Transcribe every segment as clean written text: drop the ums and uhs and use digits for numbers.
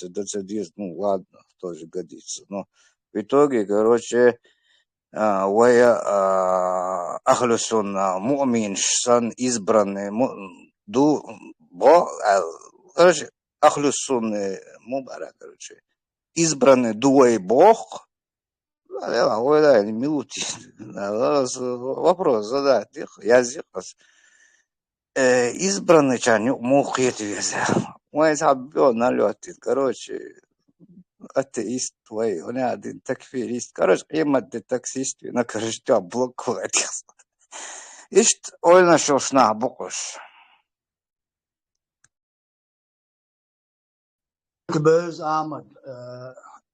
децидист, ну ладно, тоже годится. Но в итоге, короче, وهي أهل السنة مؤمن شان избранный دو با короче أهل السنة مبارك короче избранный дуой Бог. Ой, да, не минуты. Вопрос задать. Я здесь. Избранный чаню мухит везде. Мой забил налетит. Короче, атеист твой. Он один такфирист. Короче, им от таксист. На короче, тебя блокует. Ишт, ой, нашел шна букуш. Kbeus Ahmed.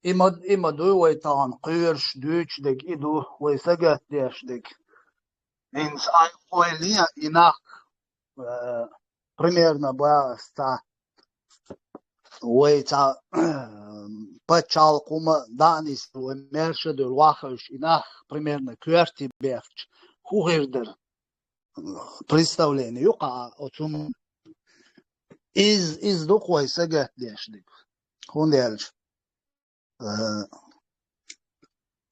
Ima doe taan qeurs Duits dik idu we sagat des dik. Ins ai oelia inak примерно баста we ta pachal kuma danis we mersche de wachels inak примерно kwerti berch. Hoe herder представление юка отум is dok we sagat des dik. Hundelch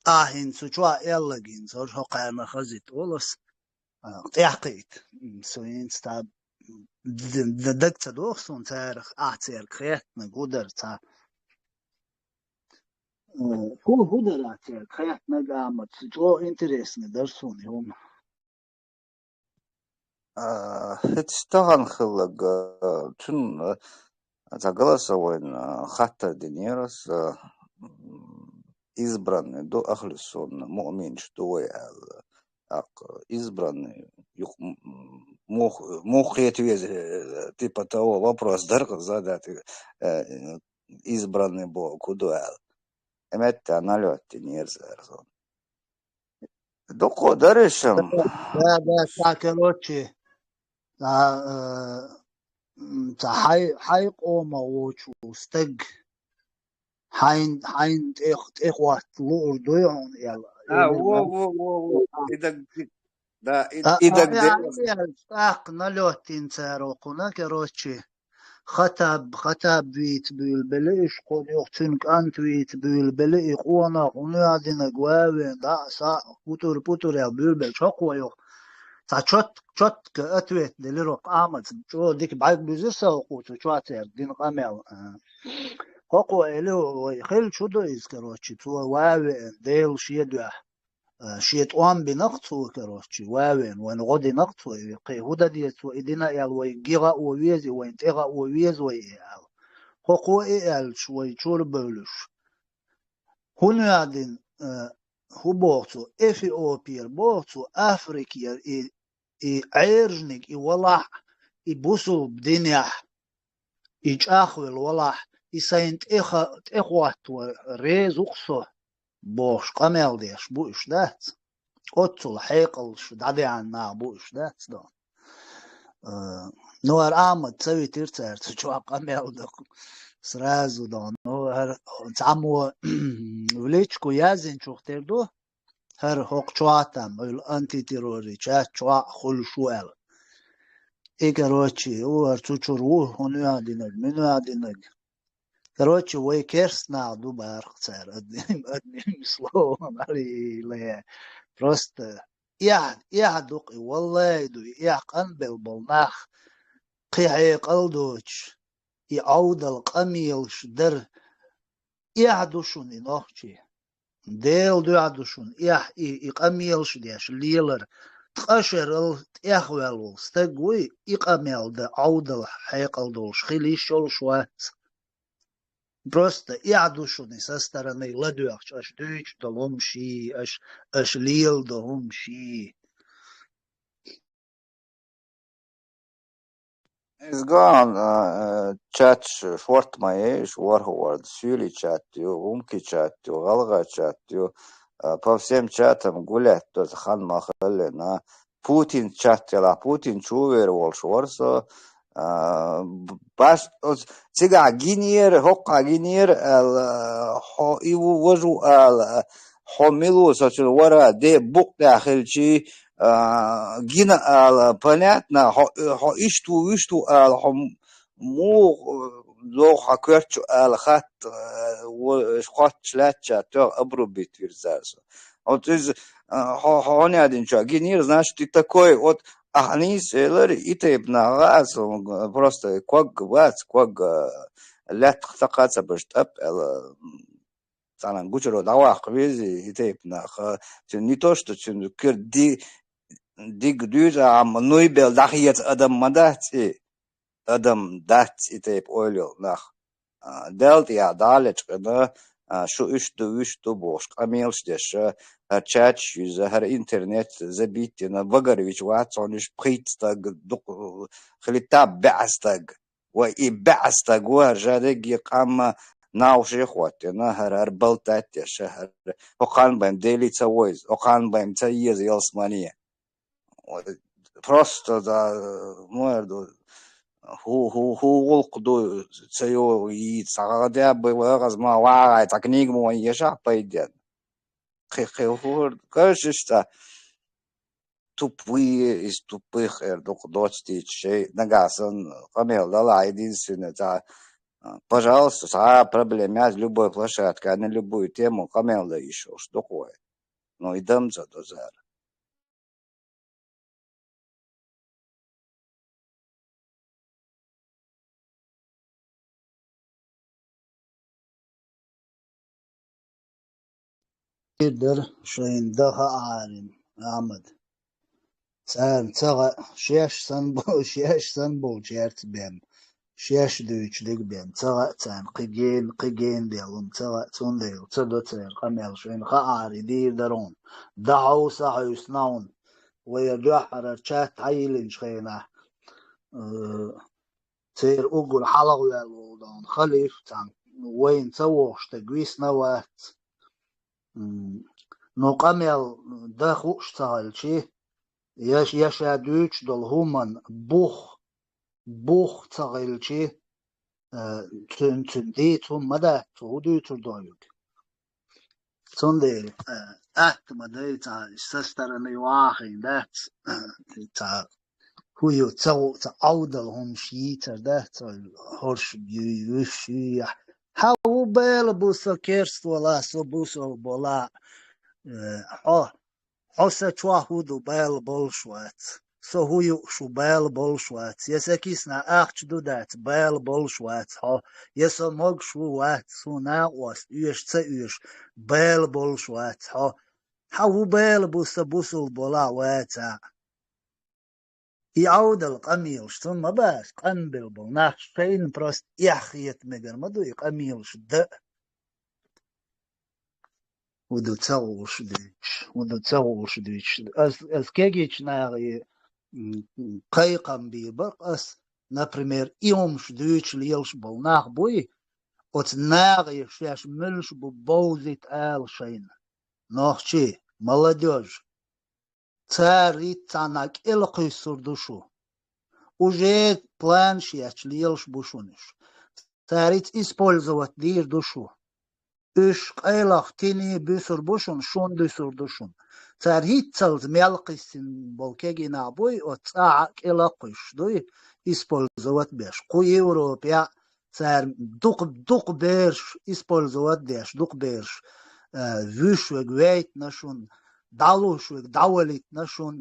آهن سوچوا إلقين صار حقا مخزت ولس تحقيق سوين ستا ددك تدوخ سون تارخ أعتير خيات نقدر تا كل قدر أعتير خيات نقامت سوچوا إنتريس ندرسون يوم هتشتغل خلق تون تقلص وين خطر دينيرس избранный до Ахлюсонна, му'мин, что избранный, мог ответить, типа того вопрос, дарка задать, избранный Бог, куда? Это налет, не эрзерзон. Доко даришем. Да, короче, حي قوما وشو استق حين إخوة لور ضيعون يلا و إذا يعني نلوت إنسان وقنا كروتشي خطاب بيت بالبليش قول يختنك أنت بيت بالبلي قوانا قنا عدنا قوابين دا سا بوتور يا بالبل شقوا يو تا شوت كأتويت دليروق آمد شو ديك بعد بيزيسا وقوتو شواتير دين قامل قوة إلو يخيل شدو إذكروتشي تو واوين ديل شيدوه شيطوان بنقطو كروتشي واوين وين غدي نقطو يقي هدا ديتو إدينا يال ويجيغا وويزي وين تيغا وويز ويال قوة إيال شوي شور بولش هنو يادين هو بوغتو إثيوبيا بوغتو أفريكيا إي عيرجنك إي ولاح إي بوسو بدينيح إي جاخوي الولاح إساينت إخوات وريز أقصو بوش قميل ديش بوش دات قطل حيقل شدادي عنا بوش دات دون نوار آمد تسوي تيرتر تشوى قميل دك سرازو دون نوار تعمو وليشكو يازين شوخ تردو هر حق شواتم الانتي تيروري شوا خل شوال إيكاروتشي وار تشوروه هنو يادينك منو يادينك короче ويكيرسنا دوبار خسر أدني سلو مالي لا просто يا دوقي والله يدو يا قنبل بالناخ قيعي قلدوش يعود القميل شدر يا دوشون ينوخشي ديل دو عدوشون يا قميل شديش ليلر تقشر يخوالو استقوي يقميل دا عود الحيقل دوش خيلي شول شوات Просто я душу не со стороны ладуях, аж дыч до ломши, аж лил до ломши. Изган чат шорт маеш варховард сюли чатью, умки чатью, галга чатью, по всем чатам гулять тот хан махале на Путин чатила, Путин чувер волшворсо, باش تيجا جينير هوقا جينير هو يو وجو حملو ساتشل ورا دي بوك داخل شي جينا понятно هو إشتو هم مو لو حكرت على خط وخط شلاتشا تو أبرو بيتвирзарсо. Вот из хоня один чё, генер, значит, ты такой вот они селер и ты нагас просто как гвац, как лят тақаца баштап санан гучро давах вези и ты нах не то что кер dig düza am nuibel dachiyat adam madati adam dat и ты ойло нах دلت يا دالج قنا شو اشتو بوش قميلش دش чач юзер интернет забитина вагарович ватсониш притстаг дук хлитаб бястаг ва и бястаг ورجادك قام ناوشي خواتنا هر بلتات شهر وقان بهم ديلي تسويز وقان بهم تيز يلسمانية просто да муэрду هو القدو سيو يتساعد بوغاز ما واعي تكنيك مو يشع بيدين خي هو كرشتا тупые из тупых эрдук дочтичей нагасан камел дала единственное та пожалуйста са проблема любой площадкой на любую тему камел да еще что такое ну идем за дозар يقدر شين دخا عالم أحمد سام تغا شيش سنبو جيرت بيم شيش دوش ديك بيم تغا تان قيجين ديالهم تغا تون ديل تدو تير قميل شين خا عاري دير درون دعو صحو يسنون ويجحر تشات عيلين شخينا تير أقول حلق والودان خليف تان وين تووش تقويس نوات نو قميل دخو اشتغل شي يشا دوش دول هومن بوخ تغيل شي تن ديتهم مدى تهدو تردويك تن ديل مدى تا استسترني واخين دات تا هو تعودلهم شيتر دات هرش بيوشي هاو بيل بوسو كيرست ولا سو بوسو بولا حوسه چوا هودو بيل بولشوات سو هو شو بيل بولشوات يسكيسنا اخش دودات بيل بولشوات ها يسو مگ شو وات سو ناقواس يش تيش بيل بولشوات ها هاو بيل بوسو بولا واتا يعود القميل شتون ما باش قنبل بلناخ شين بروست يحيت مجر مدو يقميل شد ودو تسوش ديش از كيجيش ناغي قيقم بيبق اس например يومش ديش ليلش بلناخ بوي وت ناغي شاش ملش ببوزيت آل شين نوخشي молодежь царит танак илқи сурдушу уже план шияч лиелш бушуниш царит использовать дир душу үш қайлақ тини бүсір бушун шун дүсір душун царит цалз мялқисин болкеги набой от цаак илақиш дуй использовать беш ку Европа цар дук берш использовать деш дук берш вюшвег вейт нашун دالوشوك داولت نشون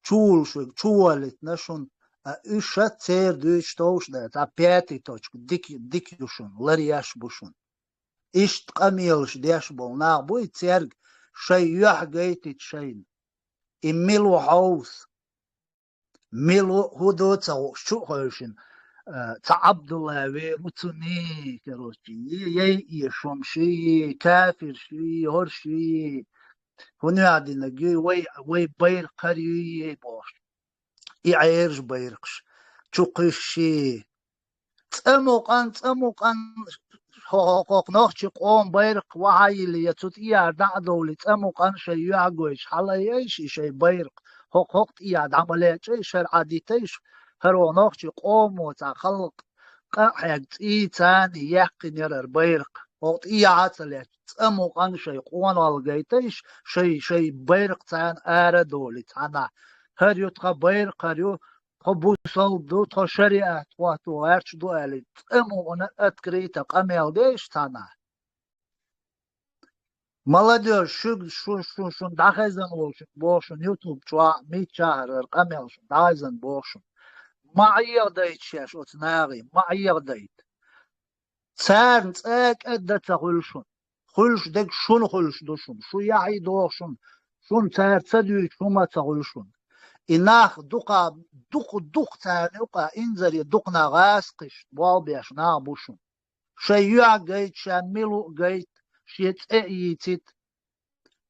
چولشوك چوالت نشون اشت سير دوش توش ده تا بيتي توش ديك يشون لرياش بوشون اشت قميلش ديش بولناغ بوي تيرگ شي يحقيتت شين اميلو حوث ميلو هدو تاو شو خوشن تا عبد الله وي متوني كروشي يشون شي كافر شي هر شي هوني عادي نجي وي بير قرية باش يعيرش بيرقش تشقشي تأمقن حقوق نخش قوم بيرق وعي اللي يتوت إياد دولة تأمقن شيء يعقوش حلا يعيش شيء بيرق حقوق إياد عملية شيء شرع ديتيش هرو نخش قوم وتخلق قاعد تاني يحقن يرر بيرق وقت إياد تأمقن شيء قوان والجيتيش شيء بيرق تان آر دولة أنا هر يتقى بيرق هر خبو صوب دو تخو شريعة واتو هرش دو ألي تقمو أنا أتكريتا قميل ديش تانا молодежь шун дахайзан болшун ютуб чуа мичар قميل شون дахайзан болшун معير دايت شاش أتناغي معير دايت سارن تاك أدى تغلشون خلش دك شون خلش دوشون شو يعي دوشون شون سار تسدوي شو ما تغلشون إناخ دق تاني وقا إنزري دقنا غاسقش والبيش نابوشون شيوع جيت شاملو جيت شيت ايتيت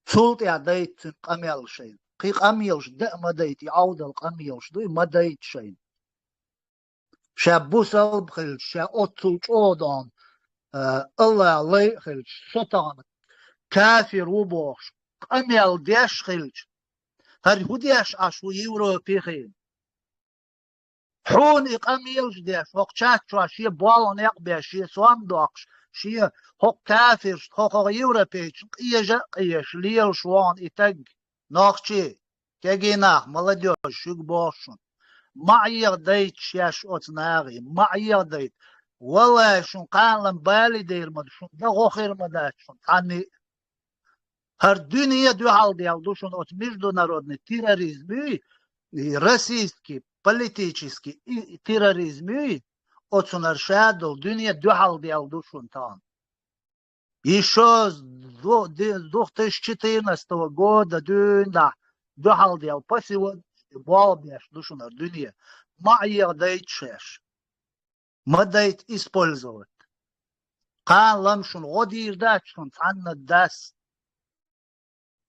سولت يا ديت قميل شين قي قميلش دا ما ديت يعود القميلش دوي ما ديت شين شابو سلب خلش شا أطل جودان الله لي خلش شطان كافر وبوش قميل ديش خلش هر هديش عشو يورو بيخين حون إقاميلش ديش هوك شاك شوا شي بالون يقبع شي سوام دوكش شي هوك كافر هوك يورو بيش قيش ليل شوان إتق ناخشي كيجي ناخ молодежь شوك بوشون معير ديت شاش أتناغي معير ديت والله شون قالن بالي دير مد شون دا غوخير مدات شون تاني هر دنيا دو حال ديال دو شون от международный терроризм российский политический терроризм от сонаршадл дунья дو حال дيال ду шун тан еще с 2014 года дунья дو حال дيال по сегодня балбеш ду шунар дунья معير دايت شاش ما دايت использовать قال لمشون غدير دات شون عنا الداس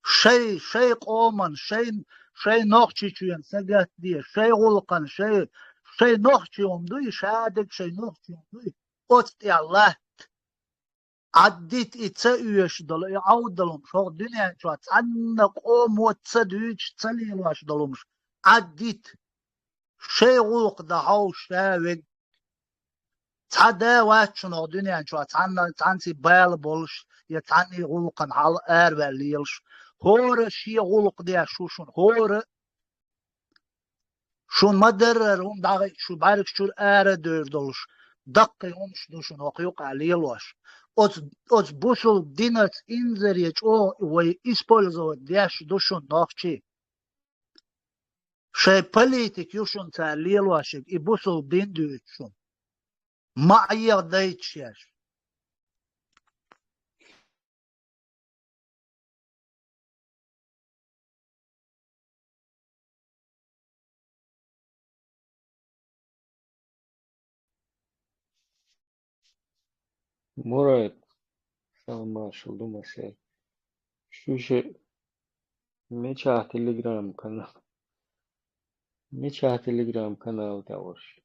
شيء قومن شيء نوخشي شوين سجات دي شيء غلقن شيء نوخشي دوي شادك شيء نوخشي دوي قلت يا الله عديت اتسايش دل يعود دلهم شو الدنيا شو عنا قوم وتسدويش تسلي واش دلهمش عديت شيء غلق ده هاو شاوي تعدا واتشون الدنيا شو تانسي بال بولش يتعني غلقن على اربليلش هور شي غلق دي شوشون هور شون مدرر هم داغي شو بارك شو اره دردولش دقي هم شدوشون وقيوق عليلوش от бушул динат инзерич о вой использовать дяш душун нохчи шей политик юшун та лилвашик и бушул диндуичун معير دايتشاش مراد سلام شلون مساء شوش میچه تلگرام kanal داورش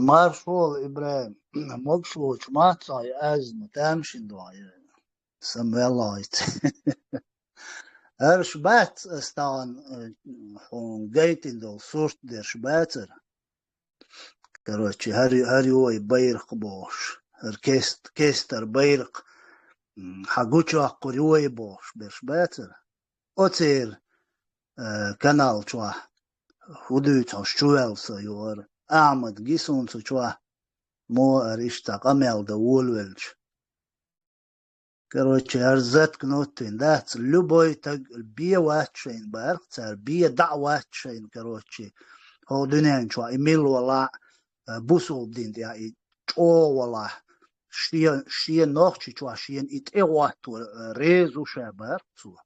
مارشول إبراهيم مقشوش ما تصاي أزمة تامشين دوايا سميلايت هر شبات استان حون جيتين دول صورت در شباتر كروتشي هر يوي بيرق بوش هر كيستر بيرق حقوچو أقور يوي بوش برشباتر أوتير كانال چوا هدويتو شوال سيور أعمد جيسون چوا مو أريشتا قميل دا وولولج Короче, арзат кнотин, да, любой так бия ватшин, барцар бия да ватшин, короче, ходунен чва имел вала бусул дин я и чо вала шия нохчи чва шия ит эвату резу шабарцу.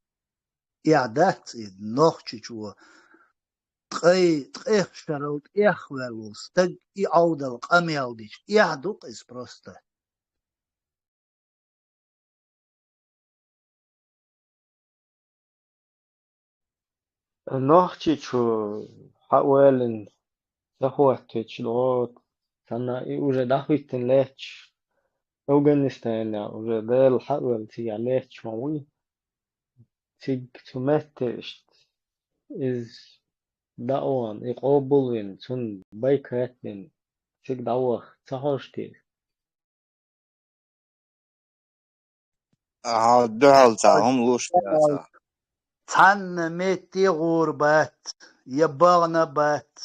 Я дат и нохчи чва тхех шарут эхвелус, так и аудал камелдич, я дук из просто. ناخچي شو حوالن سخوات تشلوت سنا уже дахвитен леч Афганистан уже дел حول تي леч موي تي تمتشت is دعوان يقابلين سن بايكاتن تيك دعوة صحوشتي الدعاء تاعهم لوش يا تحن ميتي غوربات يبغنا بات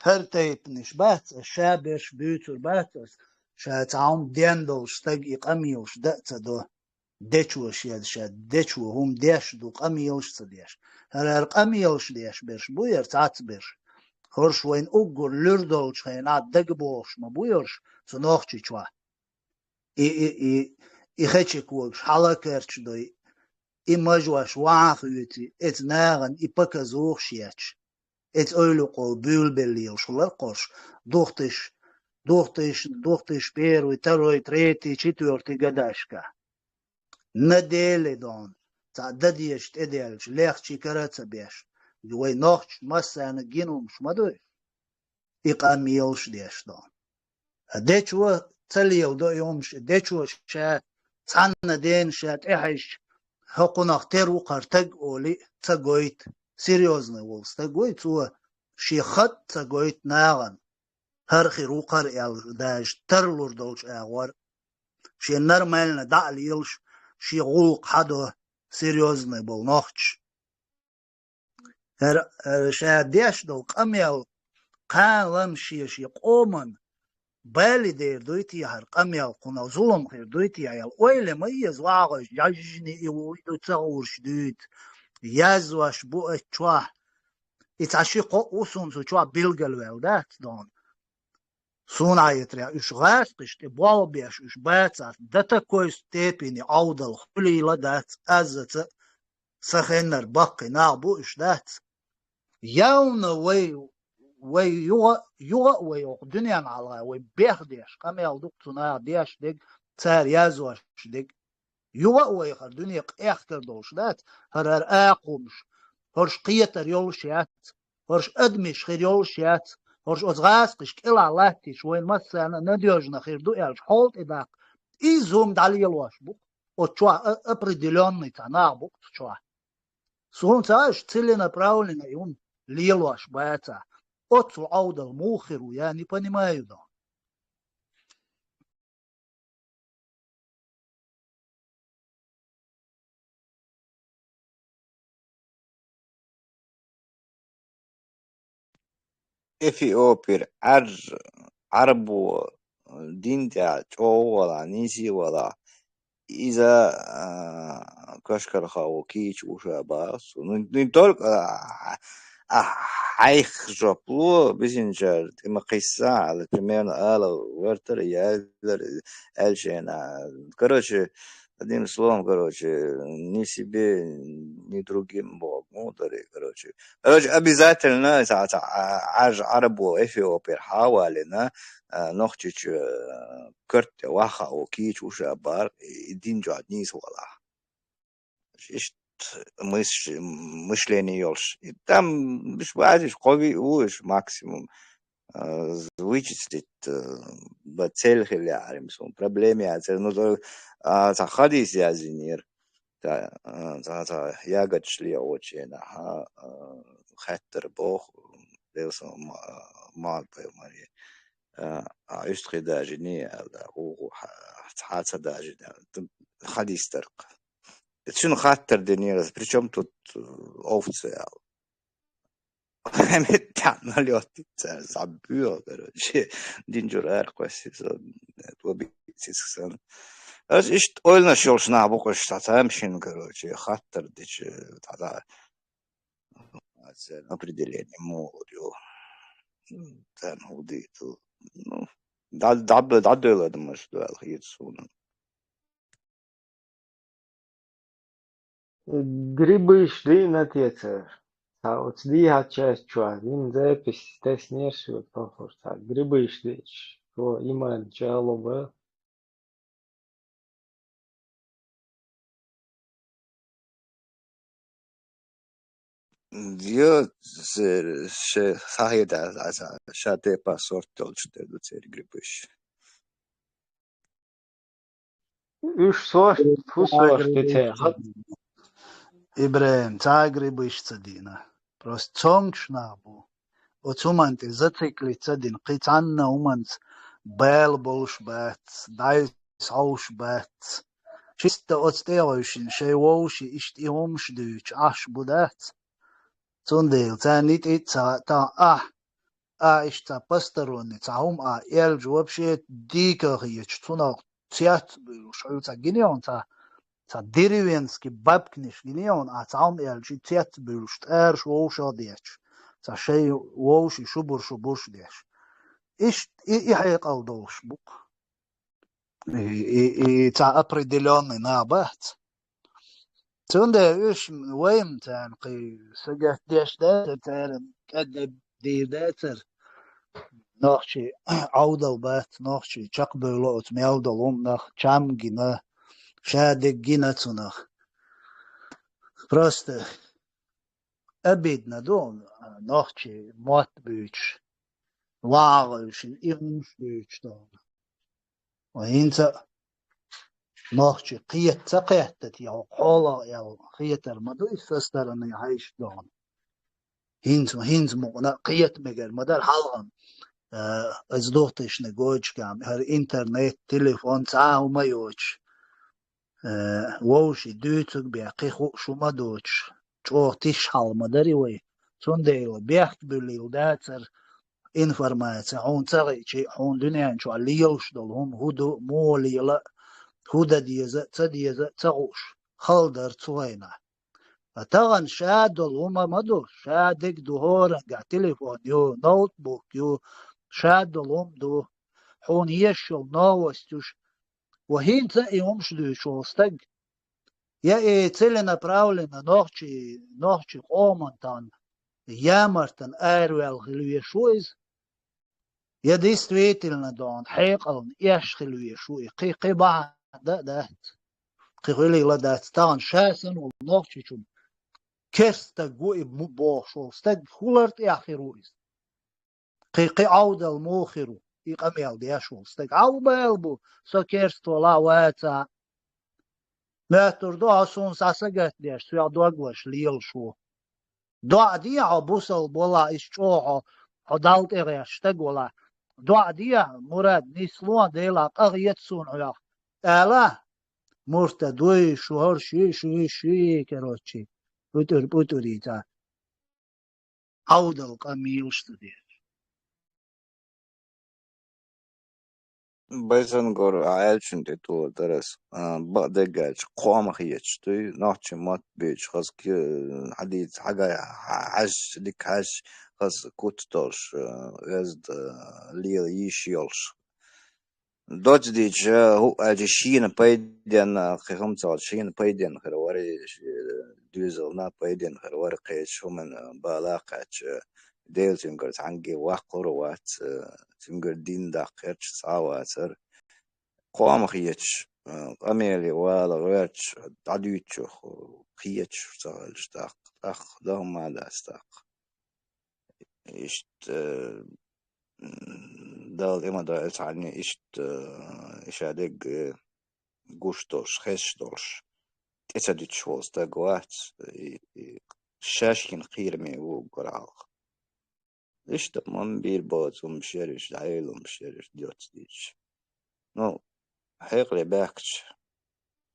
هرتيبنش بات الشابش بيوتر باتس شات عم ديندل شتاق يقميوش دأت دو ديشوش يد شات ديشو هم ديش دو قميوش تديش هر قميوش ديش بيش بوير تعتبر هرش وين أقر لردولش هين عدق بوش ما بويرش سنوخشي چوا I خيتشك وش حلقرش دوي I مجوش واعخيوتي ات ناغن I بكزوخ شياتش ات أولوقو بيلبليو شلقوش دوختش بيرو تروي تريتي چتورتي قداشكا نديلي دون تعدديش تديلش ليخشي كراتsa بيش جوي نوخش مسانا جينومش مدوي إقاميوش ديش دون ديشو تليو دو يومش ديشو شا تانا دين شات إحش حقناق تيرو قرتق أولي تقويت سيريوزني وولس تقويت هو شي خط تقويت ناغن هرخي روقر إل داج ترلور دولش أغور شي نرمالنا دعليلش شي غلق حدو سيريوزني بول نوخش هر شا ديش دو قميل قان لمشي شي قومن بالي دير دويتي هر قميل قنا ظلم خير دويتي عيال ويلي ميز واغش جاجني يويدو تغورش دويت يازواش بو اتشواه اتعشي قو أسون سو بيلغل ويلدات دون سون عيتريا إش غاسقش تبوال بيش إش باتسات داتا كويس تيبيني عودل خلي لدات أزت سخنر بقي نعبو إش دات يوم وي يوغ وي دنيا على وي بيخديش كم يلدوك تنا ديش ديك تار يازوش ديك يوغ وي خر دنيا اختر دوش دات هر اقومش هرش قيتر يولشيات هرش ادمش خير يولشيات هرش ازغاسقش كلا لاتيش وين مثلا نديوجنا خير دو يالش حولت إداك إيزوم دالي الواش بوك وتشوا определенный تناع بوك تشوا سون تاش تلنا براولنا يوم ليلواش باتا отцу аудал мухеру, я не понимаю, да. إثيوبير عربو دينتا جو ولا نيسي ولا إذا كشكر خاو كيش وشاباس не только حيخ جابلو بيزنجر تما قيسا على примерно ألا ورتر يالر эльшена. Короче, одним словом, ни себе, ни другим Бог мудрый, короче. Обязательно عربو إثيوبير حوالينا نخشش كرت واحد أو كيش وشابار الدين جاد نيس ولا إيش мышление ёлш. И там биш базиш قوي وش максимум вычислить цель хилярим сон проблеме ну за хадис язинир за ягод шли очень хаттер бог делсон мал поймали يشتغل داجني هو حاسة داجني حديث ترق شنو خاطر دنيا причем тут овцы mettiamo gli otti sabbio короче دينجر قاسي وبيسيسن اش اشت قلنا شوش نعبوش تمشين короче خاطر ديش تاع определение морю تاع وديتو ну дадбыло думаю что алхитсун Грибы шли на тецер. А вот сдвига часть чува. Вин запись тес нешивет похож. Так, грибы шли. Что иман чалова. Io sahida shate pasort olçtu цери грибыш. Üç sort, bu sort te. Ибраим, грибыш цадина. Просто цонгш набу. Оцуманти зацикли цадин. Қитанна уманц бел болш бат. Дайс ауш бат. شست أستيوشين شي ووشي إشت إيهمش دوش عش بدات تنديل تانيت تا إشتا بستروني تاهم إل جواب شيت ديكا هيش تنا تيات شو تا جنيون تا ديريوينسكي بابكنيش جنيون تاهم إل جي تيات بلوشت شو ديش تا شي ووشي شبرش ديش إشت إحيق أودوش بوك تا أبريديلوني نابات توندا إيش وين تانقي سجت ديش داتر تارن كدب دي داتر ناخشي عودة وبات ناخشي تشقبل لوت ميالدو لوم ناخ چام جنا شادك جنا تناخ просто обидно дом ناخشي مات بيش واغش إيمش بيش دون وإنت ناخشي قيت تقيت يا قولا يا خيتر ما دو يفسترني عايش دون هينز مغنا قيت مجال مدار حلقم از دوتش نگوش کم هر اینترنت تلفن تا ما یوش ووشی دوتك بیاقی خو شما دوش چو تیش حال مداری وی چون دیل بیاقی بلیل داتر انفرماتیا هون تغی چی هون دنیا چو لیلش دل هم هودو مولیلا هودا دیزا تغوش خالدر توینا طبعا شادل هما مدو شادك دهورا قا تليفون يو نوت بوك يو شادل هم دو حون يشل نوستوش وهين تأي همش دو شوستق يا اي تلنا براولنا نوخشي قومنتان يامرتن ايروال خلوية شويز يا ديستويتلنا دون حيقلن ايش خلوية شوي قي بعد دات قي خلي لا دات طبعا شاسن ونوخشي شو كرستا جوي بوشو استج خولرت اخرويز قي عود الموخرو يقميل دياشو استج عو بالبو سو كرستو لا واتا ما تردو عصون ساسقت دياش سو دوغوش ليل شو دو دي عبوسل بولا اشچوحو حدالت اغيش استج ولا دو دي مراد نسلون ديلا قغيتسون عيا الا مرتدوي شهر شي كروتشي بوتوريتا عودة قميوش دي Байзангор айлчунде ту дарас бадегач قوامخ يچتوي نوچ مات بيچ خاص كي حديث حاجه حاج لك حاج خاص كوتوش ازد ليل يشيلش دوج ديج هو اجشين بايدن خهم تشين بايدن خرواري دوزلنا بايدن خرواري قيش هم بالاقاچ ديل تنقر عنجي واقروات تنقر دين داقرش ساواتر قوام خيتش أميلي ولا غيرش عديتش خيتش سالش داق أخ دهم ما لا استاق إشت دال إما دا عني إش عدق قوشتوش خشتوش تسديتش وسط قوات شاشكين خيرمي وقرعاق إشت من بير باز ومشيرش عيل ومشيرش ديوت ديش نو حيقلي باكش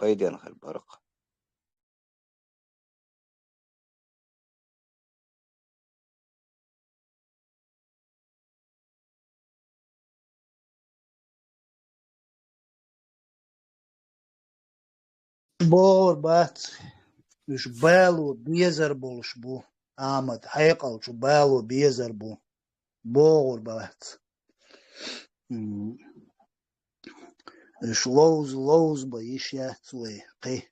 قيدين خل برق بور بات مش بالو بيزر بولش بو آمد حيقل شو بالو بيزر بو بور بات إش لوز بيش يحتوي قي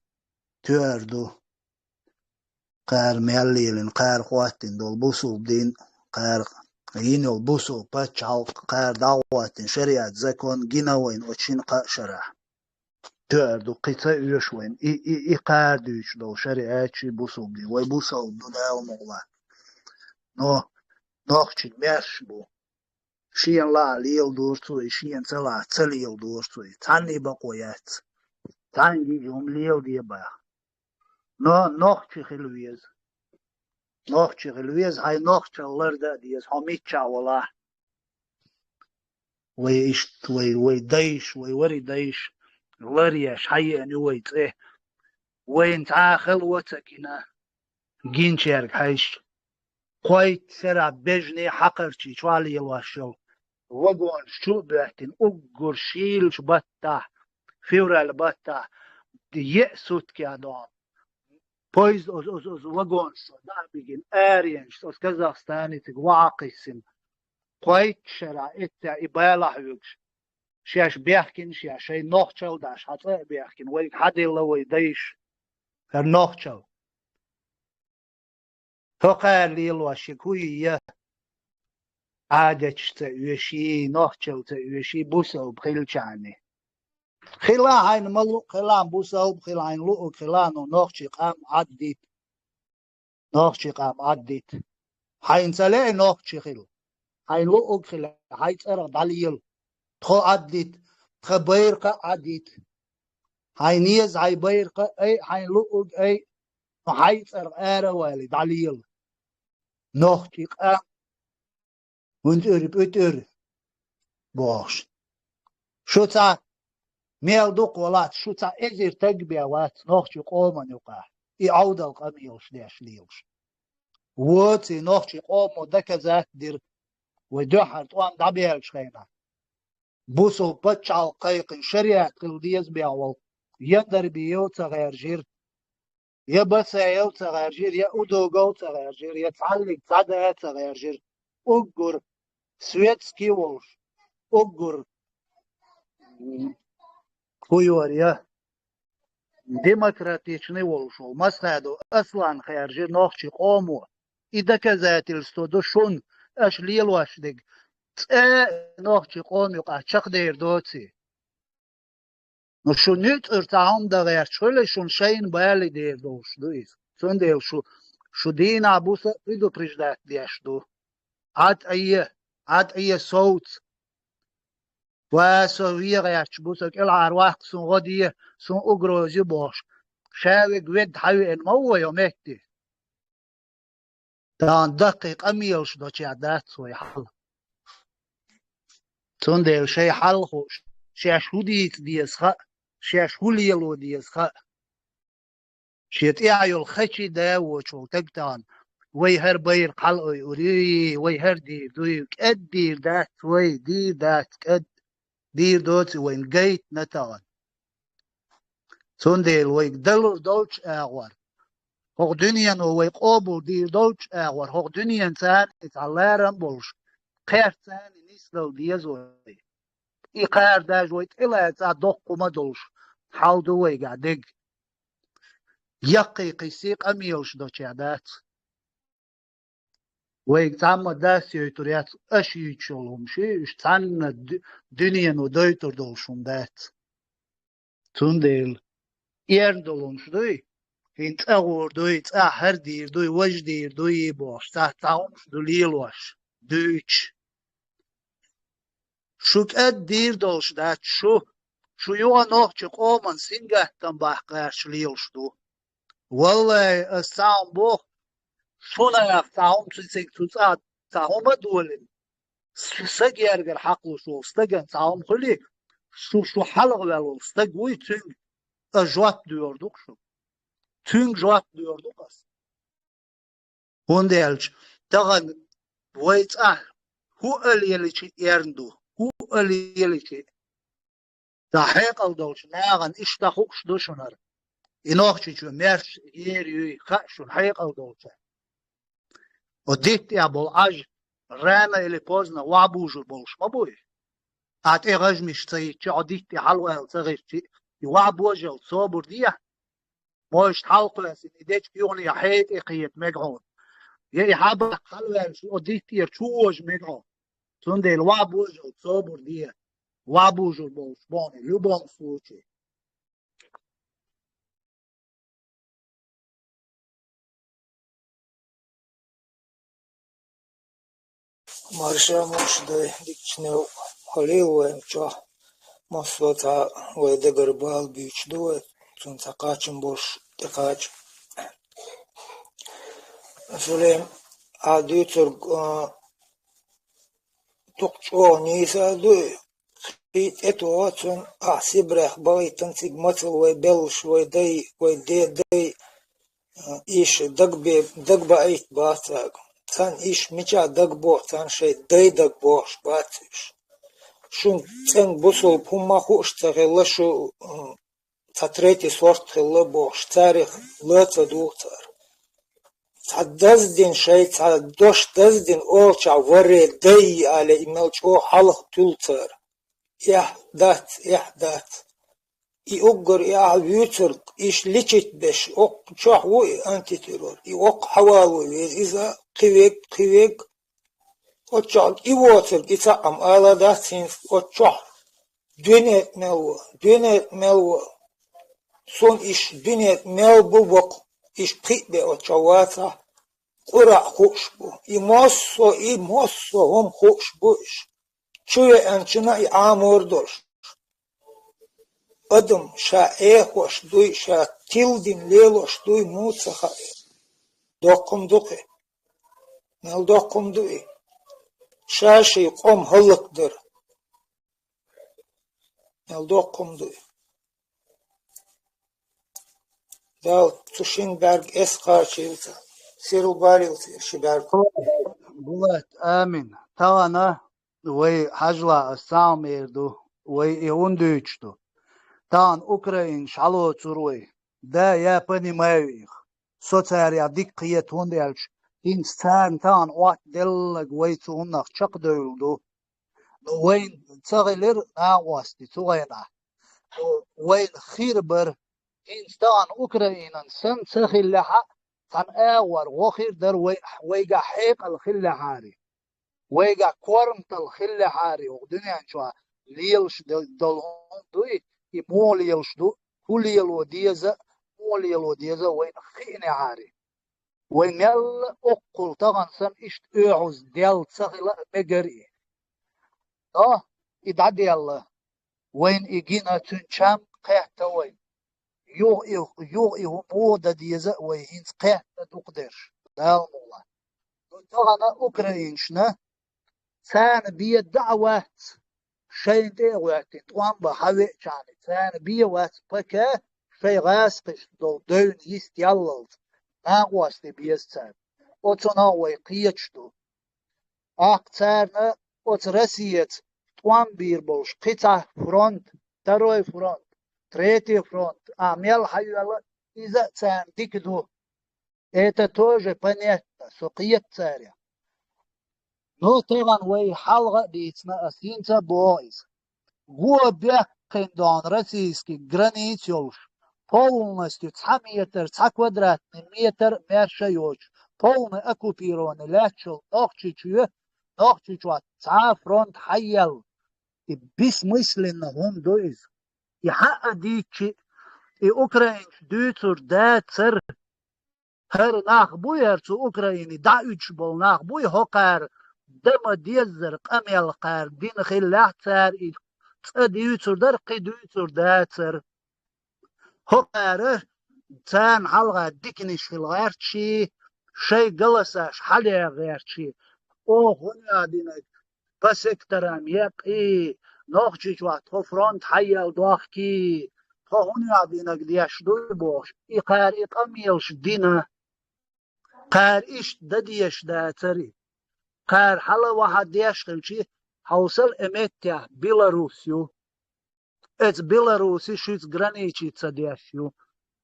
تردو قار مياليلين قار خواتين دول بوسو بدين قار ينو البوسو باتشال قار دعواتين شريعة زكون جنوين وشين قا شرح تردو قيتا يشوين إي قار ديش دو شريعة شي بوسو بدين وي بوسو دو داو مغلا نو نوخشي ميرش بو شين لا ليل دورتوي شين تلا تليل دورتوي تاني بقويات تاني يوم ليل دي با نوخشي خلويز هاي نوخشي اللرده ديز هميتشا ولا وي دايش وي وري دايش لريش حي أن يويت إيه وين تعاخل وتكنا جين شارك حيش قويت سرع بجني حقرتي شوالي الواشل وقون شو بحتن أقر شيل شبتح فيورا البتح دي يأسوت كادون بويز أز وقون صدا بيجين آرينش أز كازاخستاني تقواقسم قويت شرع إتا إبالا يوكش شاش بيحكين شاش شي نوخشل داش حتى بيحكين ويك حدي لو يديش النوخشل فقال لي الواشكوية عادة تأويشي نوخشل تأويشي بوسو بخيل شعني خلا عين ملو خلا بوسو بخيل عين لو خلا نوخشي قام عديت نوخشي قام عديت حين سلاء نوخشي خيل حين لو خلا حين ترى دليل تخو عديت خبيرك عديت حين يز حين بيرك أي حين لو أي حين ترى والي دليل نوخشي قام وانت أرب أتر باش شو تا ميل دوق ولات شو تا إزير تقبيا وات نوخشي قوما يقع يعود القميلش ديش ليلش ووتي نوخشي قومو دكا ذات دير ودوحر طوان دابيلش خينا بوسو بتشعل قيق شريعة قلديز بيعوال يقدر بيوتا غير جير يا بس يوتا غير جير يا أدوغوتا غير جير يا تعلق تعداتا غير جير أقر سويتسكي وولش أقر كويوريا ديمقراطيشني وولشو مسخادو أصلا خير جير نوخشي قومو إذا كذات الستودو شون أش ليل واشدق نوخشي قوم يقع شق دير دوتي نشو نيت ارتعام دا غير شوله شون شين بالي دير دوش دويس شون دير شو دين عبوسا إدو بريجدات ديش دو عاد أي صوت وسوية غير شبوسا كل عرواح سون غدية سون أقروزي باش شاوي قويد حيو إن مو يوميكتي دان دقيق أميلش دو عدات سوي حل شون دير شي حل خوش شاش هوديت ديسخا شاش هوليلو ديسخا شيت إعيو الخشي دا وشو تقتان وي هر بير قلقو يوري وي هر دير دوي كد دير دات وي دير دات كد دير دوتي وين قيت نتان شون دير وي دلر دوتش أغوار هو دنيا نو وي قوبل دير دوتش أغوار هو دنيا انسان اتعلارن بولش قير ثاني نسلو ديزوي إقار داج ويت إلا يتصدق وما دولش حاودو وي قاعدق يقي قيسيق أميوش دو عدات وي تعمى داس يتريات أشي يتشولهم شي إش تعمى دنيا نو دويتر دولشون دات تندل إيرن دولونش دوي هنت أغور دوي تأهر دير دوي وج دير دوي باش تحتاومش دوليلوش دويتش شو كأد دير دولش دات شو يوغا نوخش قومن سنگه تنباح قارش ليلش دو والله الساعم بوخ شونا يفتاهم تسيك تسعد تاهم دولن سگ يرگر حقلو شو استگن تاهم خلي شو حلق velul steg وي تنگ جوات diyorduk شو تنگ جوات diyorduk as هونديلش تغن ويت هو اللي يرندو هو اللي تحقيق الدولش ناغن اشتاخوش دوشنر إنوخشي شو ميرش يري خشون حقيق الدولش وديت يا بولعج رانا اللي بوزنا وعبوجو بولش ما بوي عاد إغاج مش تيجي عديت حلوة صغيرتي يوعبوجو صابر ديه موش حلقة سنديش يوني حيت إقيت مجعون يا حابة حلوة شو عديت يرشوج مجعون تندل وعبوجو صابر ديه وعبوجو بولش بوني لبون سوتي Марша мушда дикчнев халил чо масвата вайда гарбал бичдуе чун цакачым бош текач сулем адуцур тукчо нисаду اتو اتون احسبرخ باي تنسيق مثل وي بلش وي دي ايش دق ايت باتاق تان ايش ميجا دق بو تان شي دي دق بوش باتش شون تن بوسول پوما خوش تغلا شو تتريتي سورت خلا بوش تاريخ لا تدوتر تعدزدين شي تعدوش دزدين اوچا وري دي على ايملچ او حلق تولتر احدات I oggar I avjuter ish lichit besh ok chah wo anti terror I ok hawawo wez iza qivek ochal I water gita am ala da since ochah dünet melwa son ish dünet melbu wok ish qitbe ochawata qura khushbu I mosso hom khushbu ish chuye anchina I amordor Adam şa ehoş duy şa tildin leloş duy musaha dokumduqi mel dokumduy şa şey qom hılıqdır mel dokumduy dal Tuşinberg esqarçılsa Sirulbarilsa şiberg بولت آمين توانا وي حجلا الساميردو وي يوندوچتو تان أوكرين شالو تروي دا يابني مايخ سوتاريا ديقية هونديالش إنسان تان وات دلق وي تونخ چق دولدو وين تغيلر ناواستي تغينا وين خيربر إنسان أوكرين سن تخلها تان آور وخير در ويقا حيق الخلحاري ويقا كورمت الخلحاري ودنيا شوى ليلش دلهم دوي موليلش دو كوليلو ديزا وين خيني عاري وين يل أقل طغن سن إشت أعوز ديال تسخيلا مقري إدعدي الله وين إجينا تنشام قيحتا وين يو مودا ديزا وين قيحتا تقدرش دال مولا طغن أوكرينشنا سان بيه دعوات شيء ده وقت طوام بحوي شاني ثاني بيه وقت بكا شيء غاسقش دون يستيالل ناقوستي بيستان اوتنا ويقيتشتو اقتارنا اوترسيت طوام بيربوش قطع فرونت تروي فرونت تريتي فرونت عمل حيولا إذا تان ديكدو ايتا توجه بنيتنا سوقيت تاريا نو طبعا وي حلقة ديتنا أسينتا بويز هو بيقين دون российский границёлш полностью 3 метр 3 квадратный метр мершаёч полный оккупированный лячел нохчичуат 3 фронт حيل и бессмысленно هم دويز يحق ديتشي أوكرين دوتر داتر هر ناخ بوير تو أوكريني دايتش بول ناخ بوي هوكار دم ديزر قميل قار دين خلاح تار ديوتر در قدوتر داتر هقاره تان حلقة ديكنش في الغيرتشي شي قلساش حالي غيرتشي او هنيا دينك بسكترام يقي نوخشي جوات هو فرونت حيال دوخكي هو هنيا دينك دياش دوي بوش إقار إقاميلش دينا قار إش دديش داتري قار حلا واحد ديشتلشي حوصل إمتيا بيلاروسيو إت بيلاروسي شيت غرانيتشي تسديشيو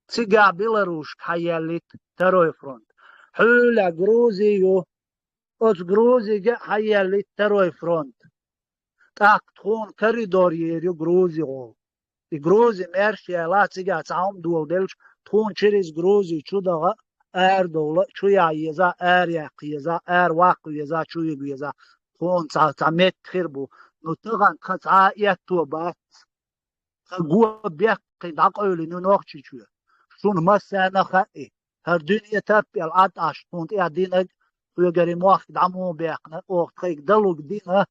تيجا بيلاروش حياليت تروي فرونت حولا غروزيو إت غروزي جا حياليت تروي فرونت تاك تخون كاريدور يريو غروزيو غروزي ميرشي لا تيجا تعاوم دول دلش تخون شريز غروزي شودغا دولة شو يعيزا يقيزا واقيزا شو يقيزا خون تعمت خربو نتغن قطعا يتو بات قوة بيقي دقاولي نوخشي شون مسانا خائي هر دنيا تبقى العطاش كنت دينك ويقري موافق دعمو بيقنا اوخ تخيق دلوك دينا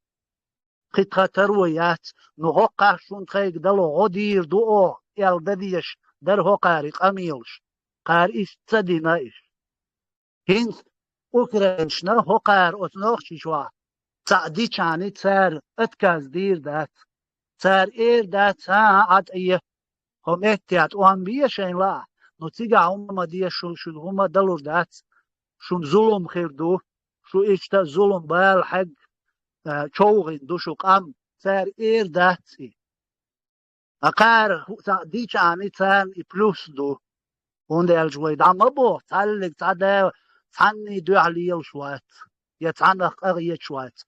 قد خطرويات نهوقع شون تخيق دلو غدير دو اوخ دديش در هوقاري قميلش قار إيش تدينا إيش هند أوكرانشنا هقار أتنوخ شوا تعدي چاني تسار أتكاز دير دات تار دات عاد إيه هم إتيات وان بيشين لا نتيجة هم ما دي شو هم دلور دات شون ظلم خير دو شو إشتا ظلم بال حق شوغين دو شو قام تار دات أقار ديش عني تان بلوس دو und الجويد عم أبو تعلق تعدا عني دو عليل شوات يتعنق أغيت شوات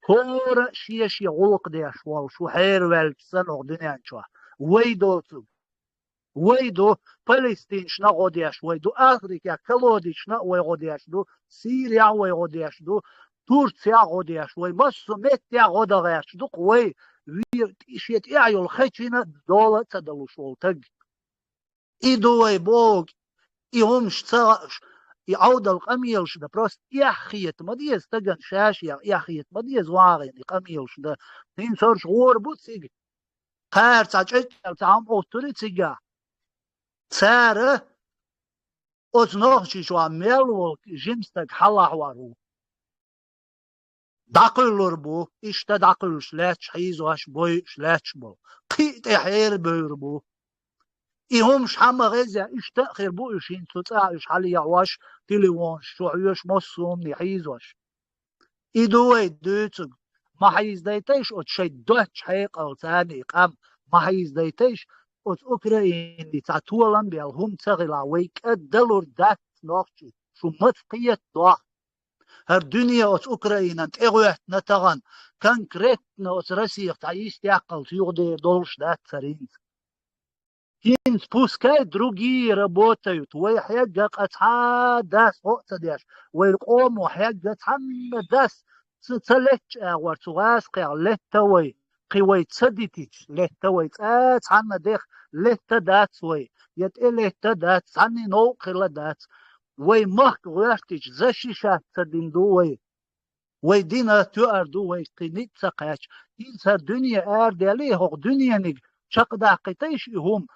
كور شي غلق دي شوال شو حير والكسن أغدنيان شوا ويدو فلسطين شنا غودياش ويدو أفريقيا كلودي شنا ويغودياش دو سوريا ويغودياش دو تركيا غودياش وي مصر متيا غودياش دو قوي إشيت إعيو الخيشنا دولة تدلو شولتج إدو ويبوغ إهم شتاش يعود القميلش ده بروست يحيت مديز تجن شاشيا يحيت مديز واغين القميلش ده هين صارش غور بوتسيج قار تعجج تعم أوتوري تيجا ساره اوز نوخشي شو ميلو جيمستك حلا حوارو داقلور بو اشتا داقلور شلاتش حيزوش بوي شلاتش بو قيت حير بير بو إهم شحما غزة اشتا خير بو اشين تطاع اش حالي يعواش تليوانش شو عيوش مصوم نحيزوش إدوي دوتك ما حيز دايتيش ات شي دوتش حيق او ثاني قام ما حيز دايتيش ات اوكراين دي تعتولن بيالهم تغلا ويك الدلور دات نوخشي شو متقيت دوخ هر دنيا ات اوكراين انت اغوات نتغن كنكريتنا ات رسيق تعيش تاقل تيغدي دولش دات سرين هين пускай другие работают ويحيق قطعا داس وقت داش ويقوم وحيق قطعا داس تلتش اغوار تغاس قيع لتوي قوي تصديتيش لتوي تات عنا ديخ لت دات وي يت لت دات عني نو قلا دات وي مخ غيرتيش زشيشات تدندو وي دينا تؤردو وي قنيت سقاش إنسا دنيا أردالي هو دنيا نيج شق داقيتيش هم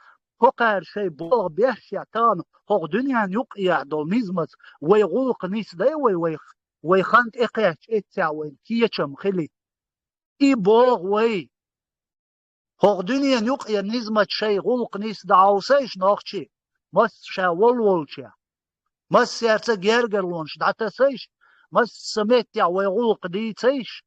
فقر شيء بلغ بيش يعتان هو دنيا يقيا دول ميزمت وي غلق نيس داي وي خانت إقياش إتسا وي كيشم خلي إي بلغ وي هو دنيا يقيا نيزمت شيء غلق نيس دعوسيش نوخشي مس شا ولولشا مس يارتا جيرجر لونش دعتسيش مس سميت يا ويغلق ديتيش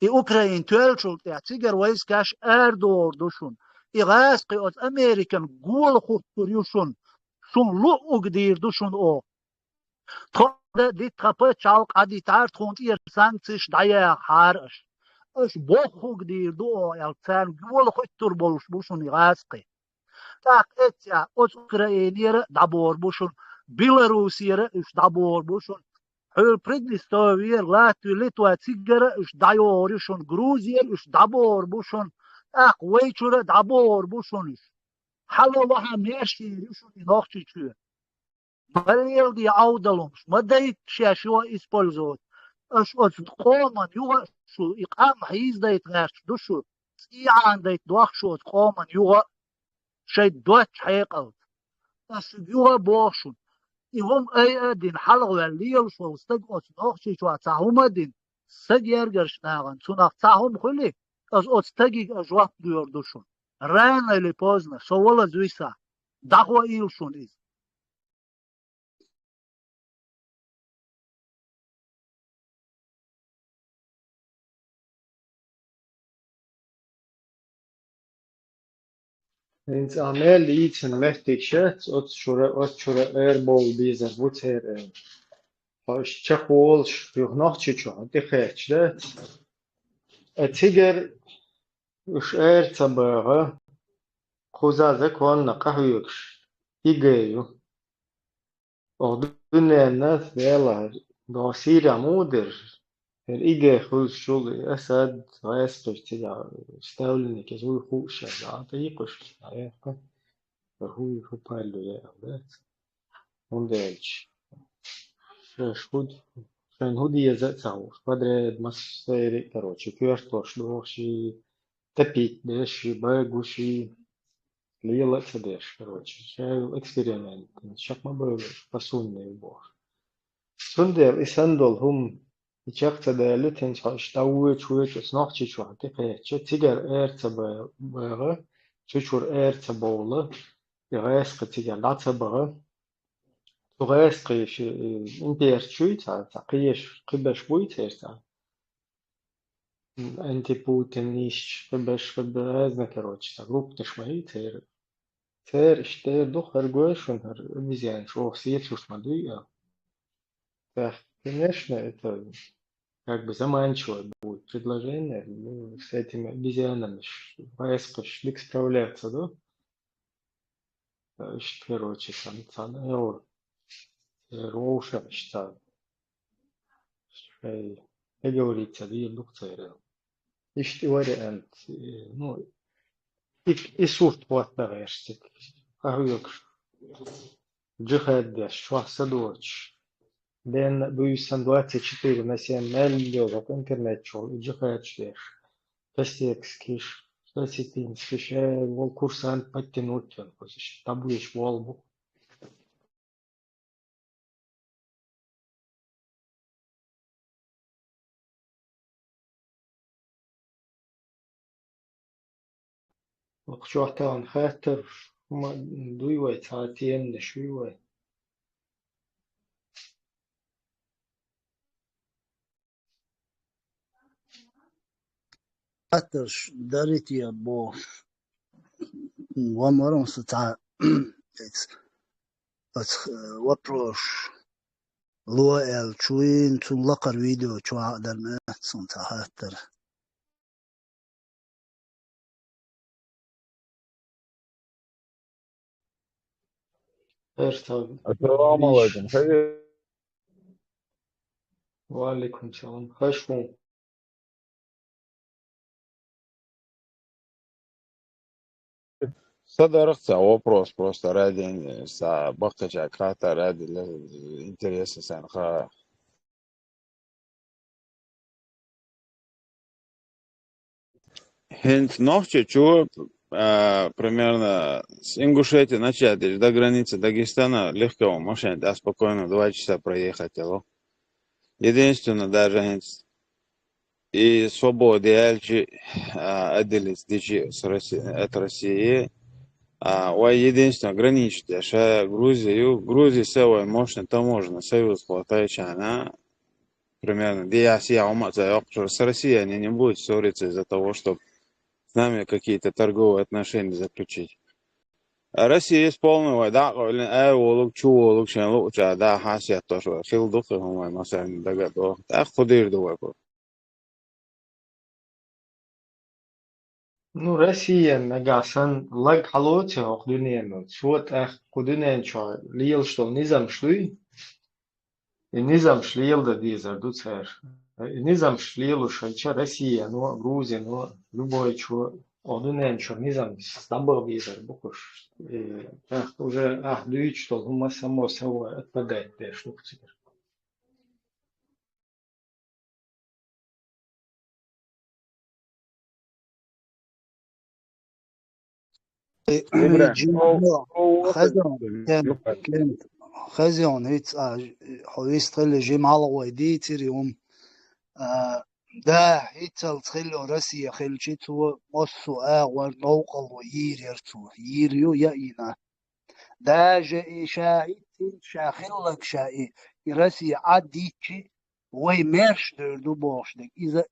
إي أوكراين تولشول يا تيجر ويسكاش أردور دوشون إي غاسقي أوت أمريكان قول خطور يوشون شون لو أقدير دوشون أو تخد دي تخبط شالق عدي تار تخونت إير سانتش دايا حارش أش بوخ أقدير دو يالتان قول خطور بولش بوشون إي غاسقي تاك إتيا أوت أوكراينير دابور بوشون بيلاروسير إش دابور بوشون حول Приднестровье, Латвию, Литва, Цигара, уж дайор, ушон Грузия, уж дабор, бушон, ах, вейчура, дабор, бушон, حلو وها ماشي ушон инохчи чу. Балел ди аудаломш, мадайт шашуа использовать. Аш от коман юга шу иqam хиздайт гаш душу. Иандайт дуахшу от коман юга шей дуач хайqal. Аш юга бошун. إهم أي دين حلق والليل شو استجوا تناقشي شو تعهم دين سجير جرشناغن تناق تعهم خلي از استجي أجواء ديردوشون ران اللي بوزنا سوالة زويسا دعوة إيلشون إز Eens amel iets en mechtig shit, ot shura airball bizer wuther. Als Chachwol spuch noch chicho, die Herz, das. A Tiger ush tabara, khuzaza kon na qahuyuks. Igeyu. Ordune nas vela, dosira muder. إيجا خوز شغل أسد ويسبش تجا استولني كزوي خوش يا طيقش عارفة هو بالو يا أولاد وندلش شود شان هودي يزت سعور بدر مسيري كروتشي كيرتوش دوشي تبيت دش باغوشي ليلا تدش كروتشي شايل إكسبيريمنت شق ما بقولش بسوني بور سندل إسندل هم يشخص دالة تنشاش تاوي شوية تصنع شو تقيتش تيجر إرتبا بغا شور إرتبا يغيس قتيجر لا تبغى تغيس قيش إنتير شوي قيش قبش بوي تيرتا أنت بوتنيش قبش قباز نكروتش تغروب تشمهي تير اشتير دو خرجوش ونهر مزيان شو سيت شو смогли так конечно это как бы заманчиво будет предложение ну, с этими обезьянами поездка шли справляться да в первую очередь там цана роуша считаю что говорится да и доктор есть вариант ну и сурт вот даваешься а джихад да что садоч لأن بيوصل 24/7 مليون интернет шел и джихад шлеш тестекскиш тестинскиш ол курсант подтянуть он хочешь таблиш волбу وقشوح تاون خاطر ما دوي ساعتين شوي خاطرش داريت يا بو ومرم ستع وبروش لو ال شوين تلقر فيديو شو عقدر ما تصنت خاطر ارتب السلام ريش عليكم خير. وعليكم السلام خشمو صدرت вопрос просто ради бахтача крата ради интереса санха. Хент ночи чего примерно с Ингушетии начать до границы Дагестана легко машине, да, спокойно 2 часа проехать, алло. Единственное, даже и свободы Альчи отделить дичи от России. Единственное, граничит, а Грузия села мощно таможенный союз, платающий она примерно с Россией они не будут ссориться из-за того, чтобы с нами какие-то торговые отношения заключить. А Россия есть полная, да, олуг, чулуг, шенлуг, да, хасия тоже, хилдух, мы масально догадываем. Так, ходишь, думаю. Ну, Россия нагасан лаг халоте охдунен, суот ах кудунен чо, лил что низам шлый, и низам шлил да дизер, дуцер. Низам шлил уж, ча Россия, ну, Грузия, ну, любой чо, охдунен чо, низам стабл дизер, букуш. Ах, уже, ах, дуит, что гума само собой отпадает, да, штук теперь. خزون كانت خزون هيت حويست خلي جمال ويديتر يوم دا هيتل تخلو رسي خلشتو مصو اغوار نوقل ويير يرتو ييريو يأينا دا جاي شاي شاخلك شاي رسي عديتشي وي ميرش دردو بوشدك إذا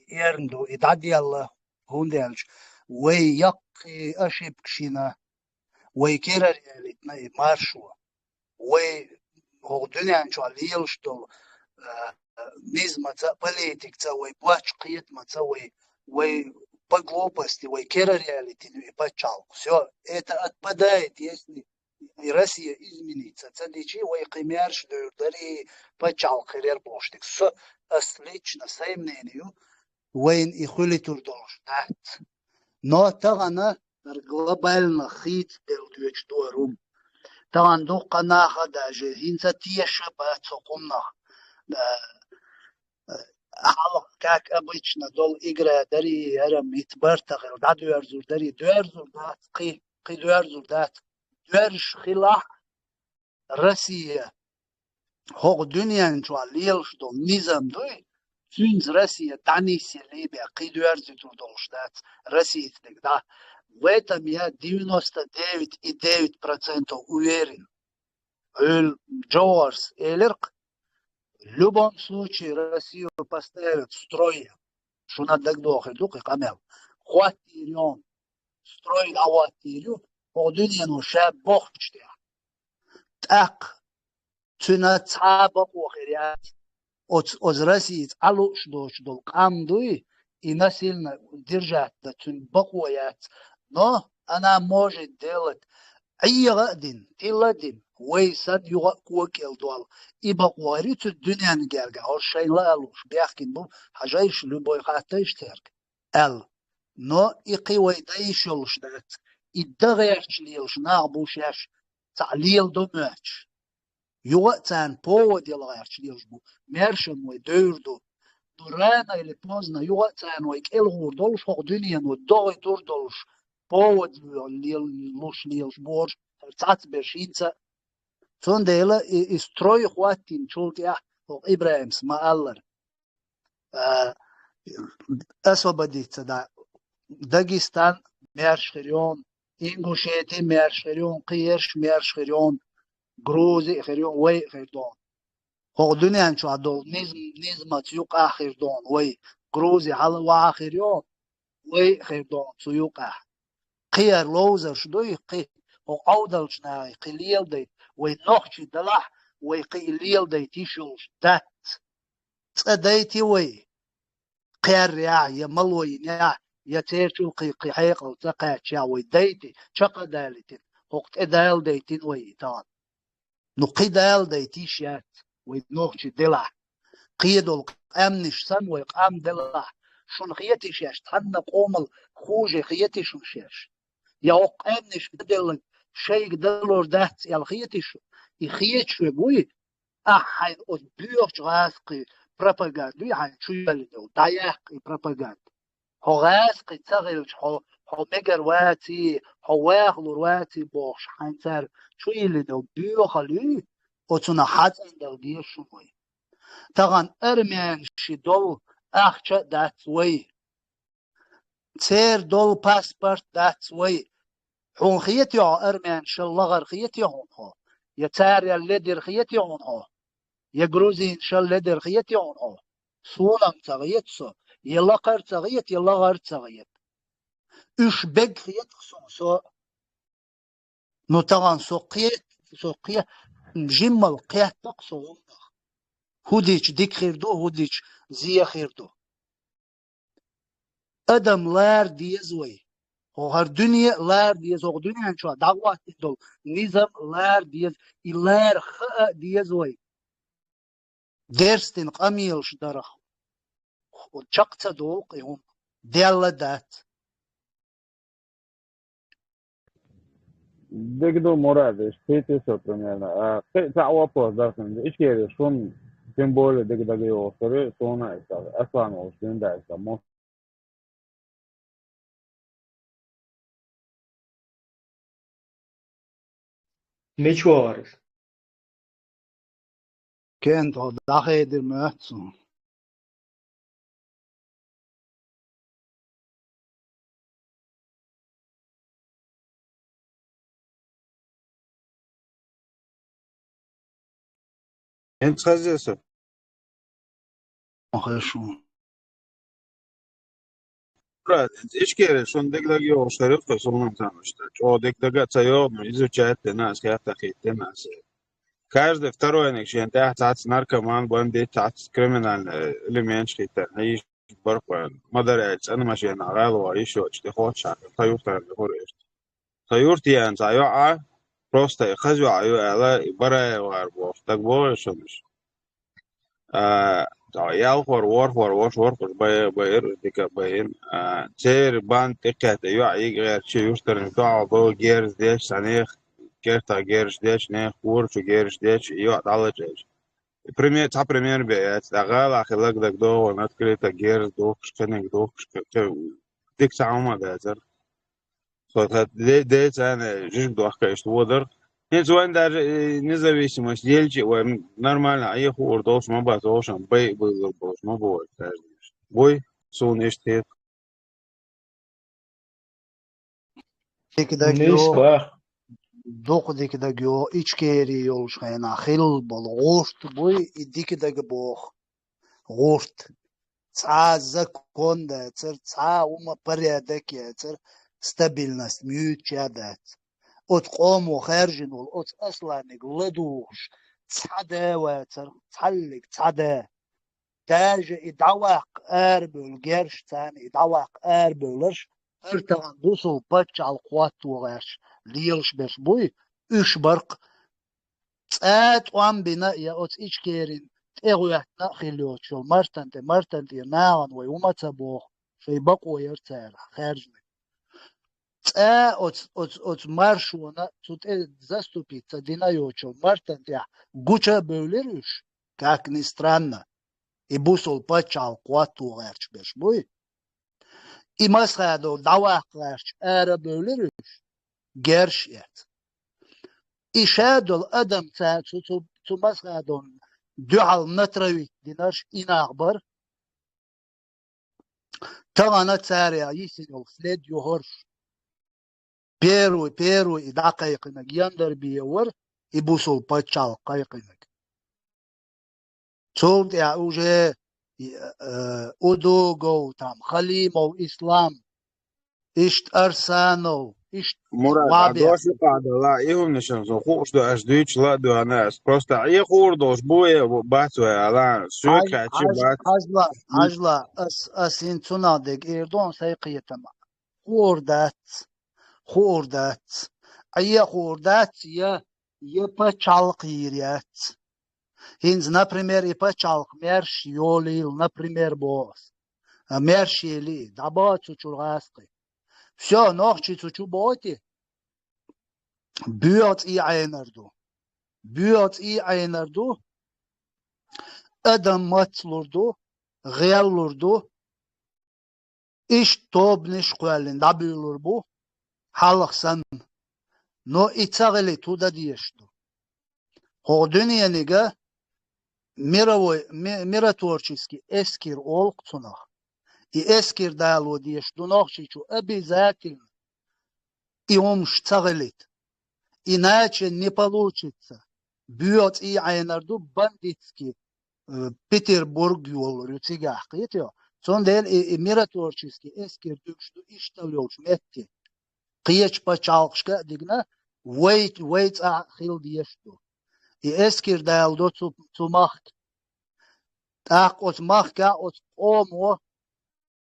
يرندو إدعدي الله هون دالش وي يقي أشيب كشينا وي كيرر يالتنا مارشوا وي هغدنيان شو ليلشتو نizma политикца, ой, плачкиетмаца, ой, по глупости, ой, керареалити, и по чалку. Все, это отпадает, если и Россия изменится. Цадичи, ой, кемерш, дурдари, по чалку, рербоштик. Все, отлично, с мнению, وين يخلي تردوش تحت نو تغنى глобально хит делдуч дорум таган до канаха даже хинца тиеша по цокумнах как обычно дол игра дари арам итбартагыл да дуарзур дари дуарзур да қи дуарзур да дуарш хила Россия هو دنيا شو ليلش دول نظام دوي تونز روسيا دانيسي ليبيا قيدوارز تودولش دات روسيا تدق в этом я 99,9% уверен. Джоарс Элерк в любом случае Россию поставят в строй. Что надо доходу, камел. Хватит строй аватирю, одуньяну шаб бохчте. Так, цена цаба бохерят. От России алуш дол камдуи и насильно держать, да цен бохуят. Но она может делать أيغادين تيلادين ويساد يغا كوكيل دوال إبا قواريت الدنيا نجارجا أو شيء لا ألوش بيحكي بو حاجايش لبوي خاتيش تيرك ال نو إقي ويدايش يلش دات إدغيرش ليلش نعبوش ياش تعليل دوماتش يغا تان بو ديلغيرش ليلش بو ميرشن ويدوردو دورانا اللي بوزنا يغا تان ويك إلغور دولش هو دنيا ودوغي دور دولش Повод луш лилш борж, цац бершинца. Цондела и строй хватин чулки Ибрахимс мааллар. Освободиться да. Дагестан мершхирион, Ингушетия мершхирион, Киерш мершхирион, Грузия хирион, вей хирдон. Хогдунян чу адол низма цюк ахирдон, вей Грузия халва ахирион, вей хирдон цюк ах. قير لوزر شدوي قي او اودل شناي قليل ديت وي نوخشي دلح وي قليل ديت يشوش دات تصديتي وي قير يا ملوي يا تيرشو قي حيقل تقاتشا وي ديتي شقا دالتين وقت ادال ديتين وي تان نو قي دال ديتي شات وي نوخشي دلح قيدول امنش سن وي قام دلح شون خيتي شاش تحنا قومل خوجي خيتي شون شاش يا أقامنش بدل شيء دلور دهت يا الخيتش يخيتش بوي أحد أتبيوش غاسقي بروباغاند يعني شو يلدو دايق بروباغاند هو غاسقي تغيرش هو مجر واتي هو واغلور واتي بوش حنتر شو يلدو بيو خلي أتونا حد عندو ديش شوي طبعا أرميان شدول أخشى دات وي تير دول باسبورت دات وي حون خيتي أرميان شلغر خيتي هون هو يا تاريا الليدر خيتي هون هو يا جروزين شل ليدر خيتي هون هو سولم تغيت سو يلقر تغيت يلغر تغيت إيش بق خيت سو نو طبعا سوقيت جمل قيت تقصو هوديش ديك خير دو هوديش زي خير دو أدم لار ديزوي هو هر دنيا لار ديز هو دنيا شو دعوات دول نظام لار ديز إلار خاء ديزوي درستن قميل شدرخ وشقت دوق يوم ديال دات Дегдо Морадеш, пейте все примерно. Та вопрос, да, ички шун, тем более дегдаги остры, сона иста, аслан острын да иста. مش عارف. كنت داخل المحسن انت خزيسو. مخشون Брат, ички шун дегдаги остры, сона танышта. О дегдага цаё, изучает нас, я тахите нас. Каждый второй некшен тахт наркоман, бандит, тахт криминальный элемент шкита. Наиш барпан, мадарец, أنا ماشي أنا رالو عيشو اشتخوت شاك. خيوط الهوريش. خيوط يعني زايو просто خزو عيو على برا واربوف. تقبل شنش. يال ور باير ديك باين. تير بان تكات يو عيق غير شيء يشتري بتاع بو جيرز ديش سنيخ كيرتا جيرز ديش نيخ ورشو جيرز ديش يو على جيش. Пример, та пример беет. Дагала хилак дагдо, он открыто герз дохш, кенек дохш, дик саума дезер. So that they say жиж дохка ist водер. Нет, он даже независимость дельчи, нормально, а их урдош, маба, зошам, бей был урдош, маба, каждый. Бой, сон эштет. Nis ديكداجيو bach. دوق ديكداجيو إيشكيري يولشخينا خيل بالغوشت بوي ديكداج بوخ غوشت ца законда цер ца ума порядок я цер стабильность мючадат от قوم خارجين от أصلانك لدوش цада واتر цаллик цада даже идавак эрбül герш цан идавак эрбülш ارتغن دوسو باتشال قوات وغاش ليلش بس بوي üç bark цат قام بنا يا от إيشكيرين تغويتنا خليوتشو مرتنتي ناغن ويومتا بوخ في بقو يرتاير خارجنا от маршуна тут заступиться динаючо мартантя гуча бөлерүш как ни странно и бусол пачал куату герч беш буй и масхадо давак герч эра бөлерүш герш ет и шадол адам ца цу масхадон дюал натрави динаш инагбар тагана царя يسيل след يهرش بيرو إذا قيقنك يندر بيور يبوسول باتشال قيقنك تولد يا أوجه أودوغو تام خليمو إسلام إشت أرسانو إشت Мурат, а وابيا дош ла, ihum nishon, so хуш do as duch la do anas. Просто их урдош буе батуя, ала, сюка чи бат. حجلا أسين تنادق إيردون سيقيتما خوردات أي خوردات يا باتشال قيريات Hinz, например, и пачалк, мерш йолил, например, бос. Мерш ели, даба цучургаски. Все, нохчи цучу боти. Бьет и айнарду. Адам матлурду, геллурду. Иш тобниш куалин, дабилур бу. Халахсан. Но и цагали туда диешту. Ходуниенига миротворческий эскир олкцунах и эскир дало диеш дунохчичу обязательно и он штагелит. Иначе не получится. Бьет и айнарду бандитский Петербург юл рюцигах. Сондел и миротворческий эскир дюкшту ишталёш метти. Қиеч пачалқшка дигна вейт хил диешту. И эскир дало цу махт. Так от махка от омо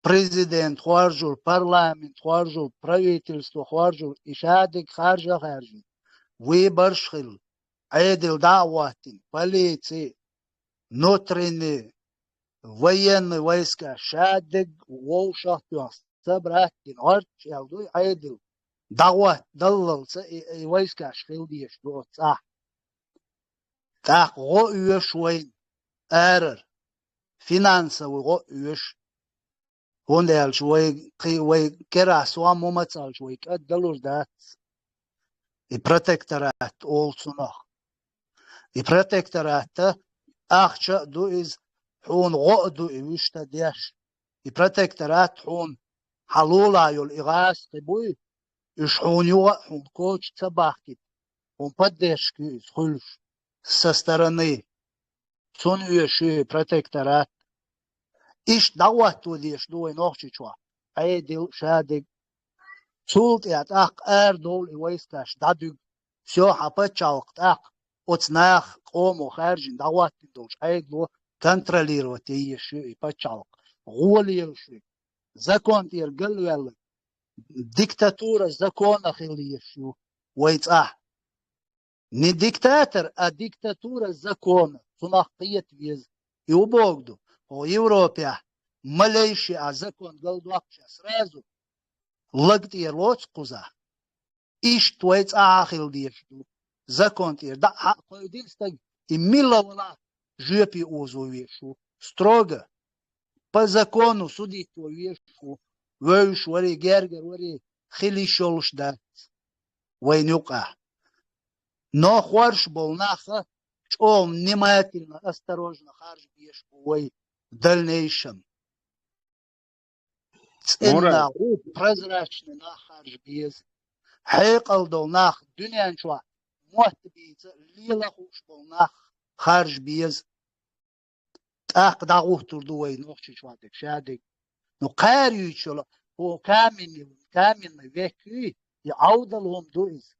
президент хуаржур, парламент хуаржур, правительство хуаржур, ишадик харжа. Выборшхил, айдил даватин, полиции, внутренние, военные войска, шадик, волшахтуах, собратин, арчалдуй, айдил, дават, даллался, и войска шхилдиш, так, го уешвейн, эрер, финансовый го уеш, он дел швей, керасуа момацал швей, каддалур дат, и протекторат олсунах. И протектората ахча ду из хун غؤدو يوشتا ديش. И протекторат хун حلولا يول إغاس تبوي إش хун يوغا хун коч цабахкит. Он поддержки схульш со стороны. Сон уеши протекторат. Иш давату деш дуй нохчичва. Айдил шадик. Цулт ят ах эрдол и войскаш дадуг. Все хапачалк ах. Оцнах кому харжин даватин долш. Айдло контролировать еши и пачалк. Голиеши. Закон тир галвел. Диктатура закона хилиешу. Войца. Не диктатор, а диктатура закона. Сунахтиет вез. И убогду. О Европе. Малейший, а закон галдуакша сразу. Лагтир лоцкуза. Иш твоец ахил диешту. Закон тир. Да, единственно, и миловала жепи озовешу. Строго. По закону судить твоешу. Вейш, вари гергер, вари хилишолш дат. Вейнюка. Но хорш был наха, чем внимательно, осторожно харж бьешь бой в дальнейшем. Мурат, Ценна, прозрачный на харж без. حيقل دو ناخ دنيا شوا موت بيز ليلا خوش بو ناخ خارج بيز تاق داغوه تردوي نوخش شوادك شادك نو قاري يشولا هو كامل ويكي يعود لهم دوئز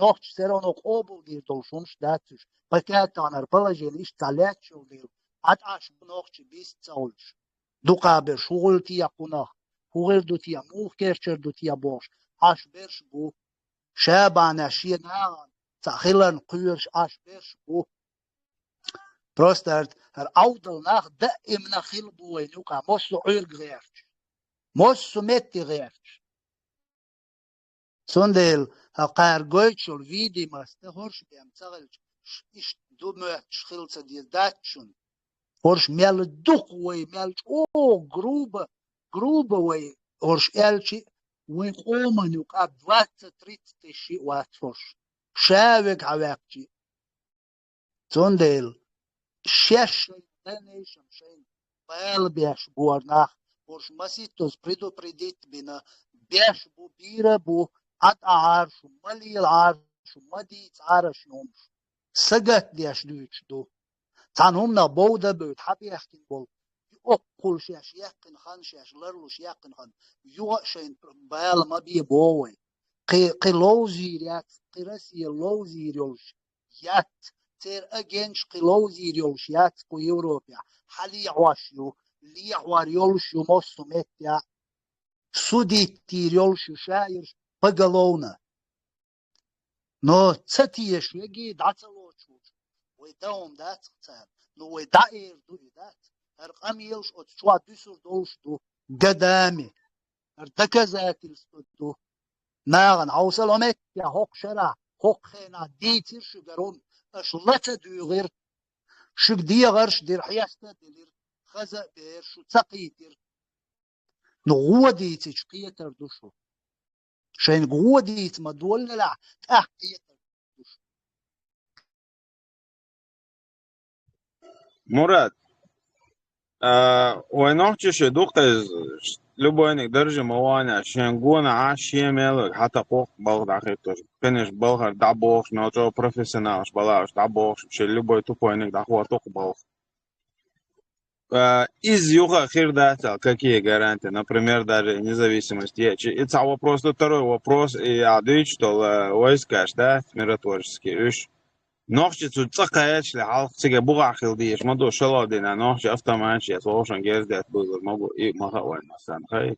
نوخش سيرو نوخ اوبو دير دولشونش داتش بكات تانر بلاجين اش تالات شو دير عاش نوخش بيس تاولش دوقابر شغل تيا قناخ هوغر دو تيا موخ كيرشر دو تيا بوش عاش برش بو شابان شيء ناغن تأخيرا قيرش عاش برش بو بروسترد هر أودل ناخ دائم نخيل بوين يوكا موسو عير غيرش موسو متي غيرش سندل هقار قويتشل فيدي ماستهورش بيام تغلش إش دو مهتش خلصة دي داتشن هورش ميال دوق وي ميالش جروبة وي هورش إلشي وين قومن يوكا 20-30 شيء واتفوش شاوك عواقجي سندل شش دنيشن شين بال بيش بورناخ ورش مسيتوس предупредит بنا بيش بو بيرا بو عد عارش مالي العارش مديت عارش يومش سجت ديش دوش دو تانهم بودا بيت حبي يحكين بول أقول شيش يقن خان شيش لرلوش يقن خان يو شين بال ما بي بوي قي لوزيريات قرسي لوزيريوش يات تير أجنش قي لوزيريوش يات كو يوروبيا حالي عواشيو لي عواريولش يموسو متيا سودي تيريولش شاير بقلونا نو تساتيش يجي داتلوچوش ويداوم دات تام نو ويداير دو دات ارقام يلش اتشوا دوسر دولش دو قدامي ارتكزات الستو ناغن عوصلومت يا هوك شرع هوك خينا ديتر شجرون اشلت دوغير شك ديغرش دير حياستا دير خزا بير شو تقيتر نغوة ديتي شقيتر دوشو شين قوة ديت ما دول لا تحقيتر دوشو Мурат, وينوحش دوقز لبوينك درجة موانع شنقونا عاش يميلك حتى قوق بلغ دقيقتوش بنش بلغر دعبوخش نوجو بروفيسионалш بلاوش دعبوخش بشي لبوي тупойник дахуа тоқ балық. Из юга хирдател, какие гарантии? Например, даже независимость. Это вопрос, второй вопрос, и отвечу, что войска, да, миротворческие, نوخش تسقيش لحالك تيجي بقع خلديش ما دو شلو دينا نوخش افتماش يا صوشن جيز ديت بوزر ما بو اي ما هو مثلا خي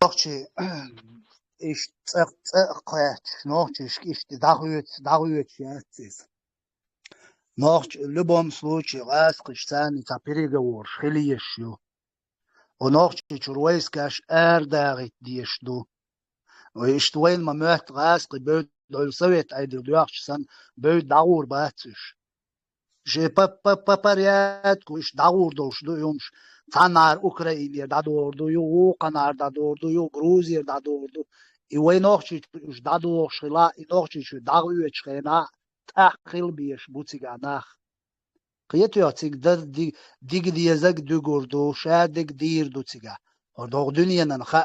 نوخشي ايش قيات نوخشي ايش داغويت شاتيز نوخش لبوم سلوچي غاسقش ثاني تابيريغور خليشيو ونوخشي چرويسكاش داغيت ديشدو وإيش وين ما مات غاسقي بيت دول سويت عيد دوخش سن بيت داغور باتش جي با باريات كوش داغور دوش دو يومش تانار اوكراينير دادور دو يو قنار دادور دو يو غروزير دادور دو اي وين نوخشي اش دادور شلا اي نوخشي شو داغوي تشخينا تاخيل بيش بوتيغاناخ قيتو ياتيك ديگ ديزك دو غوردو شادك دير دو تيغا اردوغ دنيا ننخا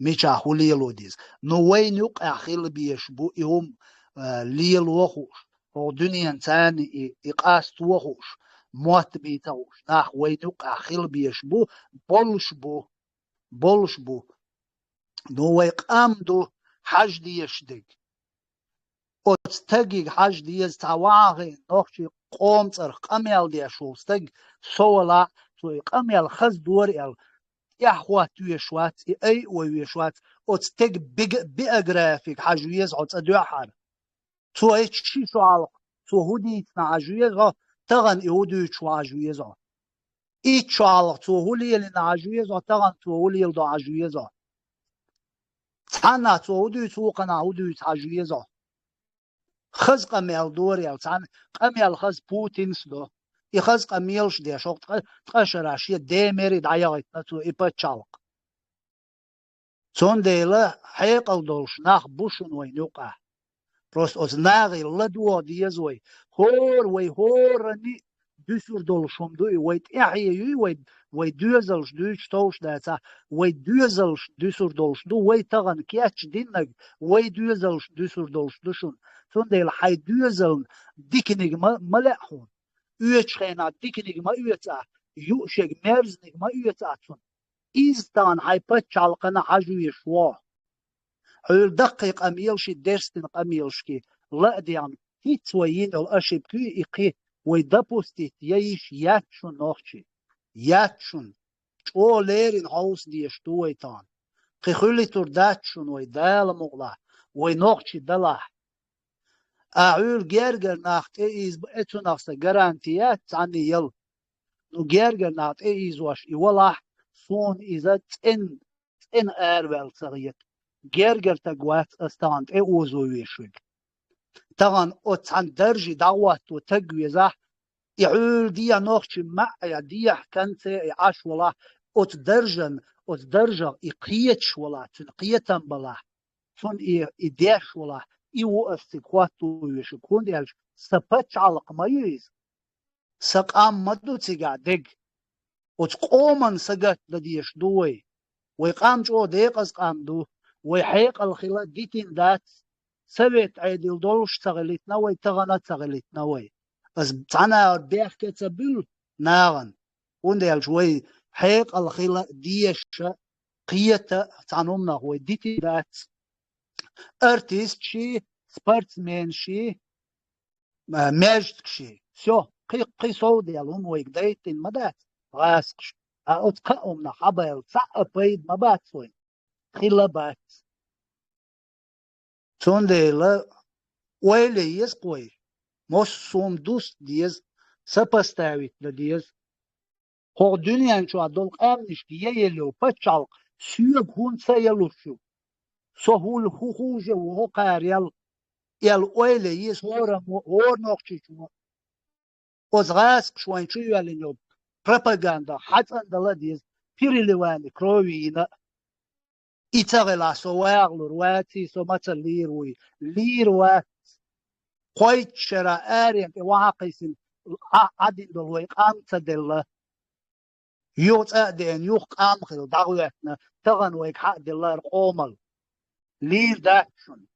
ميشا خولي لوديز نو وين يقع خيل بيش بو يوم ليل وخوش او دنيا تاني يقاس وخوش موت بيتوش ناخ وين يقع خيل بيش بو بولش بو نو ويقام دو حاج ديشدك اتستجيج حاج ديز تواغي نوخشي قوم تر قميل ديشوستج سولا تو قميل خز دور يحوات ويشوات اي ويشوات اتستج بيجرافيك حاجويز عط ادوحر تو ايش شو علق تو هودي نعجويز تغن يهودي تشواجويز اي علق تو هولي اللي نعجويز تغن تو هولي اللي عجويز تانا تو هودي تو قنا هودي تعجويز خز قميل دور يا تان قميل خز بوتين سدو يخز قميلش دي شوق تقشراشيه ديمري دايغت تو ايباتشالق سون ديلا حيقل دولش ناخ بوشن وين يوقع Prost os nagi ladwo diezoi. Hor way horani dusur dolshum du wait ahye way duzels du stoos dat way duzels dusur dolsh du way tagan kiach dinag way duzels dusur dolsh dushun sondel hay duzeln diknig malahun üç khena diknig ma üça yu sheg merznig ma üça tun izdan haypa çalqana haju yeshwa هل دقيق أميلشي درستن أميلشكي لا ديان هيت وين الأشيب كي إقي ويدبوستيت يعيش ياتشون نوخشي ياتشون او ليرين هاوس ديشتويتان قيخولي ترداتشون ويدال مغلا وينوخشي دلاح أعور جيرجر ناخت إيز بأتو ناخسا جارانتيات عني يل نو جيرجر ناخت إيز واش إولاح صون إذا تن أربل صغير جرجر تجوات استاند اوزويشوج طبعا اتعن درجي دعوات وتجويزه يعول دي نوخش مع دي كانت عاش ولا ات درجه اقيتش ولا تنقيتا بلا فون ايديش ولا ايو استقواتو يشكون دي سبتش على قميز سقام مدو تيغا دق وتقومن سقت لديش دوي ويقام جو ديقز قام دو ويحيق الخلاط ديتين ذات سبت عيدل دولش تغليت نوي تغنى تغليت نوي بس تانا بيح كتبل ناغن وندي شوي حيق الخلاط ديش قيته تانوم نغوي ديتين ذات ارتيست شي سبورتسمان شي ماجد شي سو قي صودي لهم ويقديتين مدات غاسقش اتقاهم نحبل صعب بيد مبات وين خلابات sondela oile ieskoj mos som dus diez sapastavit da diez ho dünyan şu adol qamnish diye yelo paçal süyeg hun sayalushu sohul huje ho qaryal el oile is hor noqchichu ozgas shwanchu yalino propaganda hatan dala diez pirilewani krovina إتغلا سواغ لرواتي سومات ليروي ليروات قويت شرا آريك واقيس عدين دلوي قام تدل يوت أدين يوخ قام خيل دعوتنا تغن ويك حق دلار قومل لير داكشن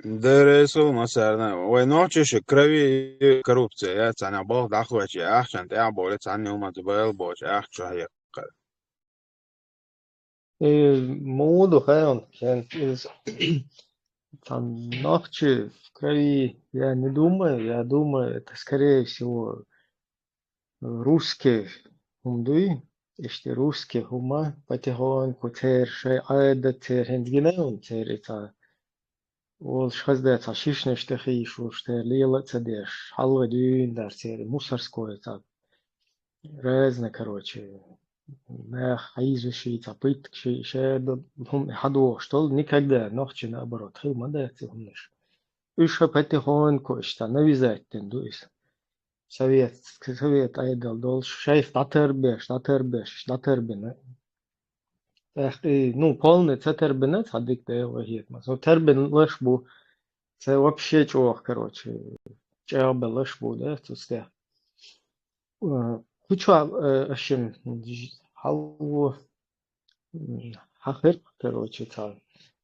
درسوا مثلا ونوعش كروي كروبتي يا تاني باخد أخواتي أحسن تعبوا لتاني وما تبغى باش أحسن هي موضوع خيال كانت там ночи крови я не думаю, я думаю, это скорее всего русские умды, если русские ума потихоньку тер шей айда тер хендгинеун тер это ол шхазда ташишне штахи шу штер лила цадеш халва дюн дар тер мусорское это разное короче ما عايز شيء تعطيك شيء هم حدو شتول никогда ночи наоборот хил мадатihумнеш إيش هبتي هون كوشتا نويزات تندويس سويت أيدل دول شايف ناتر بنا ну полный تربنا تصدق ده وهي مثلا تربن لش بو це вообще чего короче чего лش бу да тусте Куча اشم حلو حقيقة короче تا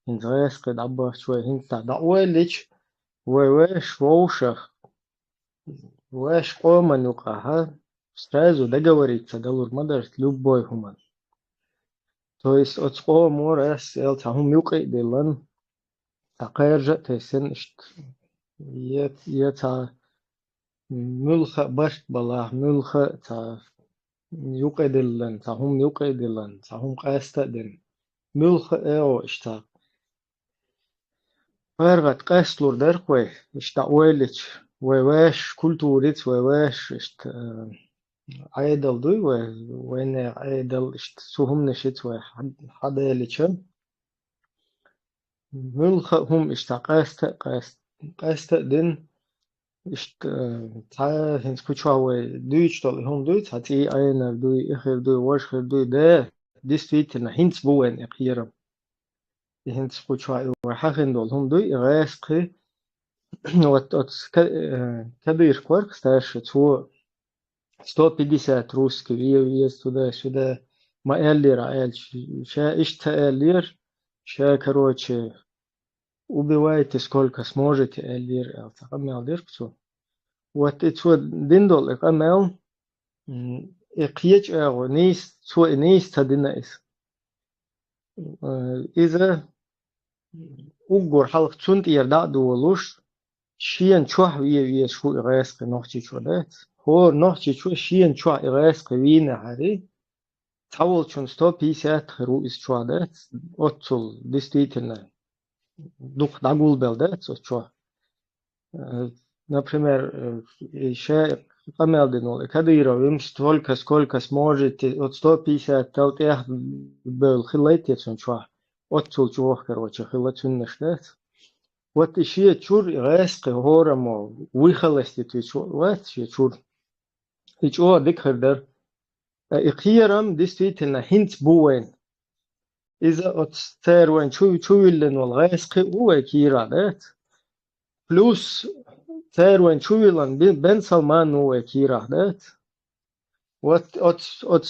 إنترس قد عبر شوي هنتا دعوالش وواش ووشخ واش قوما نقاها сразу договориться долур мадерс любой хуман то есть от ско морас эл тахум юқиделан тақержа тесен يتا ملخ بشت بلا ملخ تا يقدلن تهم يقدلن تهم قاستدن ملخ او اشتا فرغت قاستلور درقوي اشتا ويلش وواش كولتوريت وواش اشت عيدل دوي وين عيدل اشت سوهم نشت وحدا لچن ملخ هم اشتا قاستدن إشت تا هنس كوشوا دويش تول هم دويت هاتي أين دوي إخر دوي واش خر دوي ده действительно هنس بوين إخيرم هند سقوطها وحقن دول هم دوي غاسقي вот كبير كورك ستارش تو 150 русский въезд туда-сюда ما эллир аэль ща ишта эллир ща короче убивайте сколько сможете эллир элтакамел диркцу вот это диндол экамел إقيج أو نيس سوى نيس تدينا إس إذا أقول حلق تونت يرداء دولوش شيئا شوح ويه شو إغاسق نوحتي شو دات هو نوحتي شو شيئا شوح إغاسق وينا حري تاول شون ستو بيسات خرو إس شو دات أتصل ديستيتنا دوخ داقول بل دات شو например еще помелденул кадировым столько сколько сможете от 150 толтех был хилайтец он чё отцул чувах короче хилатун нашлет вот еще чур реск горamo выхолости ты чё вот еще чур и чё дикхердер إخيرام действительно хинт буэн إذا от стервен чуйлен ол реск уэ кирадет плюс تروين شويلان بن سلمان هو كيرا دات от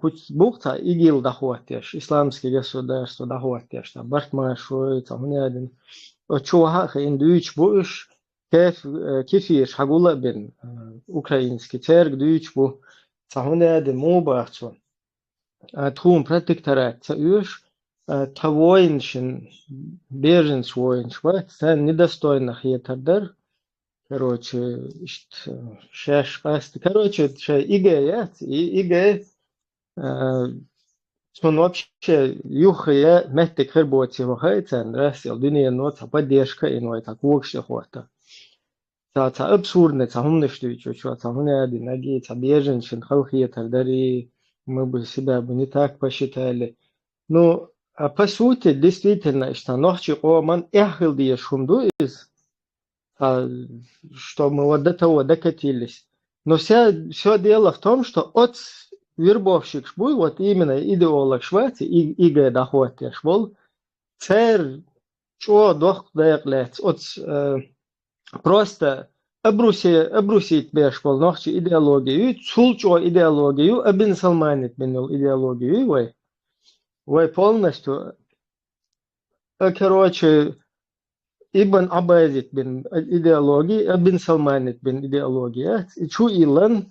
путь бухта игил дахуатеш исламский государство дахуатеш там бартмашой там один от чуаха индуич буш кефиш хагула бен украинский церк дуич бу там один мобахчо трум протекторат цаюш тавоиншин беженц воинш вот сан недостойных етардар короче, шеш паст. Короче, иге, иге, он вообще юхая меттик херботи вахайцен, расил дуния нота поддержка иной так вокше хота. Та абсурдно, та умно что чё, та умно один ноги, та беженшин халхия тардари, мы бы себя бы не так посчитали. Ну, а по сути, действительно, что ночью оман эхил дия шумду из что мы вот до того докатились. Но все дело в том, что от вербовщик шбул, вот именно идеолог Швеции, Иге Дахуатия шбул, цер, что дох даеклец, от просто обрусить бешбул, нохчи идеологию, цулчо идеологию, абин салманит бинул идеологию, вы полностью, короче, Ибн Абазит бен идеологии, Ибн Салманит бен идеологии. И чу илан,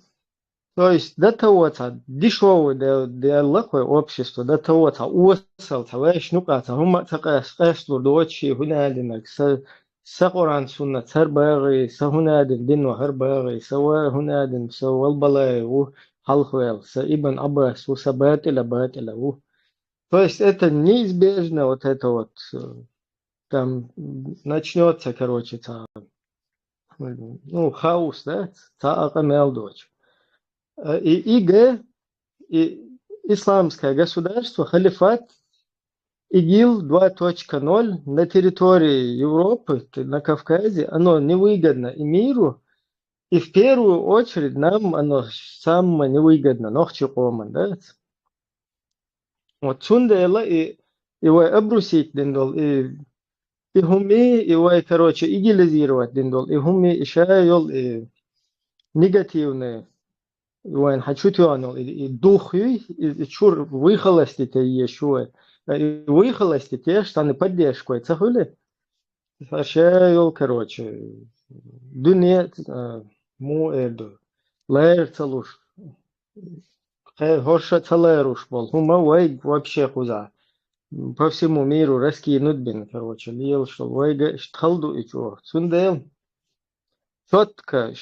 то есть до того-то дешевое лакое общество, до того-то усал, таваш нуката, хума такас эслу дочи, хунадинак, сакуран сунна царбаги, сахунадин дину харбаги, сава хунадин, савал балай, халхуэл, са Ибн Аббас, сабатила батила. То есть это неизбежно вот это вот там начнется, короче, ну, хаос, да, акамел дочь. И ИГ, и исламское государство, халифат, ИГИЛ 2.0 на территории Европы, на Кавказе, оно невыгодно и миру, и в первую очередь нам оно самое невыгодно, нохчикоман, да. Вот сундэла и его обрусить дендол, и хуми и короче идеализировать диндол и хуми ишаёл и негативные вайн хачутёнол и духи и чур выхолости те ещё выхолости те штаны поддержку цахули ишаёл короче дуне му эду лэр цалуш хорша цалэруш бол хума вай вообще хуза по всему миру раскинут бин, короче, лил, что вайга штхалду и чё. Сундел четко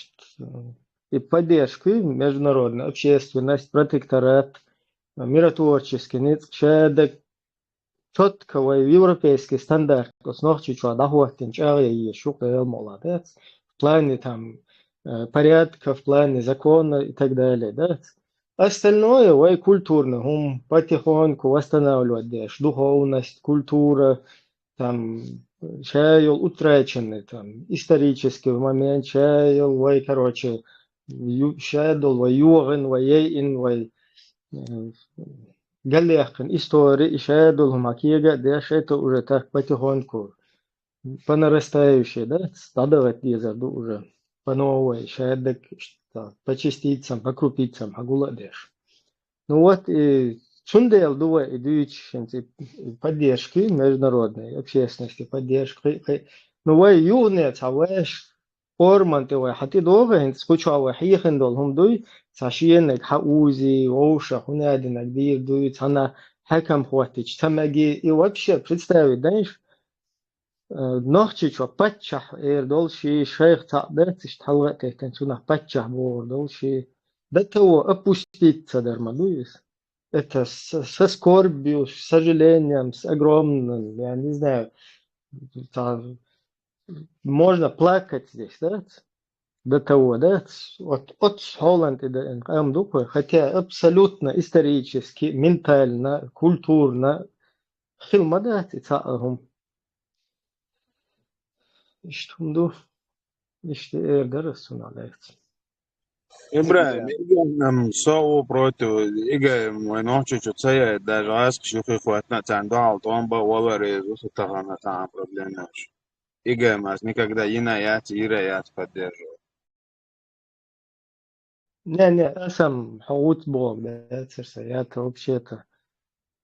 и поддержку международная общественность, протекторат, миротворческий, нецчадок, четко европейский стандарт, основчи чё, дахуатин чаре и шука молодец, в плане там порядка, в плане закона и так далее, да. Остальное, культурно, потихоньку восстанавливать дешь, духовность, культура, там, чаял утраченный, там, исторический момент, чаял, короче, чаял, юген, ейн, قال لي أخن истории ишедулхум акиега дешето уже так потихоньку понарастающие, да, стадывать дезерду уже по новой, шедек, по частицам, по крупицам, агуладеш. Ну вот и Чундел дуа и дюченцы поддержки международной общественности, поддержки. Ну вот юные цавеш форман ты вот хати долго хин скучал хихин дол هم دوي сашиенек хаузи оуша хунадинак дир дуй цана хакам хватич тамаги и вообще представить, знаешь, نوخچی چو پچه دول شی شیخ تعبیر تش حلقه تهتن شو نه پچه بور دول شی دتو опустить صدر мадуис. Это со скорбью, с сожалением, с огромным, я не знаю, можно плакать здесь, да, до того, да, от Холланд до МДУК, хотя абсолютно исторически, ментально, культурно, хилмадат и цаахум. İşte erdersin aleyhs. Ибрahim, нам соу против ига мой ночью чуцая даже раз кшухи хватна цандал томба валаре зусутахана там проблема. Ига нас никогда инаят ираят поддерживает. Не, сам хаут бог, да, это вообще-то,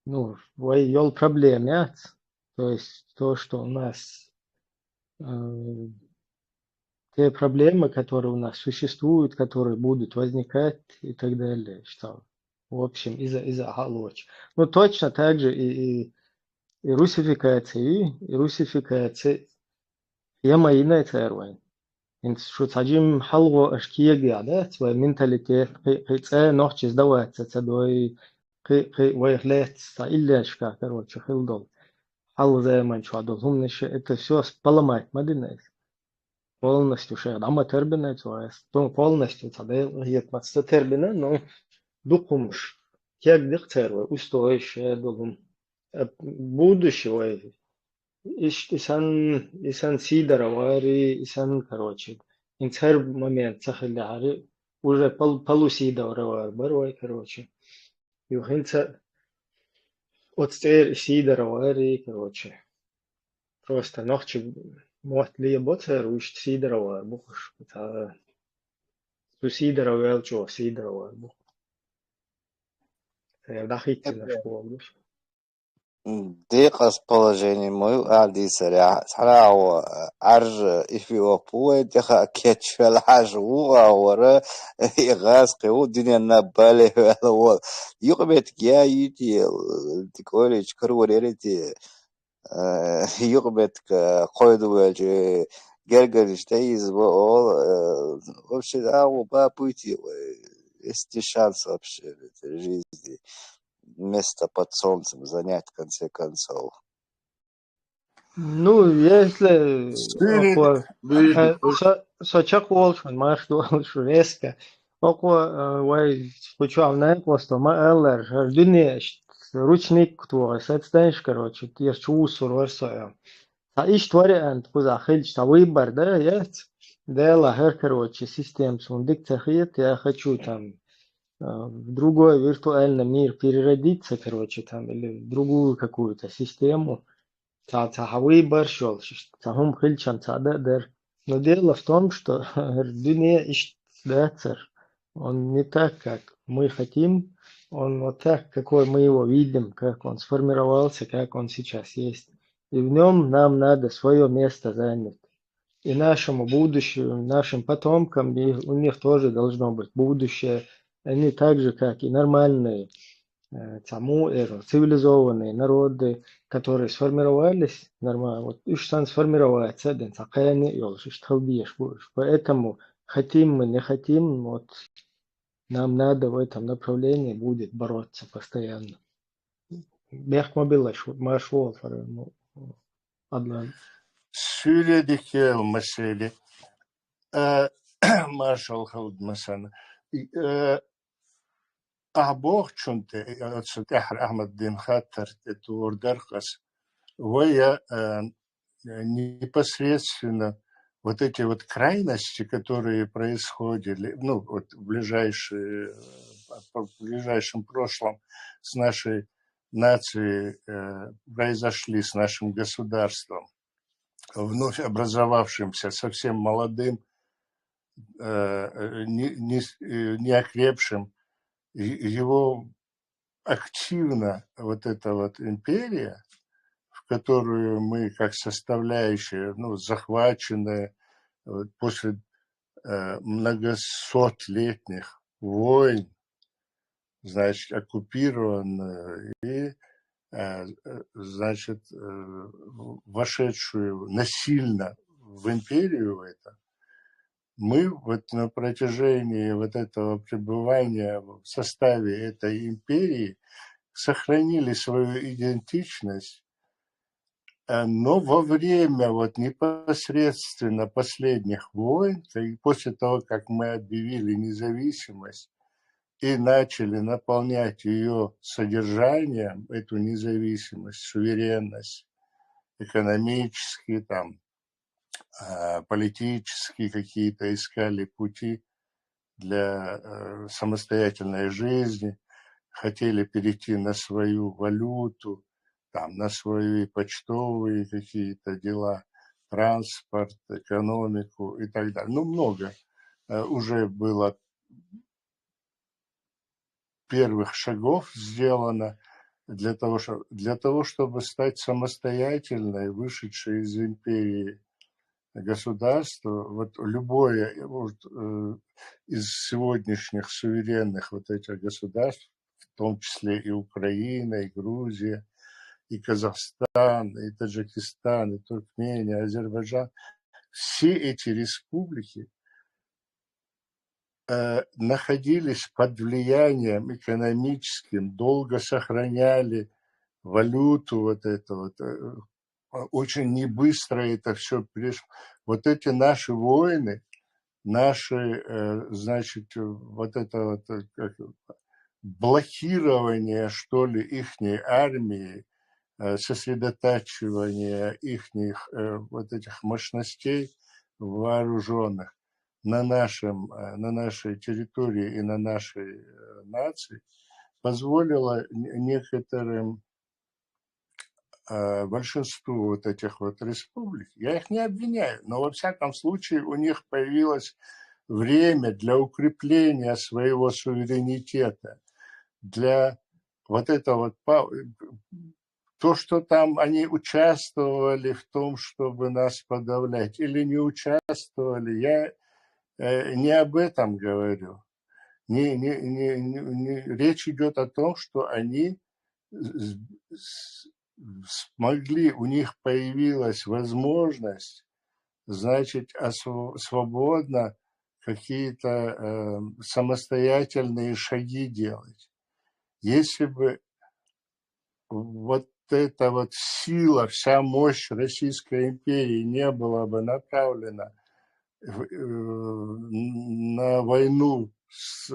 ну, ел проблем, то есть то, что у нас те проблемы, которые у нас существуют, которые будут возникать и так далее, что, в общем, из-за халоч. Ну, точно так же и русификация, я мои на это انت شو تاجم حلوة أشكية قاعدات ومنتاليتي قي نوحش دوات تدوي قي ويخلات تا إلا أشكا كروت شخيل دول حلو زي ما نشوف دول هم نش это все спаламать мадинает полностью шея дама тербинает полностью тогда есть мацта тербина но дукумш как дихтерва устоящая долом будущего إسان سيدر واري إسان كروتشي إنت هر момент تخلي عاري уже полу сидор вар барвай короче юхинца от стер сидор вари короче просто ночи мот ли боцер уж сидор вар бухш та су сидор вел чо сидор вар бух я дахит на школу ديق расположение мой عادي سريع سريع وعرج إثيوبيا دخل كتش في الحاج وغورة إغاز قيو الدنيا نبالي والو يقبت جا يتي تقولي كروريتي يقبت قيد والج جرجر شتيز وأول вообще да оба пути есть шанс вообще в этой жизни место под солнцем занять в конце концов. Ну, если Büyüdü. сочак волшман, маш долшу резко, око вай скучал на просто ма эллер, ждуне ручник твой, сетстенш, короче, я чувствую версия. А иш твори ант куза хильч та выбор, да, есть? Да, лахер, короче, систем сундик цахиет, я хочу там в другой виртуальный мир переродиться, короче, там, или в другую какую-то систему. выбор шел, هم خلشان der. Но дело в том, что Дуния Ишдацер, он не так, как мы хотим, он вот так, какой мы его видим, как он сформировался, как он сейчас есть. И в нем нам надо свое место занять. И нашему будущему, нашим потомкам, и у них тоже должно быть будущее. Они так же, как и нормальные, цивилизованные народы, которые сформировались нормально. Вот Ишсан сформироваться, ден такаяни ёлшиш талбиеш будешь. Поэтому хотим мы, не хотим, вот нам надо в этом направлении будет бороться постоянно. Бех мобилаш, маш волфар, адлан. Söyledik ya mesele. Maşallah mesela. أعبوه كنت أحر أحمد دين خاطر تور درقس ويا непосредственно вот эти вот крайности, которые происходили, ну, вот в ближайшем прошлом с нашей нацией произошли, с нашим государством, вновь образовавшимся, совсем молодым, не окрепшим, его активно вот эта вот империя, в которую мы как составляющие, ну, захваченные после многосотлетних войн, значит, оккупированную и, значит, вошедшую насильно в империю это, мы вот на протяжении вот этого пребывания в составе этой империи сохранили свою идентичность, но во время вот непосредственно последних войн, и после того, как мы объявили независимость и начали наполнять ее содержанием, эту независимость, суверенность, экономические, там, политические какие-то искали пути для самостоятельной жизни, хотели перейти на свою валюту, там, на свои почтовые какие-то дела, транспорт, экономику и так далее. Ну, много уже было первых шагов сделано для того, чтобы стать самостоятельной, вышедшей из империи государство, вот любое из сегодняшних суверенных вот этих государств, в том числе и Украина, и Грузия, и Казахстан, и Таджикистан, и Туркмения, Азербайджан, все эти республики находились под влиянием экономическим, долго сохраняли валюту вот это вот, очень небыстро это все пришло. Вот эти наши воины, наши, значит, вот это вот как, блокирование, что ли, ихней армии, сосредотачивание ихних вот этих мощностей вооруженных на нашей территории и на нашей нации позволило некоторым большинству вот этих вот республик, я их не обвиняю, но во всяком случае у них появилось время для укрепления своего суверенитета, для вот этого вот, то, что там они участвовали в том, чтобы нас подавлять, или не участвовали, я не об этом говорю. Речь идет о том, что они смогли, у них появилась возможность, значит, свободно какие-то самостоятельные шаги делать. Если бы вот эта вот сила, вся мощь Российской империи не была бы направлена на войну с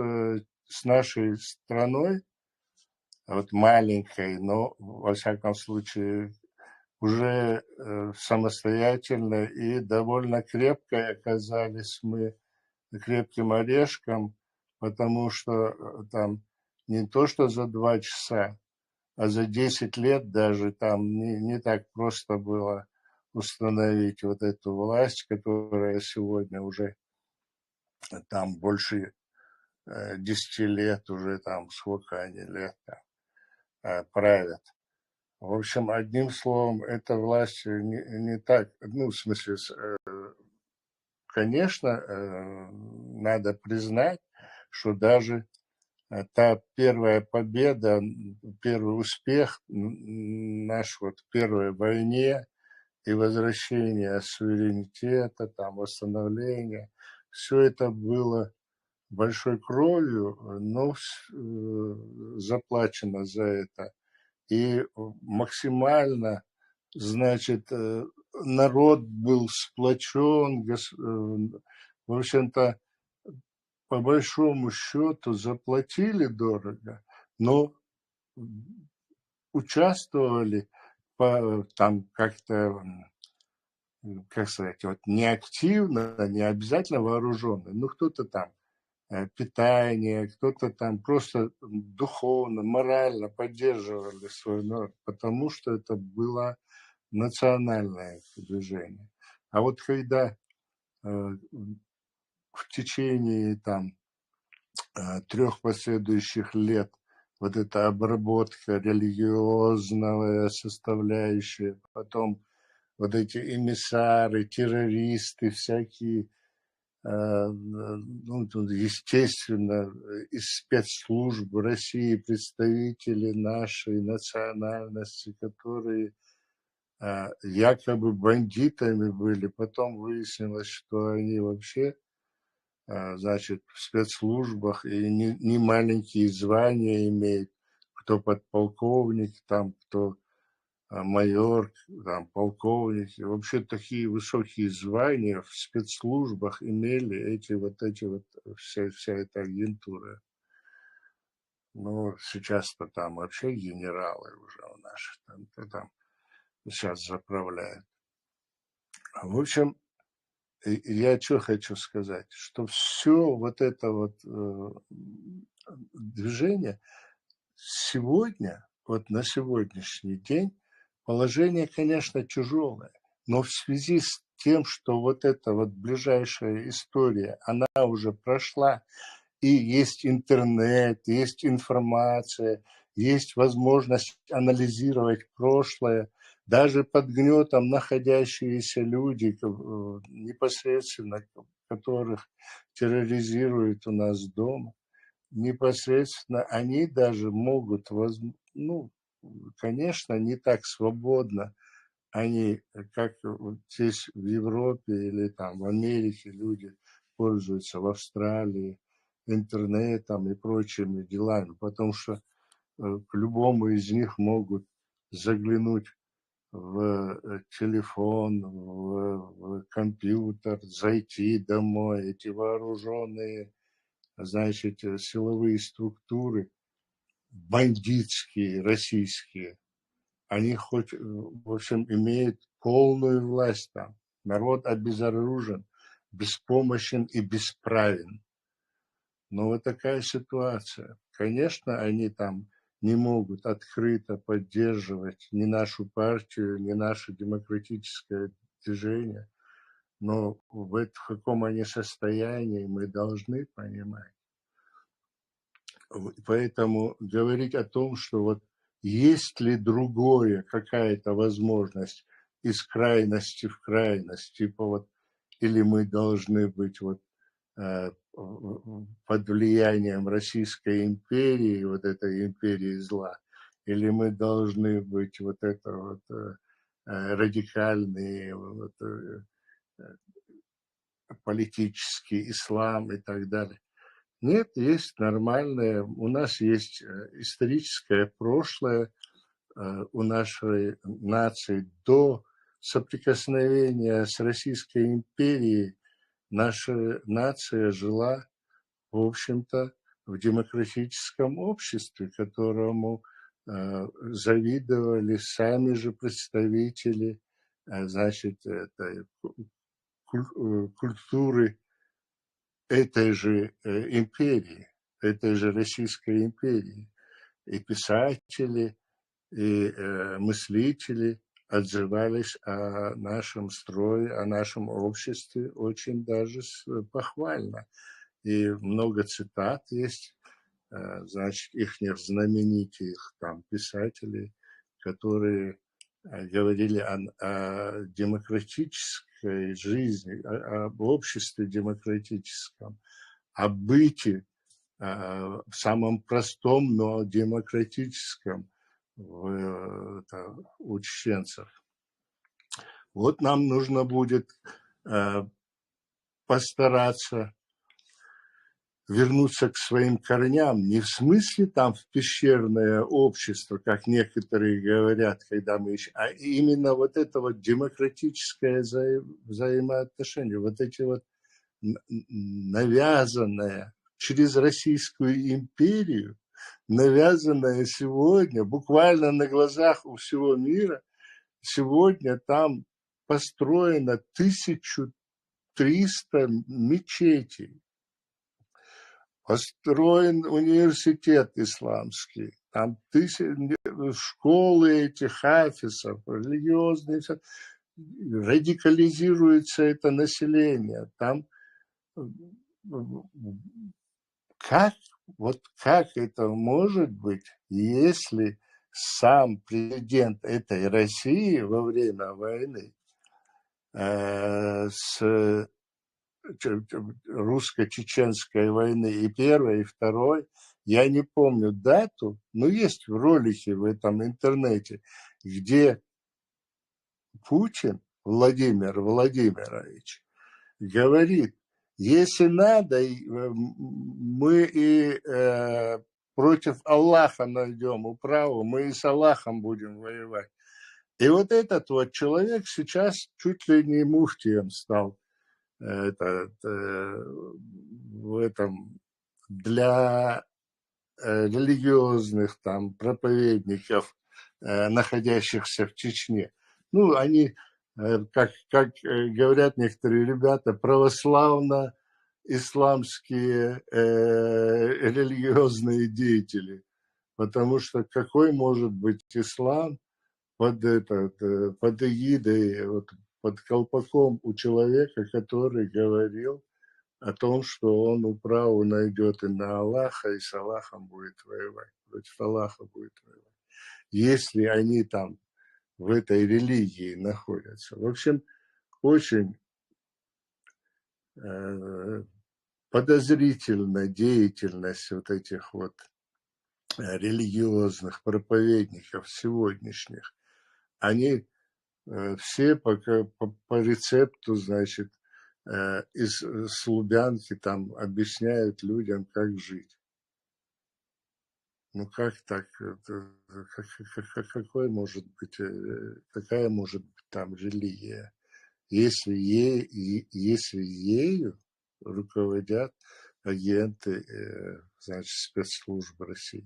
нашей страной, вот маленькой, но во всяком случае уже самостоятельно и довольно крепко оказались мы крепким орешком, потому что там не то, что за 2 часа, а за 10 лет даже там не так просто было установить вот эту власть, которая сегодня уже там больше 10 лет, уже там сколько они лет там, правят. В общем, одним словом, эта власть не так, ну, в смысле, конечно, надо признать, что даже та первая победа, первый успех наш вот в первой войне и возвращение суверенитета, там, восстановление, все это было большой кровью, но заплачено за это. И максимально, значит, народ был сплочен, в общем-то, по большому счету заплатили дорого, но участвовали там как-то как сказать, вот не активно, не обязательно вооруженный, но кто-то там питание, кто-то там просто духовно, морально поддерживали свой народ, потому что это было национальное движение. А вот когда в течение там 3 последующих лет вот эта обработка религиозная составляющая, потом вот эти эмиссары, террористы всякие, ну, естественно, из спецслужб России представители нашей национальности, которые якобы бандитами были. Потом выяснилось, что они вообще, значит, в спецслужбах и не маленькие звания имеют, кто подполковник, там, кто майор, там, полковник. И вообще такие высокие звания в спецслужбах имели эти вот вся эта агентура. Ну, сейчас-то там вообще генералы уже у наших там сейчас заправляют. В общем, я что хочу сказать, что все вот это вот движение сегодня, вот на сегодняшний день, положение, конечно, тяжелое, но в связи с тем, что вот эта вот ближайшая история, она уже прошла, и есть интернет, есть информация, есть возможность анализировать прошлое, даже под гнетом находящиеся люди, непосредственно которых терроризируют у нас дома, непосредственно они даже могут, ну, конечно, не так свободно, они, как вот здесь в Европе или там в Америке люди пользуются, в Австралии, интернетом и прочими делами, потому что к любому из них могут заглянуть в телефон, в компьютер, зайти домой. Эти вооруженные, значит, силовые структуры, бандитские, российские, они хоть, в общем, имеют полную власть там. Народ обезоружен, беспомощен и бесправен. Но вот такая ситуация. Конечно, они там не могут открыто поддерживать ни нашу партию, ни наше демократическое движение. Но в каком они состоянии, мы должны понимать. Поэтому говорить о том, что вот есть ли другое, какая-то возможность из крайности в крайность, типа вот, или мы должны быть вот под влиянием Российской империи, вот этой империи зла, или мы должны быть вот это вот радикальный вот, политический ислам и так далее. Нет, есть нормальное, у нас есть историческое прошлое у нашей нации. До соприкосновения с Российской империей наша нация жила, в общем-то, в демократическом обществе, которому завидовали сами же представители, значит, культуры этой же империи, этой же Российской империи. И писатели, и мыслители отзывались о нашем строе, о нашем обществе очень даже похвально. И много цитат есть, значит, ихних знаменитых там писателей, которые говорили о демократической жизни, об обществе демократическом, о быте в самом простом, но демократическом у чеченцев. Вот нам нужно будет постараться вернуться к своим корням, не в смысле там в пещерное общество, как некоторые говорят, когда мы еще, а именно вот это вот демократическое взаимоотношение, вот эти вот навязанное через Российскую империю, навязанное сегодня, буквально на глазах у всего мира, сегодня там построено 1300 мечетей. Построен университет исламский, там школы этих хафизов, религиозные, радикализируется это население. Там как это может быть, если сам президент этой России во время войны с русско-чеченской войны и первой, и второй, я не помню дату, но есть ролики в этом интернете, где Путин Владимир Владимирович говорит, если надо, мы и против Аллаха найдем управу, мы и с Аллахом будем воевать. И вот этот вот человек сейчас чуть ли не муфтием стал в этом для религиозных там проповедников, находящихся в Чечне. Ну, они, как говорят некоторые ребята, православно-исламские религиозные деятели. Потому что какой может быть ислам под эгидой, вот, под колпаком у человека, который говорил о том, что он управу найдет и на Аллаха, и с Аллахом будет воевать, против Аллаха будет воевать. Если они там в этой религии находятся. В общем, очень подозрительна деятельность вот этих вот религиозных проповедников сегодняшних. Они все по рецепту, значит, из Лубянки там объясняют людям, как жить. Ну как так? Какая может быть там религия, если ею руководят агенты, значит, спецслужб России?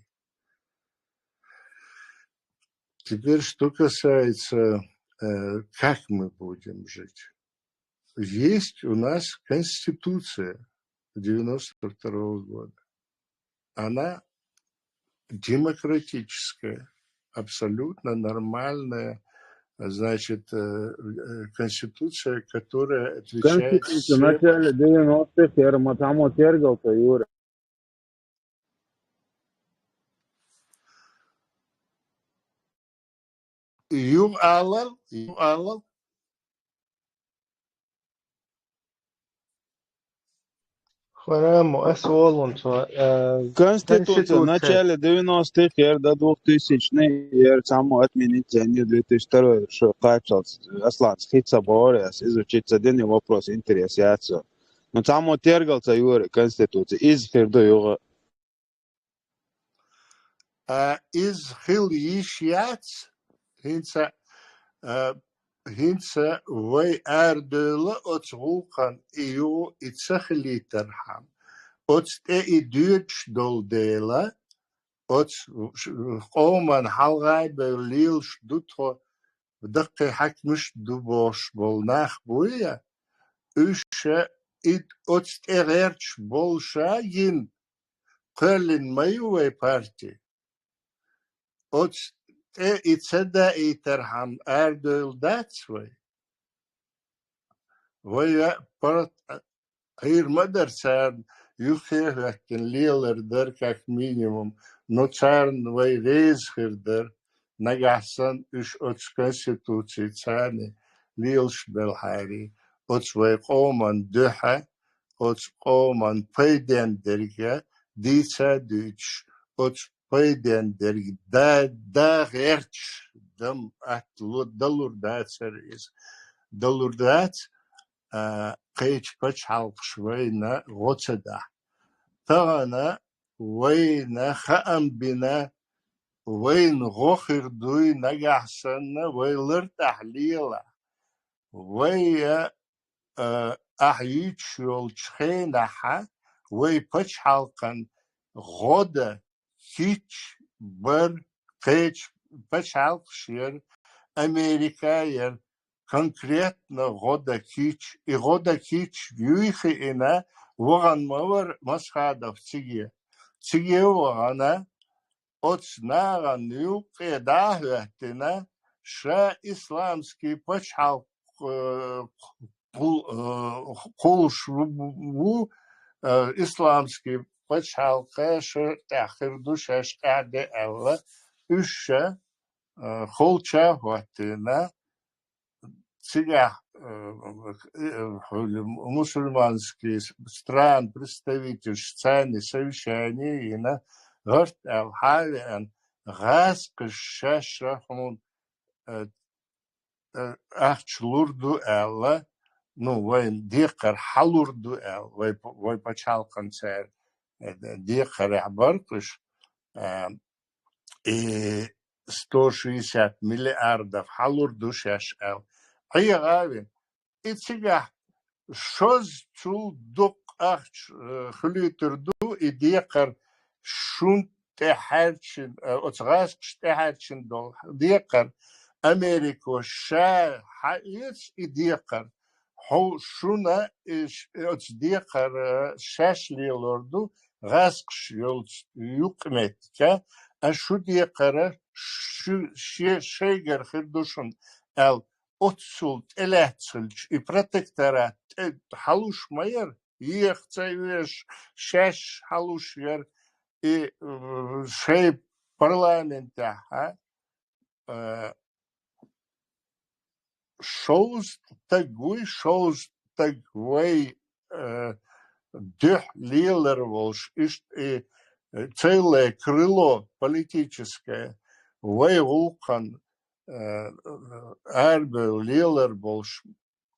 Теперь, что касается, как мы будем жить. Есть у нас Конституция 92 года. Она демократическая, абсолютно нормальная, значит, Конституция, которая отвечает Конституция в начале 90-х, Ерматамо тергался, Юра. Аллал. Конституция в начале 90-х, до 2000-х, само отменить не 2002 что кайпсалс, аслан, схица боряс, изучить один вопрос, интересуется. Но само тергался, Юра, Конституция, изхирду его. Изхил ишьяц, هنسا وي أردل أتغوقا إيو إتسخلي ترحم أتست إي دوتش دول ديلا أتس قومن حلغاي بليلش دوتو بدقي حكمش دوبوش بولناخ بويا أشا إت أتست إغيرش بولشا ين قلن مايوي بارتي أتست إتصدى إي ترحم أردل داتسوي ويا برت غير مدر سارن يخير لكن ليلر در كاك مينيموم نو سارن وي ريز خير در نجحسن إش أتس كونستيتوتسي سارني ليلش بالحاري أتس وي قومن دوحة أتس قومن بيدين درجة ديسا دوتش أتس بيدين درجة دا غيرتش دم أتلو دلور دات سريز دلور دات قيش بش حلق شوينا غوتدا تغانا وين خأم بنا وين غوخر دوي نجحسنا ويلر تحليلا ويا أحييت شول شخينها وي بش حلقن غودا هيتش بر قيش بش حلق شير أمريكا ير конкретно года кич, и года кич вюихи ина, воган мавар масхадов циге. Циге вогана, от снаган юке дахвятина, ша исламский почал кулшву исламский почал кэшэ тахир душаш каде элла, үша холча ватина, цигах мусульманские стран, представитель социальных совещаний, и на горт алхавиан газ кшашахмун ахчлурду элла, ну, вайн дикар халурду эл, вай почал концерт, дикар абаркуш, и 160 миллиардов халурду шаш эл. Айгавин, и цигах шоз чул дук ахч хлютерду и дикар шун техерчин, отгас техерчин дол, дикар Америку ша хаиц и дикар. Хо шуна иш от дикар шашли лорду гаск юкметка, а шу дикара шейгер хирдушун эл отсулт элетсулч и протекторат халуш майер ехцевеш шаш халушер и шей парламента shows tagway дых лилер волш ist целое крыло политическое way вулкан арбе лилер волш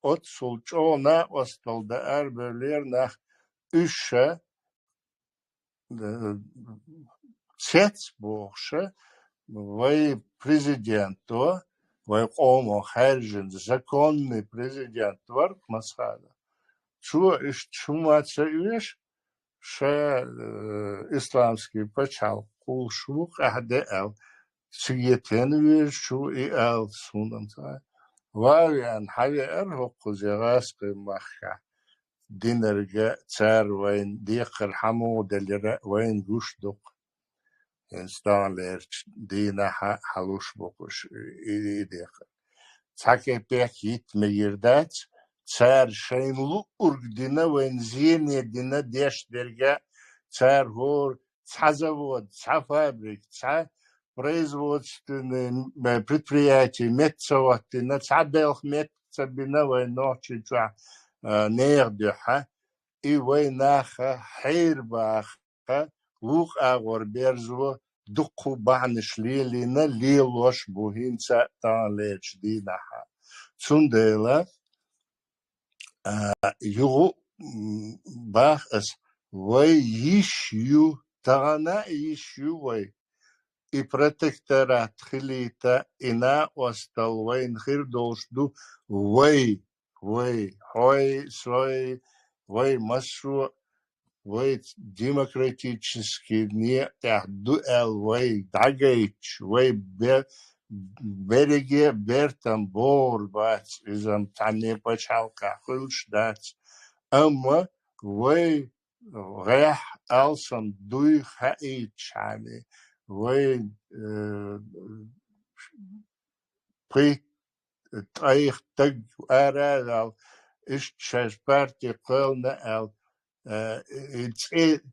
от сулчона остал да арбе лер nach üsche цецбохше way президенту way омо харжен законный президент варк масхада чу иш чумаца иш ша исламский почал кулшук ахде эл сиетен виш шу и эл сунамца вариан хавер хокузерас маха динерге цар вайн дикер хамоделер вайн гушдук installert dina halush bokush idek take pekit meyirdat цар шейнлу ургдина вензине дина дешдерга цар гор цазавод цафабрик ца производственные предприятия медцаватина цаделх медцабина веночи ца нердха и войнаха хайрбаха лук агор берзво дуку баниш лилина лилош бухинца танлеч динаха цундела югу бах as вой ищу тагана ищу вой и протекторат хилита ина остал войн хирдолшду вой хой свой вой машу вой демократический не дуэл вой дагайч вой береге бертам борбац изам тане почалка хулшдац amma вой рех алсам дуй хаичани вой при таих так арал иш час партия кълна ал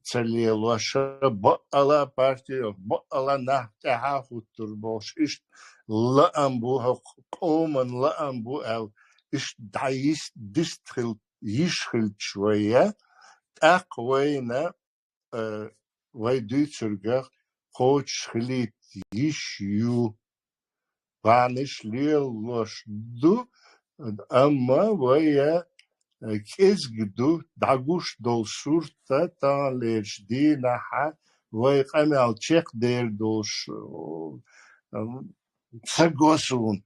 цели лоша бала партия бала нахта хутурбош иш ла амбу коман ла амбу ал иш дайс дистрил يشخل شوية أقوينا ويدوترجر قوش خليت يشيو بانش ليلوش دو أما ويا كيزجدو دعوش دول شورتا تان ليش دي نحا ويقامي على تشيك دير دوش تساقوسون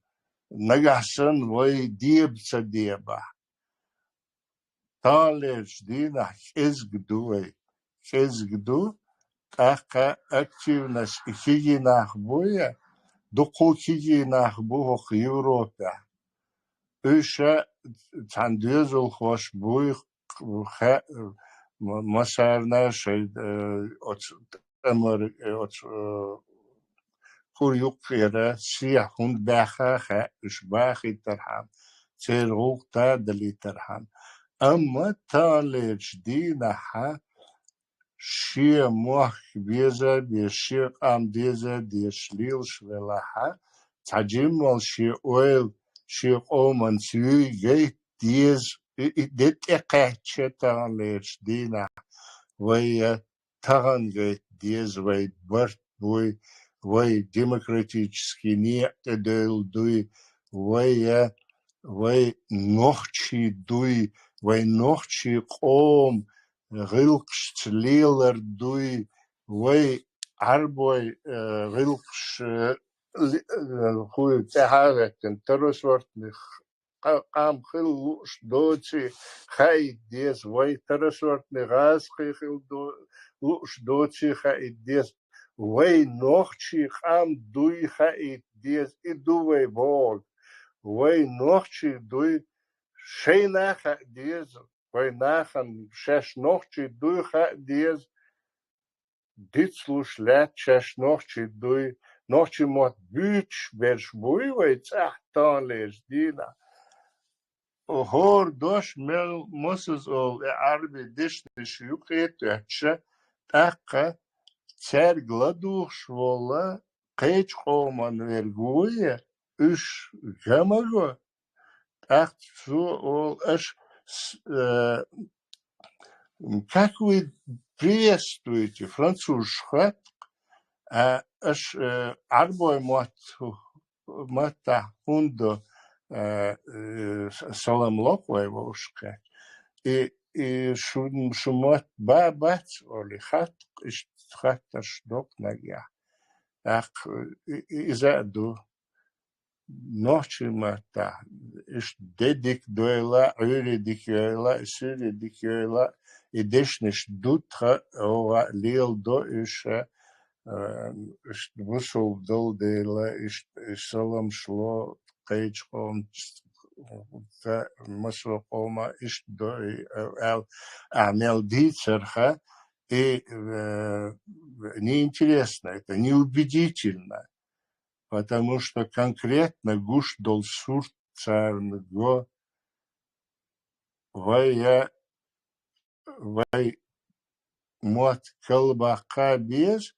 نجحسن ويديب تديبه Талеш дина хезгду така активность хиги нахбуя дуку хиги нахбу в Европе Üshe tandüzul hoş buy masarna şey ot amar ot kuryuk yere siyah hund baha üş bahi terham seruk ta deli terham ama talej dina ha şiye muh bize bir şiye am dize diye şlil şvelaha tacim ol şiye oil şiye oman şiye geit diz det ekahçe talej dina вой таганге диез вой барт вой демократический не дуй вой нохчи дуй вой нохчи ком гилкш лилер дуй вой арбой гилкш хуй тахаректен террорсвортных قام خلوش دوتي خاي ديز وي ترسورت نغاز خيخل لوش دوتي خاي ديز وي نوخشي قام دوي خاي ديز إدوي بول وي نوخشي دوي شي ناخا ديز وي ناخن شاش نوخشي دوي خاي ديز ديتسلوش لات شاش نوخشي دوي نوخشي موت بيتش برش بوي وي تحتان ليش دينا هور دوش مل مسز ol arbi dişniş yuqetçe taqqa sergladuş vola qeç qoman verguye üş gamago taq su ol aş как вы приветствуете французша аш арбой мата хундо салам локвай вошка и шумот бабат оли хат хатташ док нагя ак изаду ночи мата иш дедик дуэла юри дикела сюри дикела и дешниш дутха ова лил до иша вышел дол дела иш салам шло قيجهم مسوقوما إيش دوي أعمال дицерха и неинтересно, это неубедительно, потому что конкретно гуш долсур царного вай мот колбака без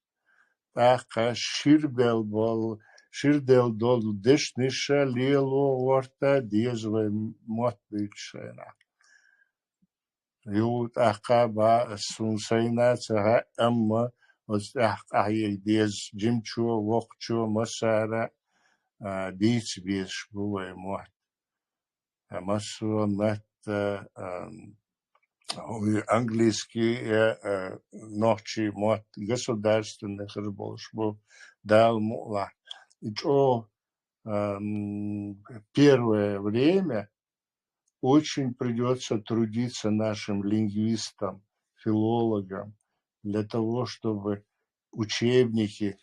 така ширбел бол ширдел дол дешниша лило ворта диезвай мот бикшена يوت أقابا سونسينا تها أما أحيي ديز جمشو وقتشو مسارة ديتس بيش بوي موت مسو مت английский ночи мот государственных рыболовов дал мула. И что первое время очень придется трудиться нашим лингвистам, филологам, для того, чтобы учебники,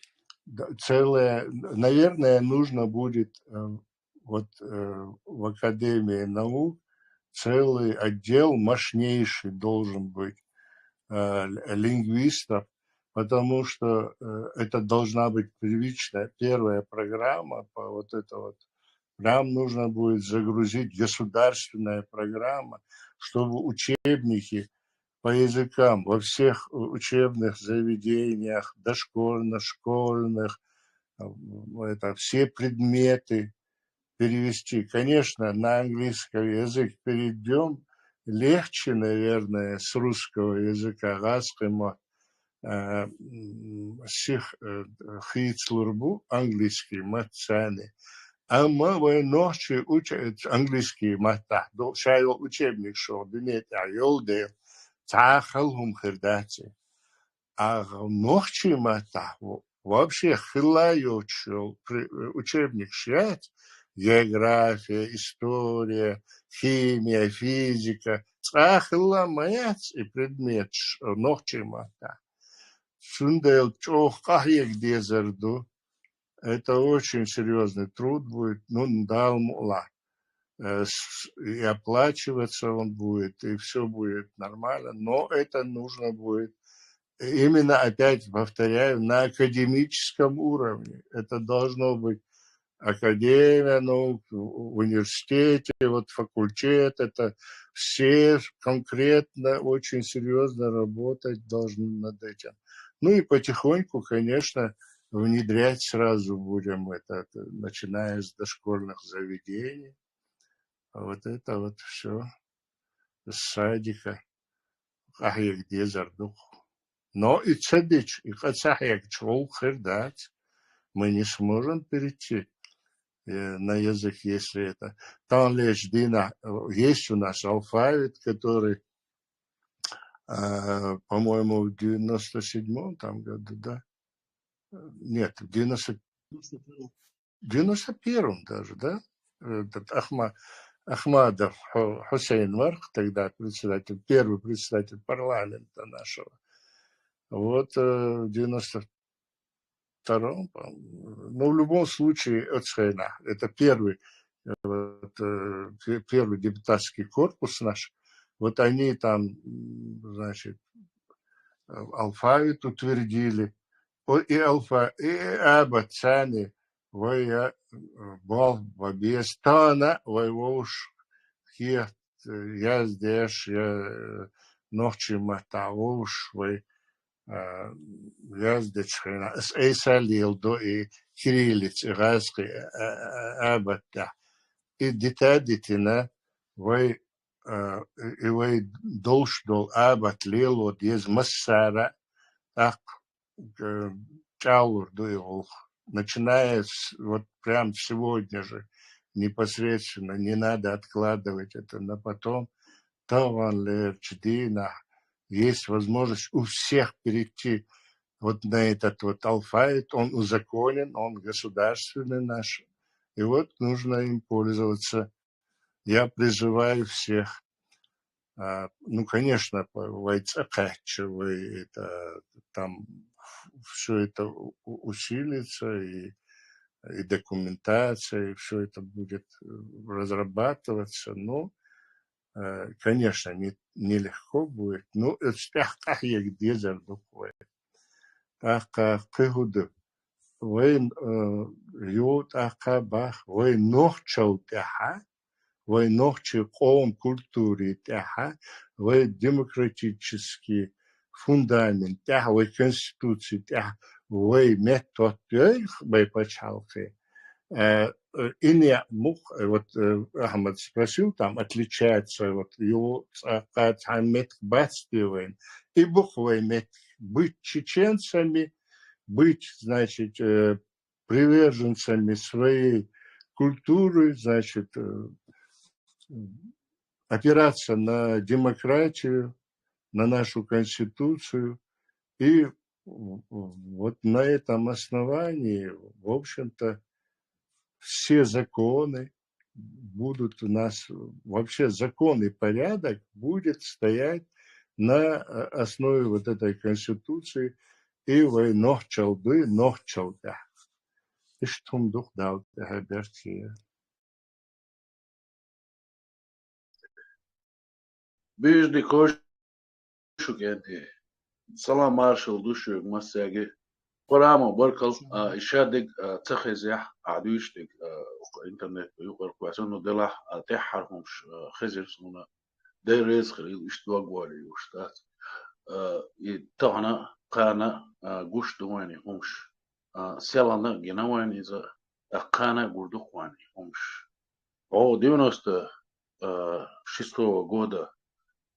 целое, наверное, нужно будет вот в Академии наук целый отдел мощнейший должен быть лингвистов, потому что это должна быть привычная первая программа по вот это вот. Нам нужно будет загрузить государственная программа, чтобы учебники по языкам во всех учебных заведениях, дошкольных, школьных, это все предметы перевести. Конечно, на английский язык перейдем легче, наверное, с русского языка. Раскимо сих хицлурбу английский матцаны. А мы ночи учат английский матах. Шайл учебник шо, бинет айолдел, тахалхум хирдати. А ночи матах вообще хилают учебник шать. География, история, химия, физика. Цахла маяц и предмет ночи мата. Сундел чохахек дезерду. Это очень серьезный труд будет. Ну, дал мула. и оплачиваться он будет, и все будет нормально, но это нужно будет именно, опять повторяю, на академическом уровне. Это должно быть академия наук, в университете, вот факультет, это все конкретно очень серьезно работать должны над этим. Ну и потихоньку, конечно, внедрять сразу будем это, начиная с дошкольных заведений. Вот это вот все с садика. Где зардух. Но и цадыч, и хацахяк чвол хердать. Мы не сможем перейти на язык, если это. Там лишь дина, есть у нас алфавит, который, по-моему, в 97-м там году, да? Нет, в 91-м даже, да? Этот Ахмадов Хусейн Марх, тогда председатель, первый председатель парламента нашего. Вот в 92-м, ну, в любом случае, это первый депутатский корпус наш. Вот они там, значит, алфавит утвердили. И абацаны, вы бал бабестана, вы уж я здесь, я ночи матауш, вы я здесь, с эйсалил до и кириллиц, разки абата. И детадитина, вы и вы долж дол абат лило диз массара, так чалур дуевол, начиная с вот прям сегодня же, непосредственно, не надо откладывать это на потом. Таван лерчдина, есть возможность у всех перейти вот на этот вот алфавит, он узаконен, он государственный наш, и вот нужно им пользоваться. Я призываю всех, ну, конечно, это там все это усилится, и документация, и все это будет разрабатываться, но, конечно, нелегко будет. Ну, это где зардухое. Вейн ют бах, вейн нохчал тяха, вейн нохчи ком культуре тяха, вейн демократический фундамент тяха, вейн конституции тяха, вейн метод тяха, вейн пачалки. Иня мух, вот Ахмад спросил, там отличается вот его мет бастивен, и бухвей мет быть чеченцами, быть, значит, приверженцами своей культуры, значит, опираться на демократию, на нашу конституцию. И вот на этом основании, в общем-то, все законы будут у нас, вообще закон и порядок будет стоять на основе вот этой конституции. И вы нохчалды, нохчалда. И что дух дал Габерти. Bijdi koşu geldi. Salam marshal düşüyor masaya. Kurama barkal işadet تخزيح عدوشتك internet ويقر كواسون دلح تحرهم خزر سونا درس خليل اشتواق والي وشتات طعنا قانا قوش دواني همش سيلانا جنواني إذا قانا قردو خواني همش او ديونست شستو года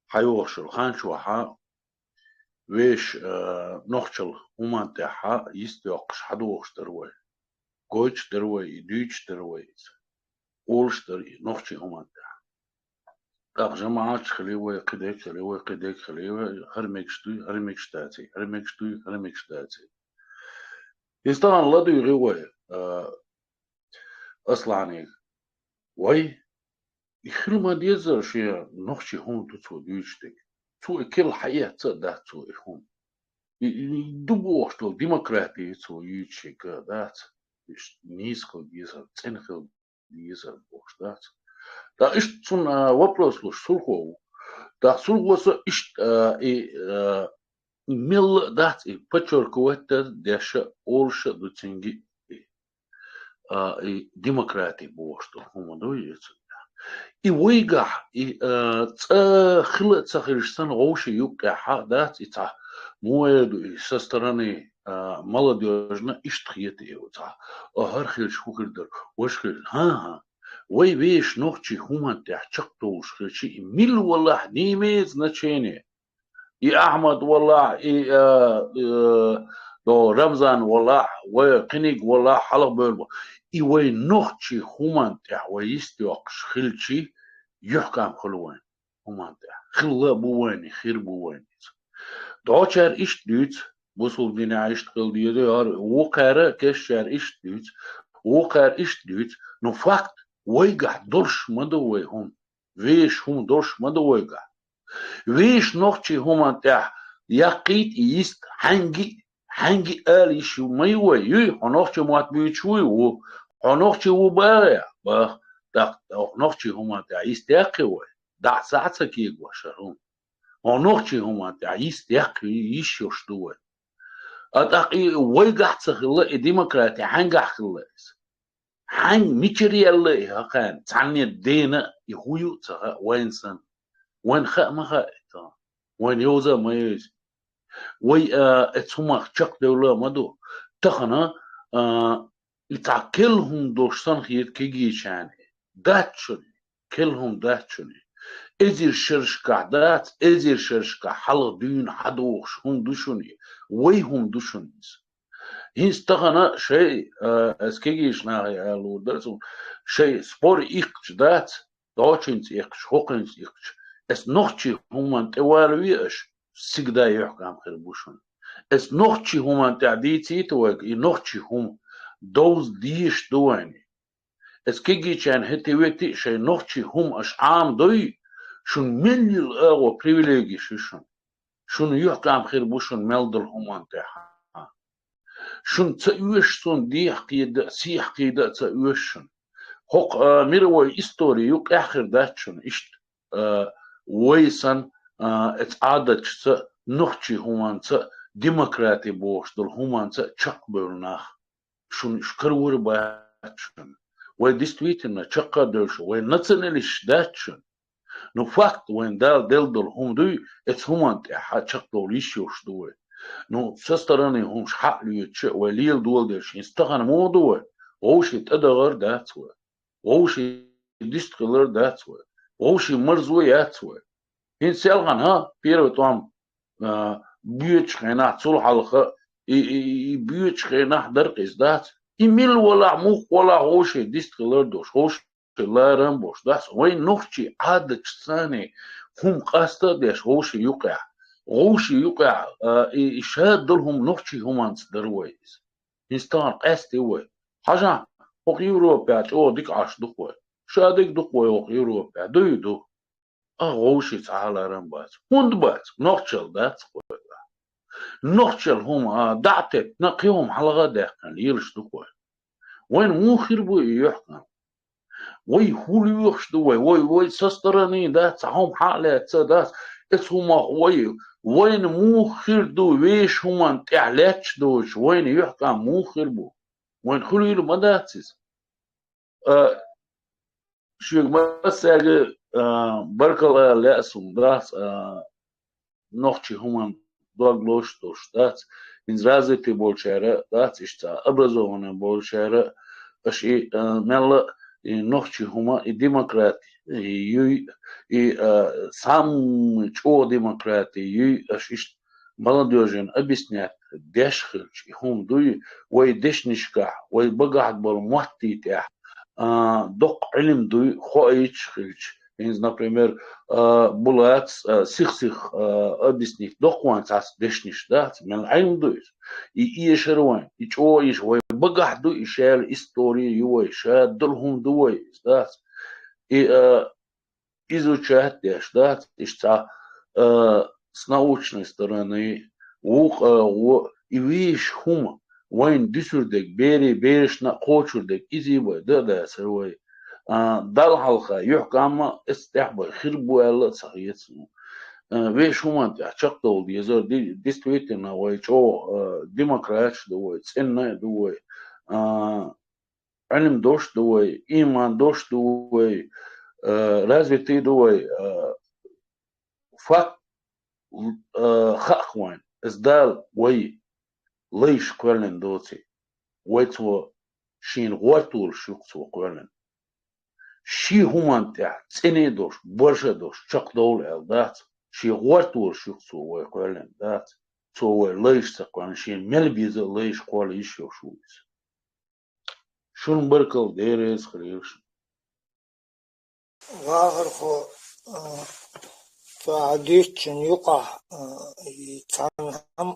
حيوشل خانشوحا ويش نخشل همان تاعها يستوقش حدوش دروي قوش دروي ديش دروي أولش دري نخشي همان تاع تاع جماعات خليوي قديك خليوي هرميكش تاتي يستان الله دو يغوي أصلاني وي يخلو ما ديزر شيء نخشي هون تسو ديشتك تو كل حياة تصدق تو هم دوبوش تو ديمقراطية تو يجيك دات نيسكو ديزر تنخل ديزر بوش دات Да ишт сун вопрос луш сулхову. Да сулхоса ишт мил дат и подчеркивает деша олша дуцинги и демократии бошто хумадуется. И войга и хлы цахирштан гоуши юка дат и та моеду со стороны молодежно иштхиет его та архилш хукердер вошхил ха вой веш нохчи хуман тахчактоуш хичи мил валлах не имеет значения. И Ахмад والله и دو رمضان والله وقنيق والله حلق بيربو и وي نوخشي همان تاع ويستوق خلشي يحكم خلوين همان تاع خلا بوين خير بوين دوچر iş düt busul dine iş kıl diyor o kara keşer iş düt o kar iş düt no fakt ويقع درش مدوي هم ويش هم درش مدويقع ويش نوخشي همان تاع يقيت يست حنجي قال يشو ميوي يي هنوخشي موات بيشوي و هنوخشي وبايا با دا هنوخشي هما تاع يستيقي وي دا ساعة كيق وشرهم هنوخشي هما تاع يستيقي يشو شدوي أتاقي ويقع تخلا ديمقراطي حنجح خلاص حن ميشري الله هكان تعني الدينا يهويو تخا وين سن وين خا ما خا وين يوزا ما يوز وي اتسمع شق دولة مدو تخنا يتعكلهم دوشتان خير كيجي شانه داتشوني كلهم داتشوني ازير شرشكا دات ازير شرشكا حلق دين حدوش هم دوشوني وي هم دوشونيز هيس تخنا شيء اسكيجيش ناهي الو درسون شيء سبور إيقش دات دوشينز إيقش هوقينز إيقش اس نوخشي هم توالويش سيقدا يحكم خربوشون اس نوخشي هم تعديتي توك نوخشي هم دوز ديش دواني اس كيجي كان هتويتي شي نوخشي هم اش عام دوي شون ملي الاغو بريفيليجي شون يحكم خربوشون ملدل هم تاعها شون تأويش سون دي حقيدة سي حقيدة تأويشون هوق ميروي استوري يوك اخر داتشون اشت ويسن اتعادتش نوخشي همان ديمقراطي بوش دول همان تشقبرناخ شون شكرور باتشون وي ديستويتنا تشقدرش وي نتسنلش داتشون نو فاكت وين دل هم دوي اتس همان تشقدوليش يوش دوي نو سستراني هم شحقلي يتش وليل دول ديش يستغن مو دوي ووشي تدغر داتوي ووشي ديستغلر داتوي ووشي مرزوي ياتوي هين سيلغن ها بيرو توام بيوتش خينا تصول حلقة بيوتش خينا درقيس دات إميل ولا موخ ولا هوشي ديستغلر دوش هوشي لا رمبوش داس وين نوخشي عادة ثاني هم قاستا ديش هوشي يقع إشهاد دلهم نوخشي هم درويز هستان قاستي وي حاجة هوك يوروبا او ديك عاش دخوي شاديك دخوي هوك يوروبا دو غوشي تعالى رمبات هوند بات نوخشل دات نوخشل هم دعتت نقيهم حلقة داخل يلش دخوي وين مو خربو يحكم وي هولي يخش دوي وي سستراني دات هم حالات دات اسهما وين مو خير دو ويش هما تعلاتش دوش وين يحكم مو خربو وين خلو يلو مداتس شو بس برك الله لأسهم دات نوخشي هما دوغلوش دوش دات من زرازتي بولشارة دات اشتا أبرزونا بولشارة اشي ملا نوخشي هما ديمقراطي يي سام чё демократии يي اشيش молодежен объяснять дешхилч هم دوي وي دشنشكا وي بقعد بالمحتي تاع دق علم دوي خويش خلش يعني например булат сих объяснить док ванцас дешниш да من علم دوي и шерван и чё иш وي بقعد دوي شال истории يوي شاد دلهم دوي да и изучать да ишта с научной стороны и видишь хум وين ديسوردك بيرش نا خوشوردك إزي بوي ده سروي دال حلقة يحكم استحبا خربوا على صحيح ويش هم تعشقوا يزور ديستويتنا ويشو ديمقراطش دوي سنة دوي علم دوش دوي إيمان دوش دوي развитый دوي فات خاخوان ازدال وي ليش كورلن دوتي ويتو شين غوتول شوكسو كورلن شي همان تاع تسني دوش برشا دوش تشق دول الدات شي غوتول شوكسو وي كورلن دات تو ليش تقوان شين ملبيز ليش قول يشو شويس شون بركل ديريز خريش واخر خو فعديتشن يقع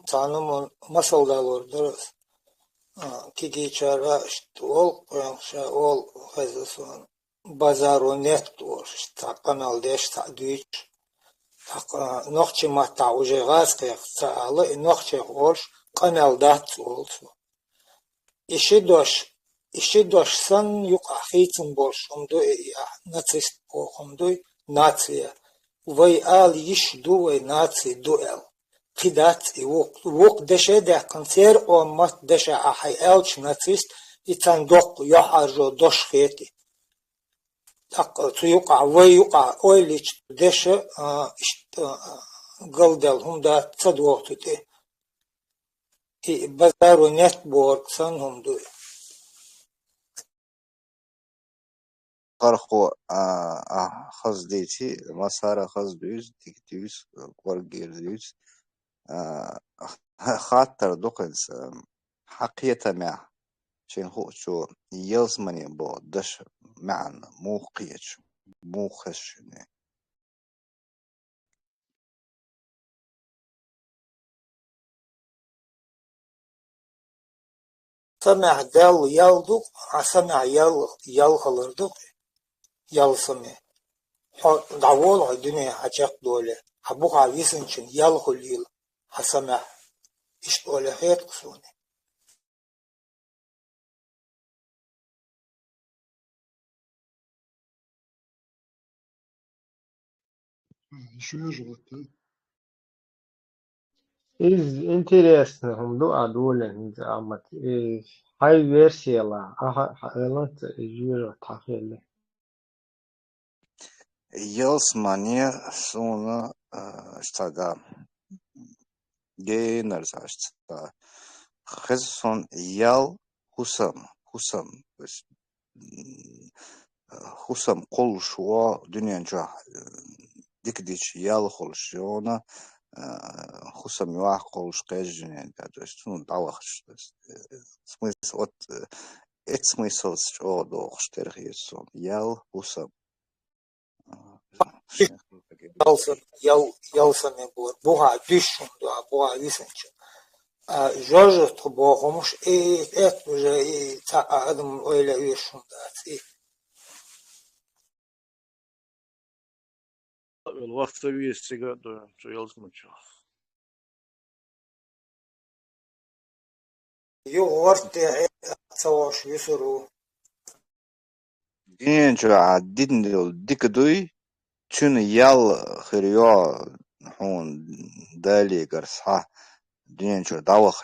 تعلم مسؤول دور درس كي شارش تول قيامشا أول خزسون بازارو نت ورش تا قنال ديش تعديتش نوخشي ما تعوجي غاز قيق تعالى نوخشي غورش قنال دات ولسو إشي دوش سن يقع خيتن بولش همدو ناتسيست بو همدو ناتسيا وي آل يشدو وي ناتسي دوئل قدات وق دشة ده كنسير أو مات دشة أحي ألش ناتسيست يتان دوق يحرجو دوش خيتي يقع ويقع أوليش دشة قلدل هم دا تصدوقتو تي بازارو نتبورك سن هم دوي قرخو خز ديتي مسار خز دوز ديك دوز قرقير دوز خاطر دوقنس حقيقة مع شين هو شو يلزمني بو دش معنا مو قيش مو خشني سمع دل يلدو سمع يلخلردو يلسمي دعوال الدنيا حجاق دولة حبوق عويسنشن يلخليل حسمع إش دولة خير قصوني شو يجرت Интересно, هم دولة نزامت هاي версия لا элант جيرو تحقيل يلزمني سونا اشتادا جينرز اشتا خزون يل حسم بس حسم قل شو دنيا جا ديك ديش يل خلشونا حسم يواح قل شقيجن то есть ну давахш то есть смысл от это смысл что до штерхисон ял حسم يلسمي بور بوها ديشن بوها ويسنشن جورج تبوهمش إيه وجا تا أدم أويلا ويشون دات الوقت вести да что я значу يغورت سواش يسرو دين جو عددن ديك دوي تشون يال خريو هون دالي قرصها دين جو داوخ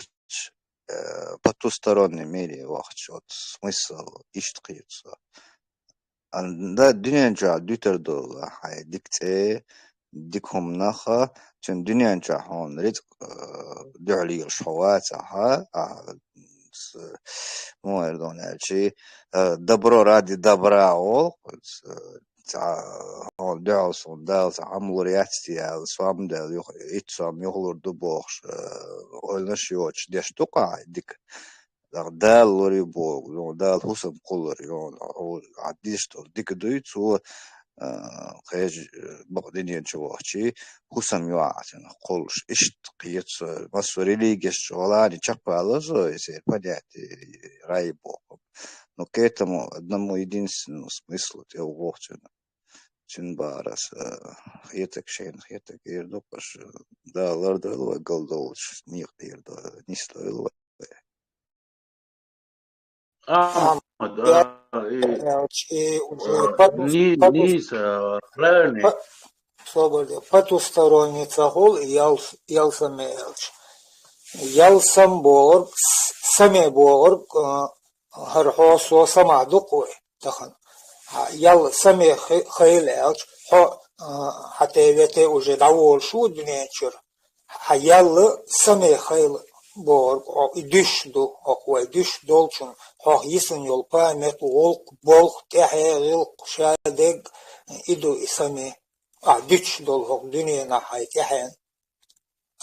потусторонний мире вахч от смысл иштқиц анда дуньян жа дютер до хай дикте дикхум наха чун дуньян жа хон ризq дуали шхават ха мو эрдон элчи добро ради добра ол هون دعوس ودالس عملو رياتي على صام دال يخ إتصام يخلور دبوخش قلناش يوتش ديش تقع ديك دال لوري بوغ دال حسب قلر يون أو عديش تول ديك دويت هو خيج بقدين شوخشي حسم يوعتنا قلش إشت قيت مسو ريليجيش ولاني чакпало يصير понятие райбо но к этому одному единственному смыслу те угохчено Чинбарас, хетек шейн, хетек ирдопаш, да, лардойлова голдолш, них ирдо, нислойлова. Ахмад, Я и и уже низ правильный. потусторонний цагол ялсам элч. Ялсам бор, саме бор, хархосо самадукой. Тахан. Ял саме хейл элч, حتى وقتی уже داول شد نيچر حيال سمي خيل بورق او يدش دو او يدش دولچون ها يسن يول پامت ولق بولق تهيل شادق يدو اسمي دش دول هو دنيا نحاي تهين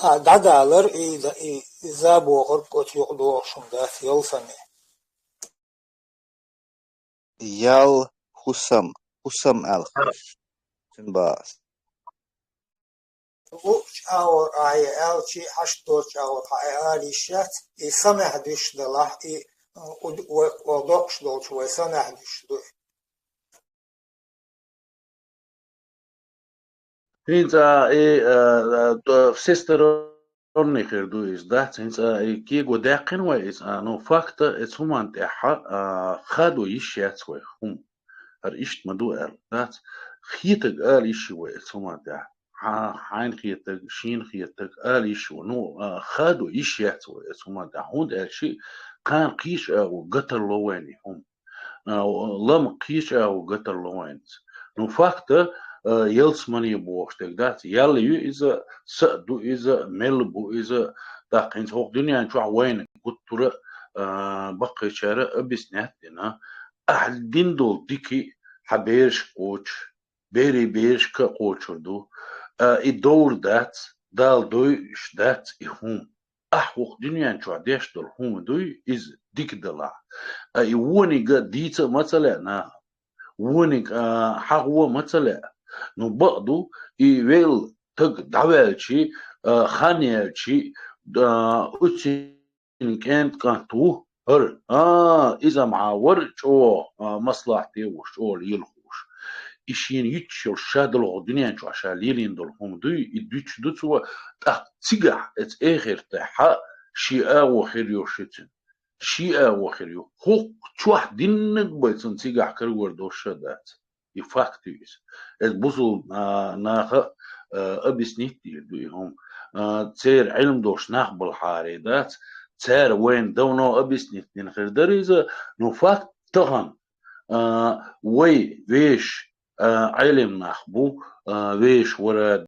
دادالر إذا بوغر قوت يقدو شمدا يول سمي يال حسم الخش تنباس Uch hour ai elchi hashtoch hour ai ali shat I samah dish de lah I o doksh dolch we samah dish do Hinza sister onniger du is dat hinza kiego deqin we is no fakta het humant khadu yishat we hum er isht madu dat khietig er ishi we het humant hain khietig shin khietig er ishi no khadu yishat we het humant hund er shi kan qish o gatar loweni hum lam qish o gatar lowens no fakta يلسمني بوشتك دات يالي إذا سأدو إذا ملبو إذا داقين سوق دنيا شو عوين قطرة بقي شارع أبس نهتنا أهل دين دول ديكي حبيرش قوش بيرش كقوش دو الدور دات دال دوش دات إهم أحوق دنيا شو عديش دول هم دوي إز ديك دلا يووني قد ديتا مثلا ونك حقوة مثلا no badu I vel tag davelchi khanelchi uchin kent kantu هر إذا معور شو مصلحتي وشو يلخوش إشين يتشل شادل الدنيا شو عشان ليلين دولهم دوي يدوش دوتوا تيجح آخر تحا شيئا وخيريو شتن شيئا وخيريو هو شو دينك بيتن تيجح كرور دوش دات يفاكتيس البوزل ناخ أبيس نيتي دويهم تير علم دوش ناخ بالحاريدات تير وين دونو أبيس نيتي نخير دريزة نفاك تغن وي ويش علم ناخبو ويش ورد